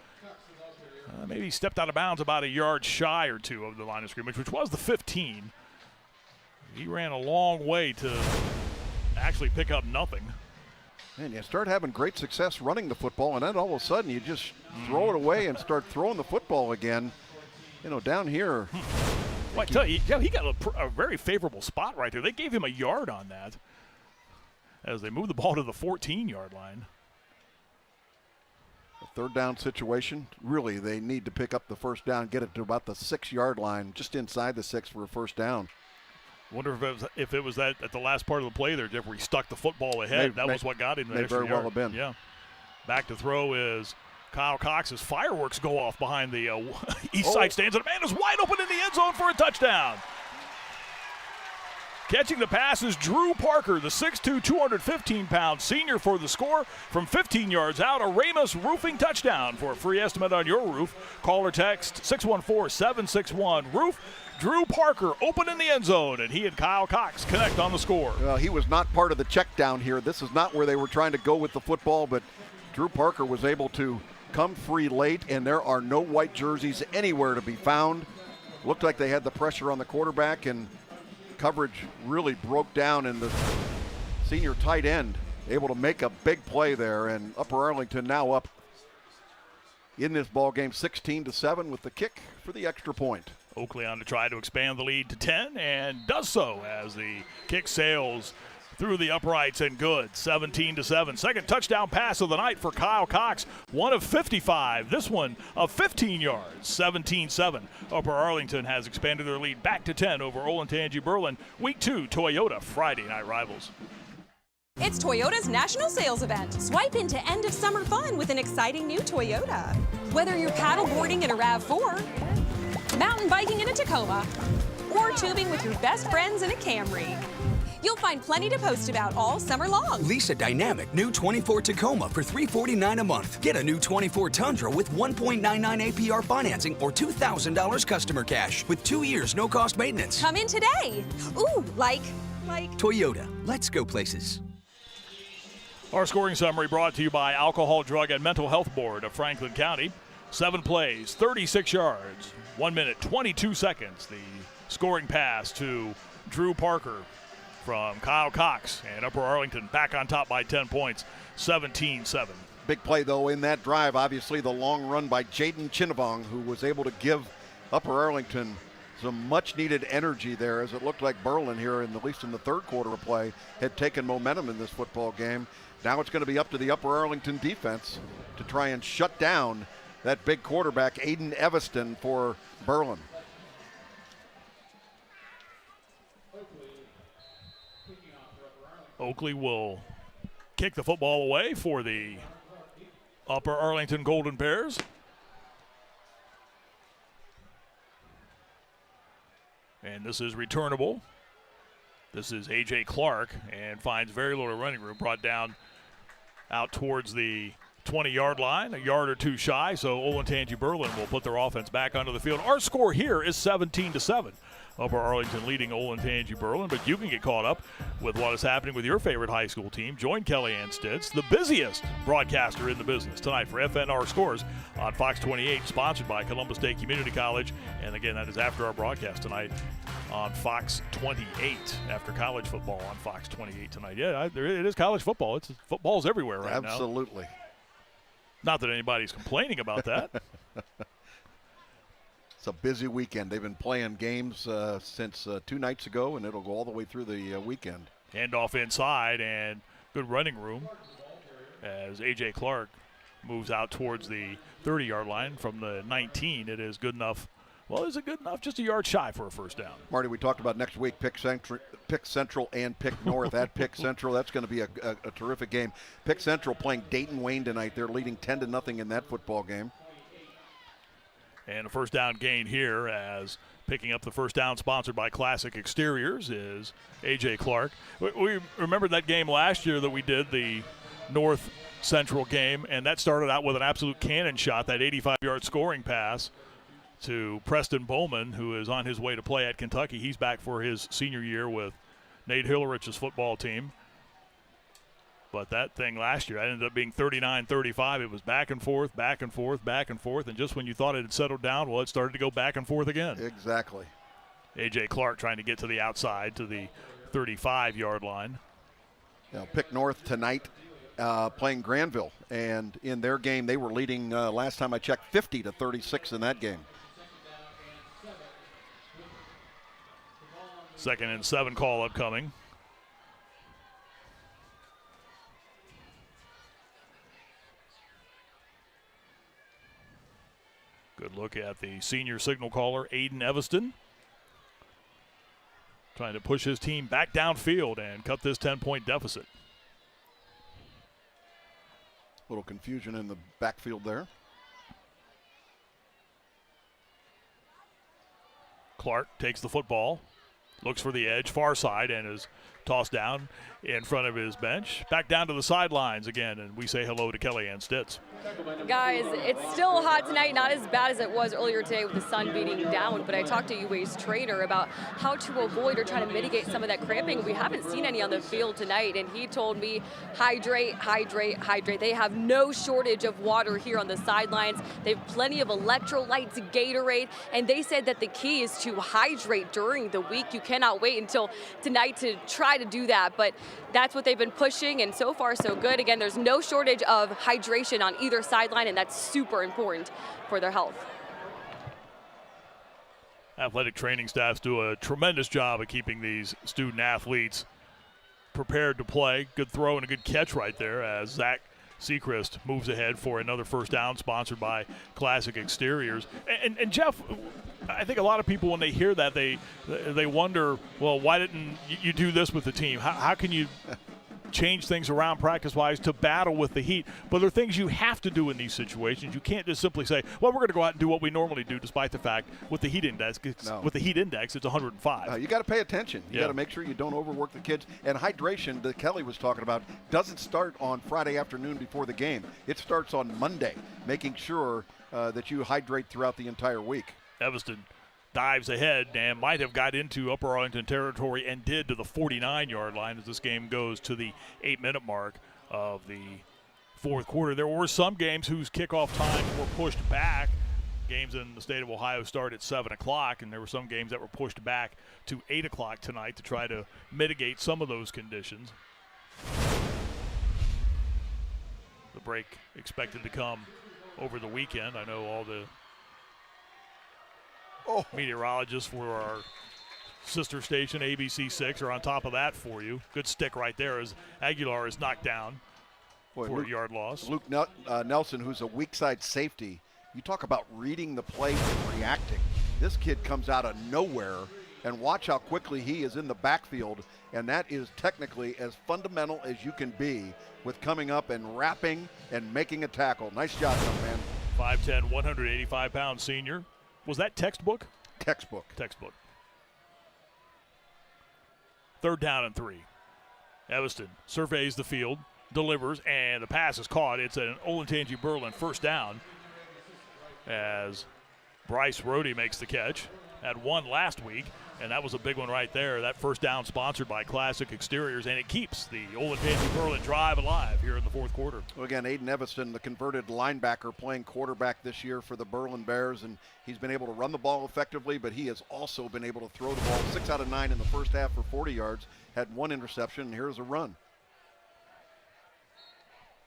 maybe stepped out of bounds about a yard shy or two of the line of scrimmage, which was the 15. He ran a long way to actually pick up nothing. And you start having great success running the football, and then all of a sudden you just throw it away and start throwing the football again. You know, down here. Well, I tell you, he got a very favorable spot right there. They gave him a yard on that as they moved the ball to the 14-yard line. A third down situation. Really, they need to pick up the first down, get it to about the 6-yard line, just inside the 6 for a first down. Wonder if it was that at the last part of the play there, Jeff, where he stuck the football ahead. That was what got him the extra very yard. well have been. Yeah. Back to throw is Kyle Cox as fireworks go off behind the east side stands, and a man is wide open in the end zone for a touchdown. Catching the pass is Drew Parker, the 6'2", 215-pound senior for the score from 15 yards out. A Ramus Roofing touchdown. For a free estimate on your roof, call or text 614-761-ROOF. Drew Parker open in the end zone, and he and Kyle Cox connect on the score. Well, he was not part of the check down here. This is not where they were trying to go with the football, but Drew Parker was able to come free late, and there are no white jerseys anywhere to be found. Looked like they had the pressure on the quarterback, and coverage really broke down, and the senior tight end able to make a big play there, and Upper Arlington now up in this ball game 16-7 with the kick for the extra point. Oakley on to try to expand the lead to 10, and does so as the kick sails through the uprights and good. 17-7. Second touchdown pass of the night for Kyle Cox. One of 55. This one of 15 yards. 17-7. Upper Arlington has expanded their lead back to 10 over Olentangy Berlin. Week 2 Toyota Friday Night Rivals. It's Toyota's national sales event. Swipe into end of summer fun with an exciting new Toyota. Whether you're paddleboarding in a RAV4, mountain biking in a Tacoma, or tubing with your best friends in a Camry, you'll find plenty to post about all summer long. Lease a dynamic new 24 Tacoma for $349 a month. Get a new 24 Tundra with 1.99 APR financing or $2,000 customer cash with 2 years no cost maintenance. Come in today. Ooh, like. Toyota, let's go places. Our scoring summary brought to you by Alcohol, Drug, and Mental Health Board of Franklin County. 7 plays, 36 yards, 1 minute, 22 seconds. The scoring pass to Drew Parker from Kyle Cox, and Upper Arlington back on top by 10 points, 17-7. Big play, though, in that drive. Obviously, the long run by Jaden Chinnavong, who was able to give Upper Arlington some much-needed energy there, as it looked like Berlin here, at least in the third quarter of play, had taken momentum in this football game. Now it's going to be up to the Upper Arlington defense to try and shut down that big quarterback, Aiden Eviston, for Berlin. Oakley will kick the football away for the Upper Arlington Golden Bears. And this is returnable. This is A.J. Clark, and finds very little running room, brought down out towards the 20-yard line, a yard or two shy, so Olentangy Berlin will put their offense back onto the field. Our score here is 17-7. Upper Arlington leading Olentangy Berlin, but you can get caught up with what is happening with your favorite high school team. Join Kellyanne Stitz, the busiest broadcaster in the business, tonight for FNR Scores on Fox 28, sponsored by Columbus State Community College. And again, that is after our broadcast tonight on Fox 28, after college football on Fox 28 tonight. Yeah, it is college football. Football's everywhere right now. Absolutely. Not that anybody's complaining about that. It's a busy weekend. They've been playing games since 2 nights ago, and it'll go all the way through the weekend. Handoff inside, and good running room as A.J. Clark moves out towards the 30-yard line from the 19. It is good enough. Well, is it good enough? Just a yard shy for a first down. Marty, we talked about next week, Pick Central and Pick North at Pick Central. That's going to be a terrific game. Pick Central playing Dayton Wayne tonight. They're leading 10-0 in that football game. And a first down gain here, as picking up the first down sponsored by Classic Exteriors is A.J. Clark. We remember that game last year that we did, the North Central game, and that started out with an absolute cannon shot, that 85-yard scoring pass to Preston Bowman, who is on his way to play at Kentucky. He's back for his senior year with Nate Hillerich's football team. But that thing last year, that ended up being 39-35. It was back and forth, back and forth, back and forth. And just when you thought it had settled down, well, it started to go back and forth again. Exactly. A.J. Clark trying to get to the outside to the 35-yard line. Now, Pick North tonight playing Granville. And in their game, they were leading, last time I checked, 50-36 in that game. 2nd and 7 call upcoming. Good look at the senior signal caller, Aiden Evanston. Trying to push his team back downfield and cut this 10-point deficit. A little confusion in the backfield there. Clark takes the football, looks for the edge, far side, and is tossed down in front of his bench. Back down to the sidelines again, and we say hello to Kellyanne Stitz. Guys, it's still hot tonight, not as bad as it was earlier today with the sun beating down, but I talked to UA's trainer about how to avoid or try to mitigate some of that cramping. We haven't seen any on the field tonight, and he told me hydrate, hydrate, hydrate. They have no shortage of water here on the sidelines. They have plenty of electrolytes, Gatorade, and they said that the key is to hydrate during the week. You cannot wait until tonight to try to do that, but that's what they've been pushing, and so far so good. Again, there's no shortage of hydration on either sideline, and that's super important for their health. Athletic training staffs do a tremendous job of keeping these student athletes prepared to play. Good throw and a good catch right there as Zach Seacrest moves ahead for another first down, sponsored by Classic Exteriors. And Jeff, I think a lot of people, when they hear that, they wonder, well, why didn't you do this with the team? How can you change things around practice-wise to battle with the heat? But there are things you have to do in these situations. You can't just simply say, well, we're going to go out and do what we normally do, despite the fact with the heat index, it's 105. You got to pay attention. You got to make sure you don't overwork the kids. And hydration that Kelly was talking about doesn't start on Friday afternoon before the game. It starts on Monday, making sure that you hydrate throughout the entire week. Evanston dives ahead and might have got into Upper Arlington territory and did to the 49-yard line as this game goes to the 8-minute mark of the fourth quarter. There were some games whose kickoff times were pushed back. Games in the state of Ohio start at 7 o'clock, and there were some games that were pushed back to 8 o'clock tonight to try to mitigate some of those conditions. The break expected to come over the weekend. I know all the meteorologists for our sister station, ABC6, are on top of that for you. Good stick right there as Aguilar is knocked down for a yard loss. Luke Nelson, who's a weak side safety, you talk about reading the play and reacting. This kid comes out of nowhere, and watch how quickly he is in the backfield, and that is technically as fundamental as you can be with coming up and wrapping and making a tackle. Nice job, young man. 5'10", 185-pound senior. Was that textbook? Textbook. Third down and 3. Evanston surveys the field, delivers, and the pass is caught. It's an Olentangy Berlin first down as Bryce Rohde makes the catch. Had one last week, and that was a big one right there. That first down sponsored by Classic Exteriors, and it keeps the Olentangy Berlin drive alive here in the fourth quarter. Well, again, Aiden Evanston, the converted linebacker, playing quarterback this year for the Berlin Bears, and he's been able to run the ball effectively, but he has also been able to throw the ball 6 out of 9 in the first half for 40 yards, had one interception, and here's a run.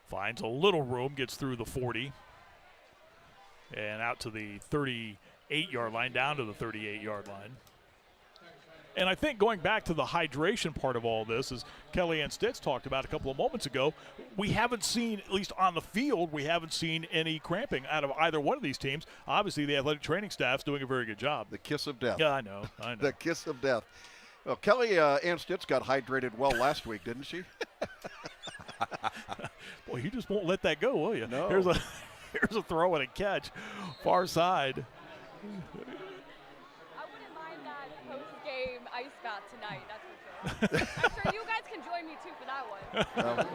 Finds a little room, gets through the 40, and out to the 38-yard line, down to the 38-yard line. And I think going back to the hydration part of all this, as Kellyanne Stitz talked about a couple of moments ago, we haven't seen, at least on the field, we haven't seen any cramping out of either one of these teams. Obviously, the athletic training staff's doing a very good job. The kiss of death. Yeah, I know. The kiss of death. Well, Kellyanne Stitz got hydrated well last week, didn't she? Boy, you just won't let that go, will you? No. Here's a throw and a catch, far side. I wouldn't mind that post-game ice bath tonight, that's for sure. I'm sure you guys can join me too for that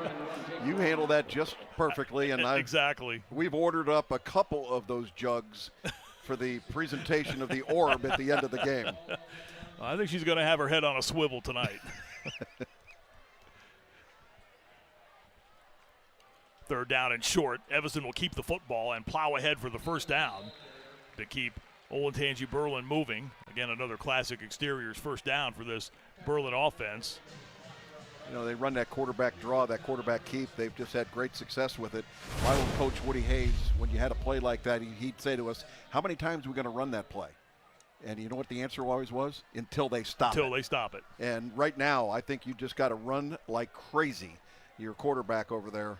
one. You handle that just perfectly, and exactly. We've ordered up a couple of those jugs for the presentation of the orb at the end of the game. I think she's going to have her head on a swivel tonight. Third down and short. Evanston will keep the football and plow ahead for the first down to keep Olentangy Berlin moving. Again, another classic exteriors first down for this Berlin offense. You know, they run that quarterback draw, that quarterback keep. They've just had great success with it. My old coach, Woody Hayes, when you had a play like that, he'd say to us, how many times are we going to run that play? And you know what the answer always was? Until they stop it. Until they stop it. And right now, I think you just got to run like crazy. Your quarterback over there.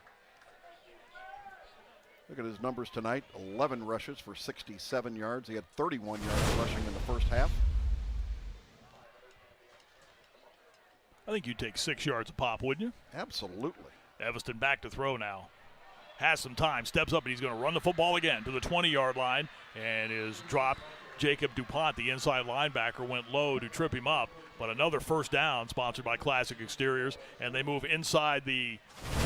Look at his numbers tonight. 11 rushes for 67 yards. He had 31 yards rushing in the first half. I think you'd take 6 yards a pop, wouldn't you? Absolutely. Evanston back to throw now. Has some time, steps up, and he's going to run the football again to the 20-yard line and is dropped. Jacob DuPont, the inside linebacker, went low to trip him up. But another first down sponsored by Classic Exteriors, and they move inside the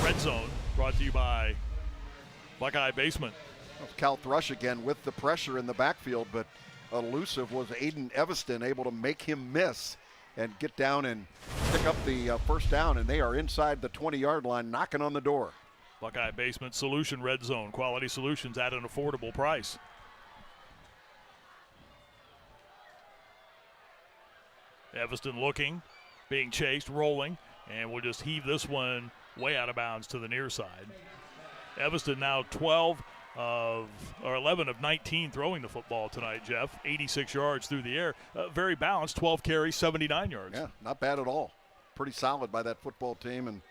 red zone, brought to you by Buckeye Basement. That's Cal Thrush again with the pressure in the backfield, but elusive was Aiden Evanston, able to make him miss and get down and pick up the first down, and they are inside the 20-yard line, knocking on the door. Buckeye Basement Solution Red Zone, quality solutions at an affordable price. Evanston looking, being chased, rolling, and we'll just heave this one way out of bounds to the near side. Evanston now 11 of 19 throwing the football tonight, Jeff. 86 yards through the air. Very balanced, 12 carries, 79 yards. Yeah, not bad at all. Pretty solid by that football team, and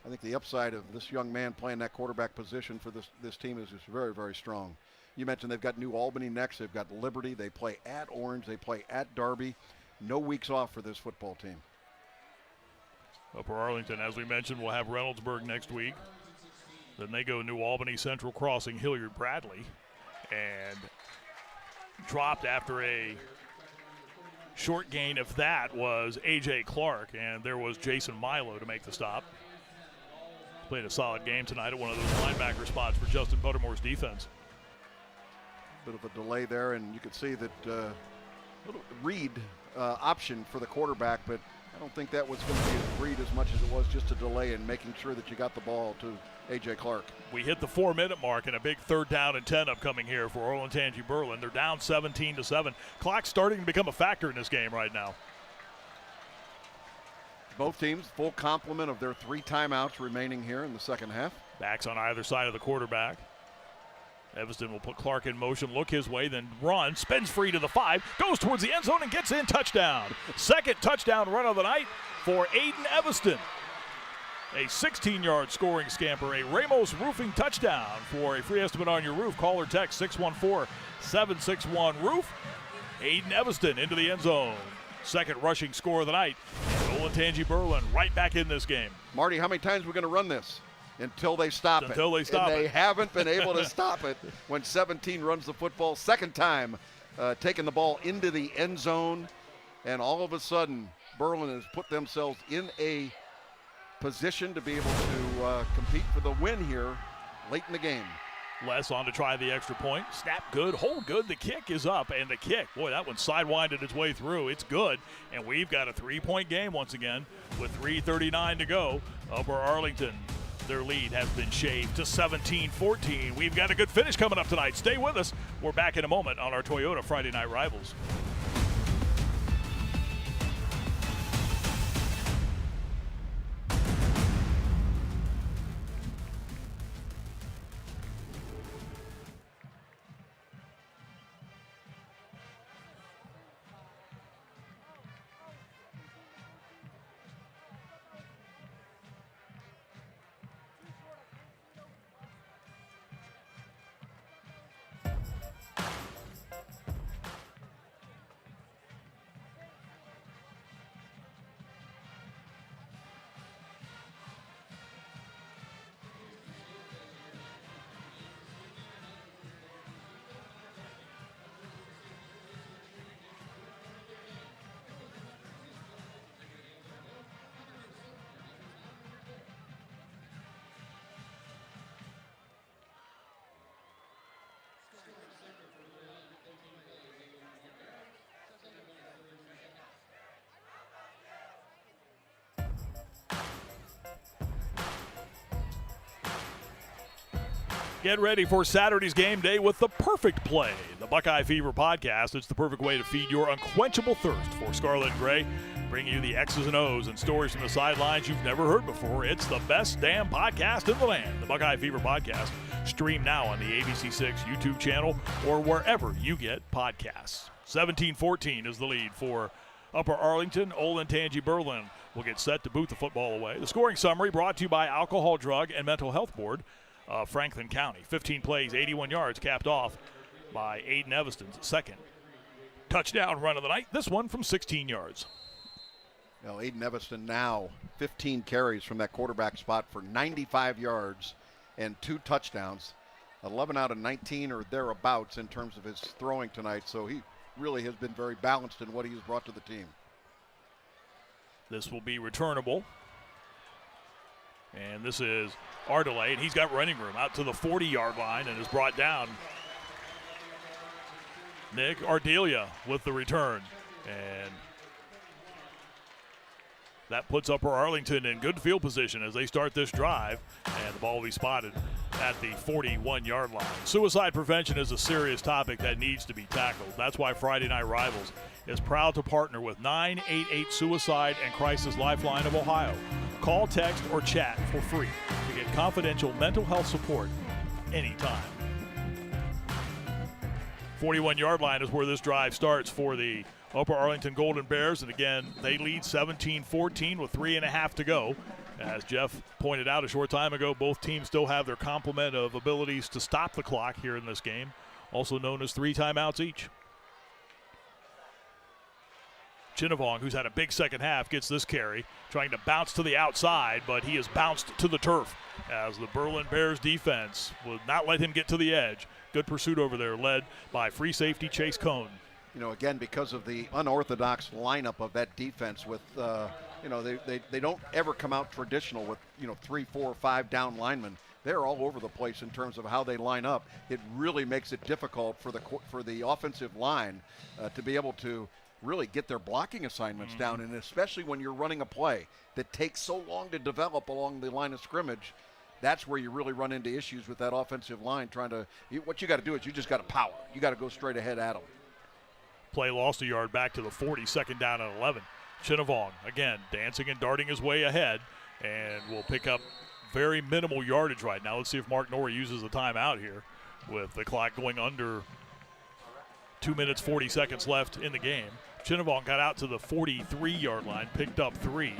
I think the upside of this young man playing that quarterback position for this team is just very, very strong. You mentioned they've got New Albany next. They've got Liberty. They play at Orange. They play at Darby. No weeks off for this football team. Upper Arlington, as we mentioned, will have Reynoldsburg next week. Then they go New Albany, Central Crossing, Hilliard, Bradley. And dropped after a short gain of that was A.J. Clark, and there was Jason Milo to make the stop. Played a solid game tonight at one of those linebacker spots for Justin Buttermore's defense. Bit of a delay there, and you could see that little read option for the quarterback, but I don't think that was going to be a read as much as it was just a delay in making sure that you got the ball to A.J. Clark. We hit the 4-minute mark and a big 3rd down and 10 upcoming here for Olentangy Berlin. They're down 17-7. Clock's starting to become a factor in this game right now. Both teams full complement of their 3 timeouts remaining here in the second half. Backs on either side of the quarterback. Evanston will put Clark in motion, look his way, then run, spins free to the 5, goes towards the end zone and gets in, touchdown. Second touchdown run of the night for Aiden Evanston. A 16-yard scoring scamper, a Ramos Roofing touchdown. For a free estimate on your roof, call or text 614-761-ROOF. Aiden Evanston into the end zone. Second rushing score of the night. And Olentangy Berlin right back in this game. Marty, how many times are we going to run this? Until they stop it. Until they stop it. And they haven't been able to stop it when 17 runs the football. Second time taking the ball into the end zone. And all of a sudden, Berlin has put themselves in a position to be able to compete for the win here late in the game. Les on to try the extra point. Snap good, hold good. The kick is up, and the kick, boy, that one sidewinded its way through. It's good, and we've got a 3-point game once again with 3:39 to go. Upper Arlington, their lead has been shaved to 17-14. We've got a good finish coming up tonight. Stay with us. We're back in a moment on our Toyota Friday Night Rivals. Get ready for Saturday's game day with the perfect play, the Buckeye Fever podcast. It's the perfect way to feed your unquenchable thirst for Scarlet and Gray, bringing you the X's and O's and stories from the sidelines you've never heard before. It's the best damn podcast in the land, the Buckeye Fever podcast. Stream now on the ABC6 YouTube channel or wherever you get podcasts. 17-14 is the lead for Upper Arlington. Olentangy Berlin will get set to boot the football away. The scoring summary brought to you by Alcohol, Drug, and Mental Health Board of Franklin County. 15 plays, 81 yards, capped off by Aiden Evanston's second touchdown run of the night. This one from 16 yards. Well, Aiden Evanston now 15 carries from that quarterback spot for 95 yards and 2 touchdowns. 11 out of 19 or thereabouts in terms of his throwing tonight, so he really has been very balanced in what he has brought to the team. This will be returnable. And this is Ardelay, and he's got running room out to the 40-yard line and is brought down. Nick Ardelia with the return. And that puts Upper Arlington in good field position as they start this drive, and the ball will be spotted at the 41-yard line. Suicide prevention is a serious topic that needs to be tackled. That's why Friday Night Rivals is proud to partner with 988 Suicide and Crisis Lifeline of Ohio. Call, text, or chat for free to get confidential mental health support anytime. 41-yard line is where this drive starts for the Upper Arlington Golden Bears, and again, they lead 17-14 with 3.5 to go. As Jeff pointed out a short time ago, both teams still have their complement of abilities to stop the clock here in this game, also known as 3 timeouts each. Chinnavong, who's had a big second half, gets this carry, trying to bounce to the outside, but he is bounced to the turf as the Berlin Bears defense will not let him get to the edge. Good pursuit over there, led by free safety Chase Cone. You know, again, because of the unorthodox lineup of that defense with, you know, they don't ever come out traditional with, 3, 4, 5 down linemen. They're all over the place in terms of how they line up. It really makes it difficult for the offensive line to be able to really get their blocking assignments down, and especially when you're running a play that takes so long to develop along the line of scrimmage. That's where you really run into issues with that offensive line what you got to do is you just got to power. You got to go straight ahead at them. Play lost a yard back to the 40, second down and 11. Chinnavong, again, dancing and darting his way ahead, and will pick up very minimal yardage right now. Let's see if Mark Norrie uses the timeout here with the clock going under 2 minutes, 40 seconds left in the game. Chinnavong got out to the 43-yard line, picked up 3.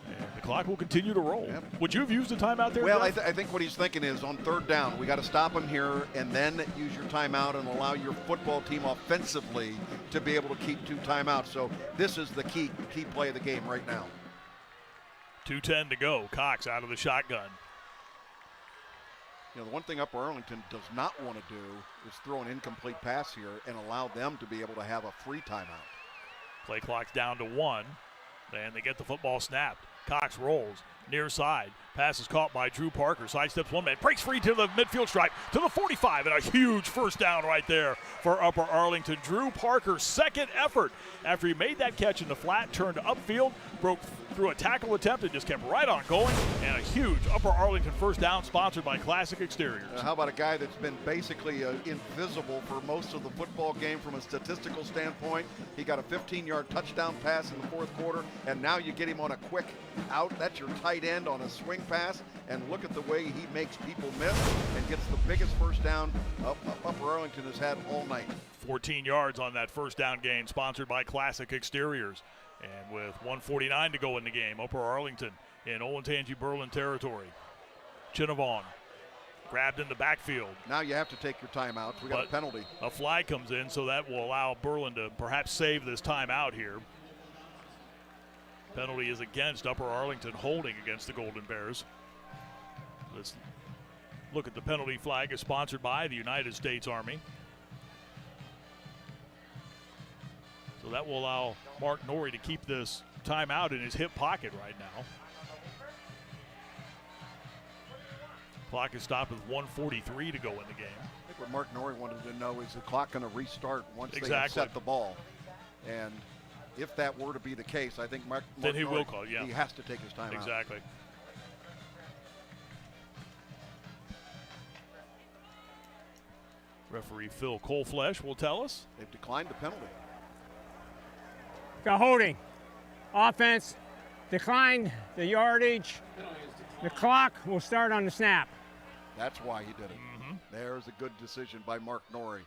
And the clock will continue to roll. Yep. Would you have used a timeout there? Well, I think what he's thinking is on third down, we got to stop him here and then use your timeout and allow your football team offensively to be able to keep 2 timeouts. So this is the key play of the game right now. 2:10 to go. Cox out of the shotgun. The one thing Upper Arlington does not want to do is throw an incomplete pass here and allow them to be able to have a free timeout. Play clock's down to 1. And they get the football snapped. Cox rolls near side. Pass is caught by Drew Parker. Sidesteps one man. Breaks free to the midfield stripe to the 45. And a huge first down right there for Upper Arlington. Drew Parker's second effort after he made that catch in the flat, turned upfield, broke through a tackle attempt and just kept right on going. And a huge Upper Arlington first down sponsored by Classic Exteriors. How about a guy that's been basically invisible for most of the football game from a statistical standpoint? He got a 15-yard touchdown pass in the fourth quarter, and now you get him on a quick out. That's your tight end on a swing pass, and look at the way he makes people miss and gets the biggest first down Upper Arlington has had all night. 14 yards on that first down gain, sponsored by Classic Exteriors. And with 1:49 to go in the game, Upper Arlington in Olentangy Berlin territory. Chinnavong grabbed in the backfield. Now you have to take your timeouts. We got a penalty. A flag comes in, so that will allow Berlin to perhaps save this timeout here. Penalty is against Upper Arlington, holding against the Golden Bears. Let's look at the penalty flag. Is sponsored by the United States Army. So that will allow Mark Norrie to keep this timeout in his hip pocket right now. Clock is stopped with 1:43 to go in the game. I think what Mark Norrie wanted to know is the clock going to restart once they have set the ball. And if that were to be the case, I think Mark then he Norrie, will call, yeah. He has to take his time exactly. out. Referee Phil Coleflesh will tell us. They've declined the penalty. Got holding. Offense declined the yardage. The clock will start on the snap. That's why he did it. There's a good decision by Mark Norrie.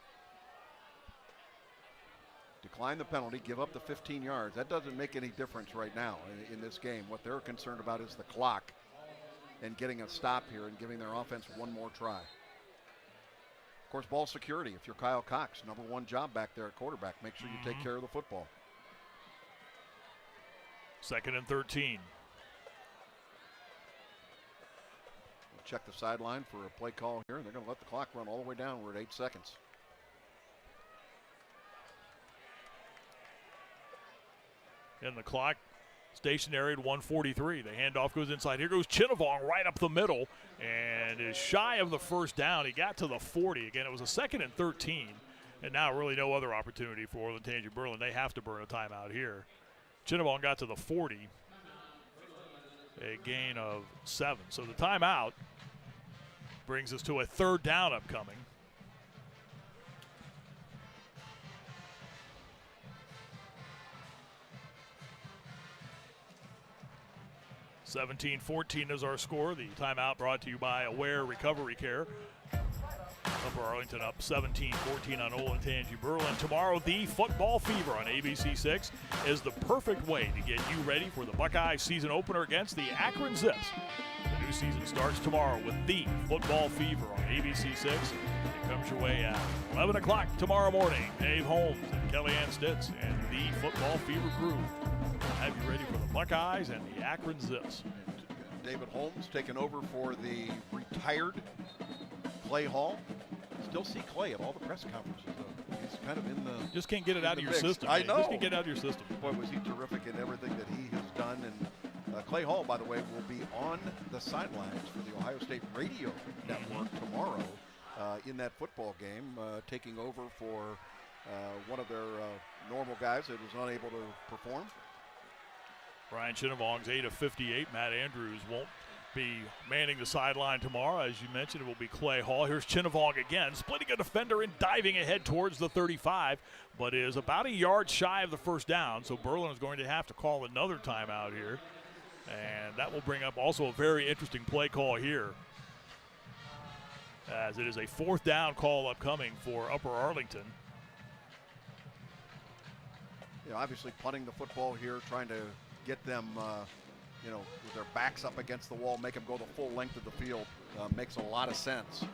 Decline the penalty, give up the 15 yards. That doesn't make any difference right now in this game. What they're concerned about is the clock and getting a stop here and giving their offense one more try. Of course, ball security. If you're Kyle Cox, number one job back there at quarterback, make sure you take care of the football. 2nd and 13. We'll check the sideline for a play call here. They're going to let the clock run all the way down. We're at 8 seconds. And the clock stationary at 1:43. The handoff goes inside. Here goes Chinnavong right up the middle and is shy of the first down. He got to the 40. Again, it was a 2nd and 13. And now really no other opportunity for Olentangy Berlin. They have to burn a timeout here. Chinnavong got to the 40. A gain of 7. So the timeout brings us to a 3rd down upcoming. (17-14) is our score. The timeout brought to you by Aware Recovery Care. Upper Arlington up 17-14 on Olentangy Berlin. Tomorrow, the Football Fever on ABC6 is the perfect way to get you ready for the Buckeyes season opener against the Akron Zips. The new season starts tomorrow with the Football Fever on ABC6. It comes your way at 11 o'clock tomorrow morning. Dave Holmes and Kellyanne Stitz and the Football Fever crew have you ready for the Buckeyes and the Akron Zips. David Holmes taking over for the retired Clay Hall. Still see Clay at all the press conferences, though. He's kind of in the... Just can't get it out of your system. I know. Just can't get it out of your system. Boy, was he terrific in everything that he has done. And Clay Hall, by the way, will be on the sidelines for the Ohio State Radio Network tomorrow in that football game, taking over for one of their normal guys that was unable to perform. Brian Chinnavong's 8 of 58. Matt Andrews won't be manning the sideline tomorrow. As you mentioned, it will be Clay Hall. Here's Chinnavong again, splitting a defender and diving ahead towards the 35, but is about a yard shy of the first down, so Berlin is going to have to call another timeout here. And that will bring up also a very interesting play call here, as it is a 4th down call upcoming for Upper Arlington. Obviously punting the football here, trying to get them, with their backs up against the wall, make them go the full length of the field, makes a lot of sense.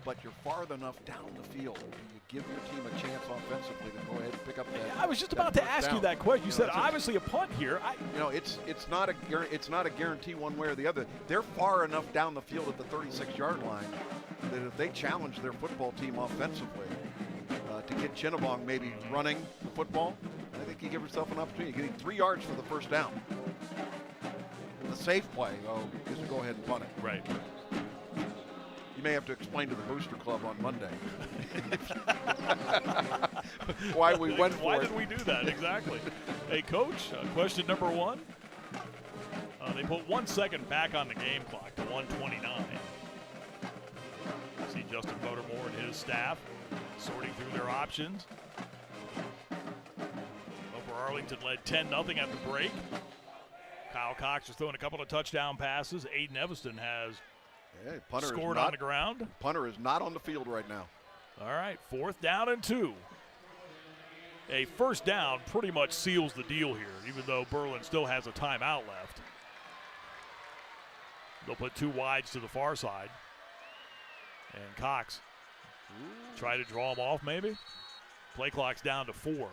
But you're far enough down the field. You give your team a chance offensively to go ahead and pick up that. I was just about to ask you that question. You said obviously a punt here. It's not a guarantee one way or the other. They're far enough down the field at the 36-yard line that if they challenge their football team offensively to get Chinnavong maybe running the football, I think you give yourself an opportunity. Getting 3 yards for the first down. The safe play, is to go ahead and punt it. Right. You may have to explain to the Booster Club on Monday why we went for it. Why did we do that? Exactly. Hey, Coach, question number 1. They put 1 second back on the game clock to 1:29. See Justin Buttermore and his staff sorting through their options. Upper Arlington led 10-0 at the break. Kyle Cox is throwing a couple of touchdown passes. Aiden Evanston has scored on the ground. Punter is not on the field right now. All right, 4th down and 2. A first down pretty much seals the deal here, even though Berlin still has a timeout left. They'll put 2 wides to the far side. And Cox try to draw him off maybe. Play clock's down to 4.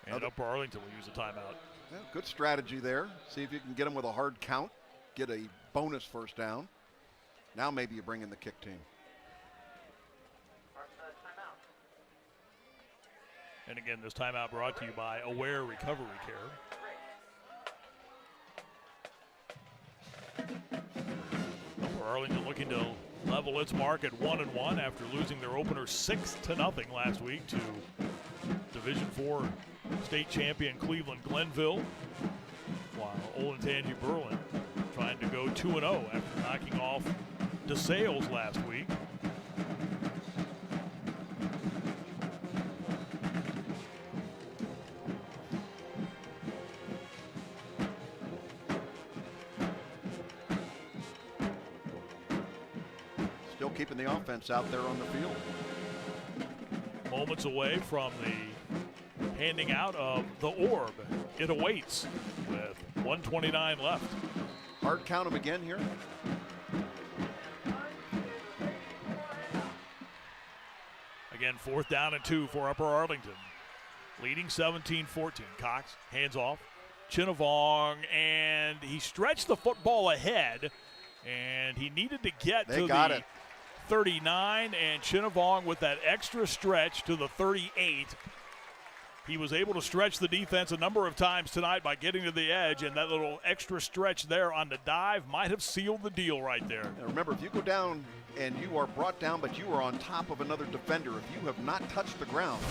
And Upper Arlington will use a timeout. Yeah, good strategy there. See if you can get them with a hard count, get a bonus first down. Now maybe you bring in the kick team. And again, this timeout brought to you by Aware Recovery Care. Upper Arlington looking to level its mark at 1-1 after losing their opener 6-0 last week to Division IV state champion Cleveland Glenville, while Olentangy Berlin trying to go 2-0 after knocking off DeSales last week. keeping the offense out there on the field. Moments away from the handing out of the orb. It awaits with 1:29 left. Hard count them again here. Again, 4th down and 2 for Upper Arlington. Leading 17-14. Cox hands off. Chinnavong, and he stretched the football ahead, and he needed to get to the 39, and Chinnavong with that extra stretch to the 38. He was able to stretch the defense a number of times tonight by getting to the edge, and that little extra stretch there on the dive might have sealed the deal right there. And remember, if you go down and you are brought down, but you are on top of another defender, if you have not touched the ground,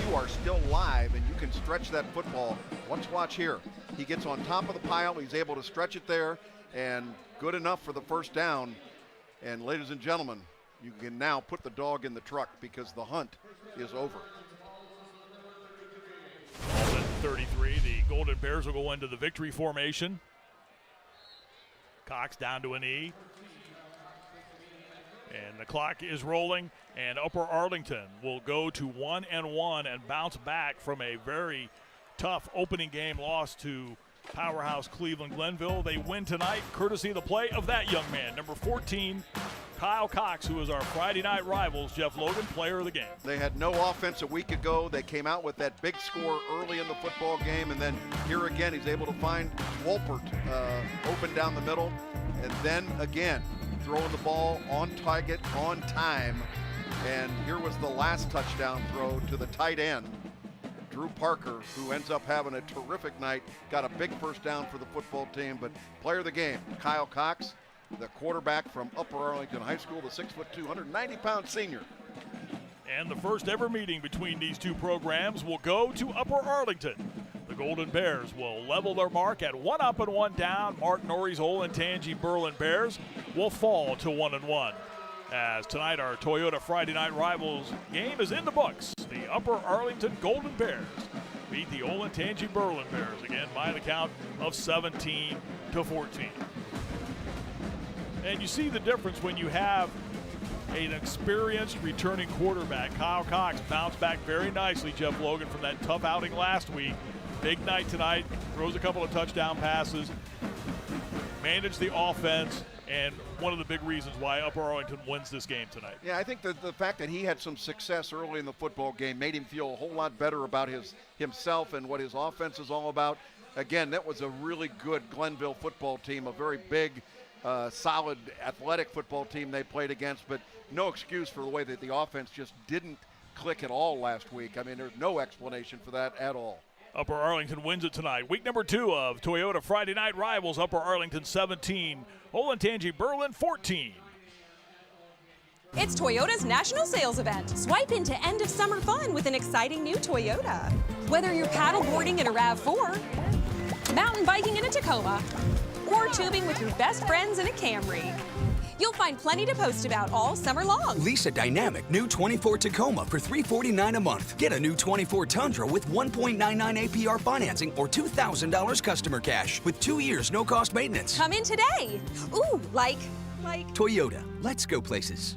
you are still live, and you can stretch that football. Let's watch here. He gets on top of the pile. He's able to stretch it there, and good enough for the first down. And ladies and gentlemen, you can now put the dog in the truck because the hunt is over. 33, the Golden Bears will go into the victory formation. Cox down to a knee. And the clock is rolling, and Upper Arlington will go to 1-1 and bounce back from a very tough opening game loss to powerhouse Cleveland Glenville. They win tonight courtesy of the play of that young man, number 14, Kyle Cox, who is our Friday night rivals, Jeff Logan, player of the game. They had no offense a week ago. They came out with that big score early in the football game, and then here again he's able to find Wolpert open down the middle, and then again throwing the ball on target, on time. And here was the last touchdown throw to the tight end, Drew Parker, who ends up having a terrific night, got a big first down for the football team. But player of the game, Kyle Cox, the quarterback from Upper Arlington High School, the 6'2", 190-pound senior. And the first ever meeting between these two programs will go to Upper Arlington. The Golden Bears will level their mark at 1 up and 1 down. Mark Norrie's Olentangy Berlin Bears will fall to 1-1. As tonight our Toyota Friday Night Rivals game is in the books. The Upper Arlington Golden Bears beat the Olentangy Berlin Bears, again by the count of 17-14. And you see the difference when you have an experienced returning quarterback. Kyle Cox bounced back very nicely, Jeff Logan, from that tough outing last week. Big night tonight, throws a couple of touchdown passes, managed the offense, and one of the big reasons why Upper Arlington wins this game tonight. Yeah, I think that the fact that he had some success early in the football game made him feel a whole lot better about himself and what his offense is all about. Again, that was a really good Glenville football team, a very big, solid, athletic football team they played against, but no excuse for the way that the offense just didn't click at all last week. I mean, there's no explanation for that at all. Upper Arlington wins it tonight. Week number 2 of Toyota Friday Night Rivals. Upper Arlington 17, Olentangy Berlin 14. It's Toyota's national sales event. Swipe into end of summer fun with an exciting new Toyota. Whether you're paddleboarding in a RAV4, mountain biking in a Tacoma, or tubing with your best friends in a Camry, you'll find plenty to post about all summer long. Lease a dynamic new 24 Tacoma for $349 a month. Get a new 24 Tundra with 1.99 APR financing or $2,000 customer cash with 2 years no-cost maintenance. Come in today. Ooh, like. Toyota, let's go places.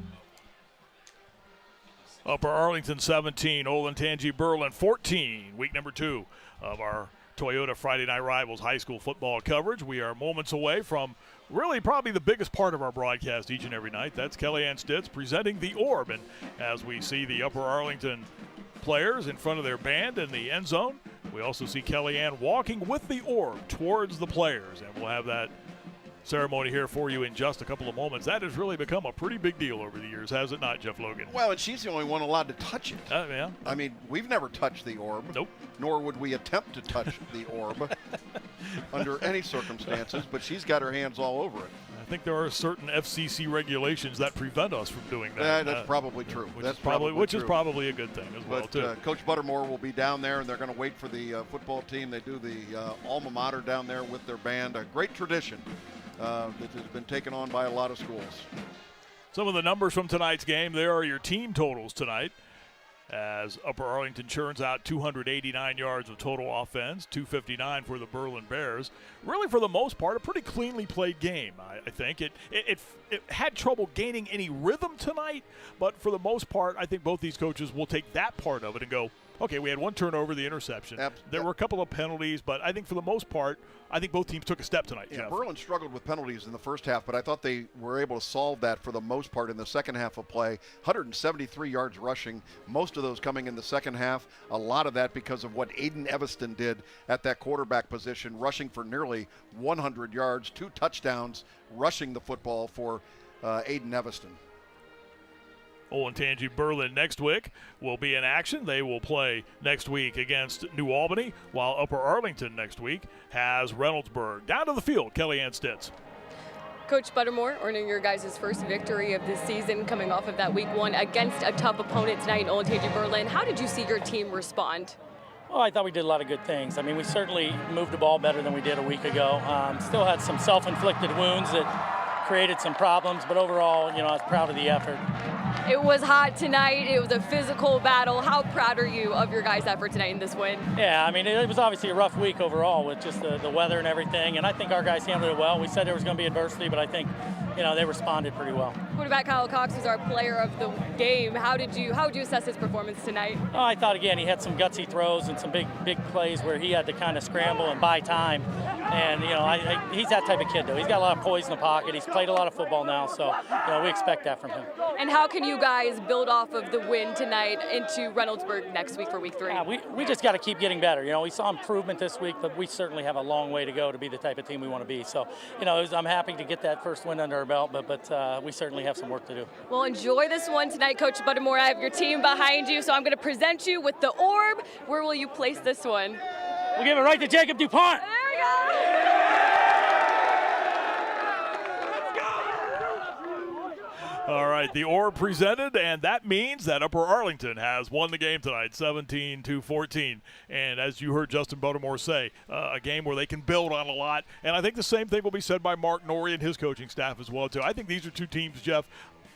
Upper Arlington 17, Olentangy Berlin 14. Week number 2 of our Toyota Friday Night Rivals high school football coverage. We are moments away from really probably the biggest part of our broadcast each and every night. That's Kellyanne Stitz presenting the Orb. And as we see the Upper Arlington players in front of their band in the end zone, we also see Kellyanne walking with the Orb towards the players. And we'll have that ceremony here for you in just a couple of moments. That has really become a pretty big deal over the years, has it not, Jeff Logan? Well, and she's the only one allowed to touch it. Yeah. I mean, we've never touched the Orb. Nope. Nor would we attempt to touch the Orb under any circumstances, but she's got her hands all over it. I think there are certain FCC regulations that prevent us from doing that. That's probably true. Which is probably a good thing as well, too. Coach Buttermore will be down there, and they're going to wait for the football team. They do the alma mater down there with their band. A great tradition that has been taken on by a lot of schools. Some of the numbers from tonight's game, there are your team totals tonight. as Upper Arlington churns out 289 yards of total offense, 259 for the Berlin Bears. Really, for the most part, a pretty cleanly played game. I think it had trouble gaining any rhythm tonight, but for the most part, I think both these coaches will take that part of it and go, okay, we had one turnover, the interception. There were a couple of penalties, but I think for the most part, I think both teams took a step tonight, Jeff. Berlin struggled with penalties in the first half, but I thought they were able to solve that for the most part in the second half of play. 173 yards rushing, most of those coming in the second half. A lot of that because of what Aiden Evanston did at that quarterback position, rushing for nearly 100 yards, 2 touchdowns, rushing the football for Aiden Evanston. Olentangy Berlin next week will be in action. They will play next week against New Albany, while Upper Arlington next week has Reynoldsburg. Down to the field, Kellyanne Stitz. Coach Buttermore earning your guys' first victory of the season, coming off of that week 1 against a tough opponent tonight in Olentangy Berlin. How did you see your team respond? Well, I thought we did a lot of good things. I mean, we certainly moved the ball better than we did a week ago. Still had some self-inflicted wounds that created some problems, but overall, I was proud of the effort. It was hot tonight. It was a physical battle. How proud are you of your guys' effort tonight in this win? Yeah, I mean, it was obviously a rough week overall with just the weather and everything, and I think our guys handled it well. We said there was going to be adversity, but I think, they responded pretty well. Quarterback Kyle Cox was our player of the game. How would you assess his performance tonight? Oh, I thought, again, he had some gutsy throws and some big plays where he had to kind of scramble and buy time. And, he's that type of kid, though. He's got a lot of poise in the pocket. He's played a lot of football now, so, we expect that from him. And how can you guys build off of the win tonight into Reynoldsburg next week for week 3? Yeah, we just got to keep getting better. We saw improvement this week, but we certainly have a long way to go to be the type of team we want to be. So, I'm happy to get that first win under our belt, but we certainly have some work to do. Well, enjoy this one tonight, Coach Buttermore. I have your team behind you, so I'm going to present you with the orb. Where will you place this one? We'll give it right to Jacob DuPont. There we go. All right, the orb presented, and that means that Upper Arlington has won the game tonight, 17-14. And as you heard Justin Buttermore say, a game where they can build on a lot. And I think the same thing will be said by Mark Norrie and his coaching staff as well, too. I think these are two teams, Jeff,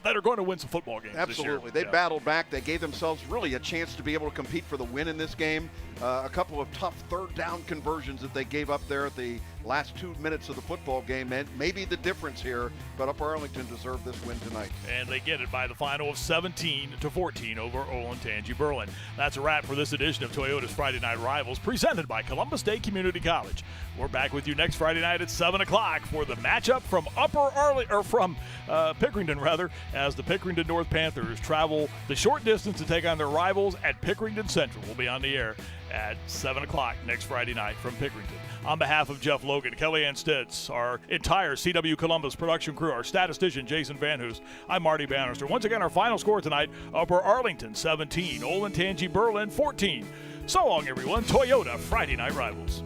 that are going to win some football games this year. Absolutely. They battled back. They gave themselves really a chance to be able to compete for the win in this game. A couple of tough third down conversions that they gave up there at the last 2 minutes of the football game, and maybe the difference here, but Upper Arlington deserved this win tonight. And they get it by the final of 17-14 over Olentangy Berlin. That's a wrap for this edition of Toyota's Friday Night Rivals, presented by Columbus State Community College. We're back with you next Friday night at 7 o'clock for the matchup from Pickerington, as the Pickerington North Panthers travel the short distance to take on their rivals at Pickerington Central. We'll be on the air at 7 o'clock next Friday night from Pickerington. On behalf of Jeff Logan, Kellyanne Stitz, our entire CW Columbus production crew, our statistician Jason Van Hoos, I'm Marty Bannister. Once again, our final score tonight, Upper Arlington 17, Olentangy Berlin 14. So long, everyone. Toyota Friday Night Rivals.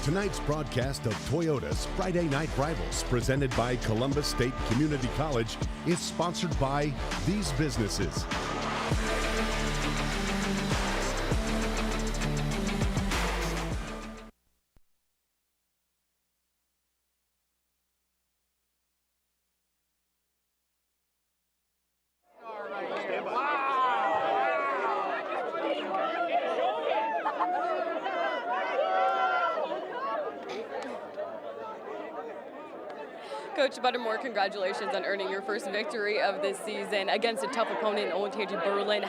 Tonight's broadcast of Toyota's Friday Night Rivals, presented by Columbus State Community College, is sponsored by these businesses. Coach Buttermore, congratulations on earning your first victory of this season against a tough opponent in Olentangy Berlin.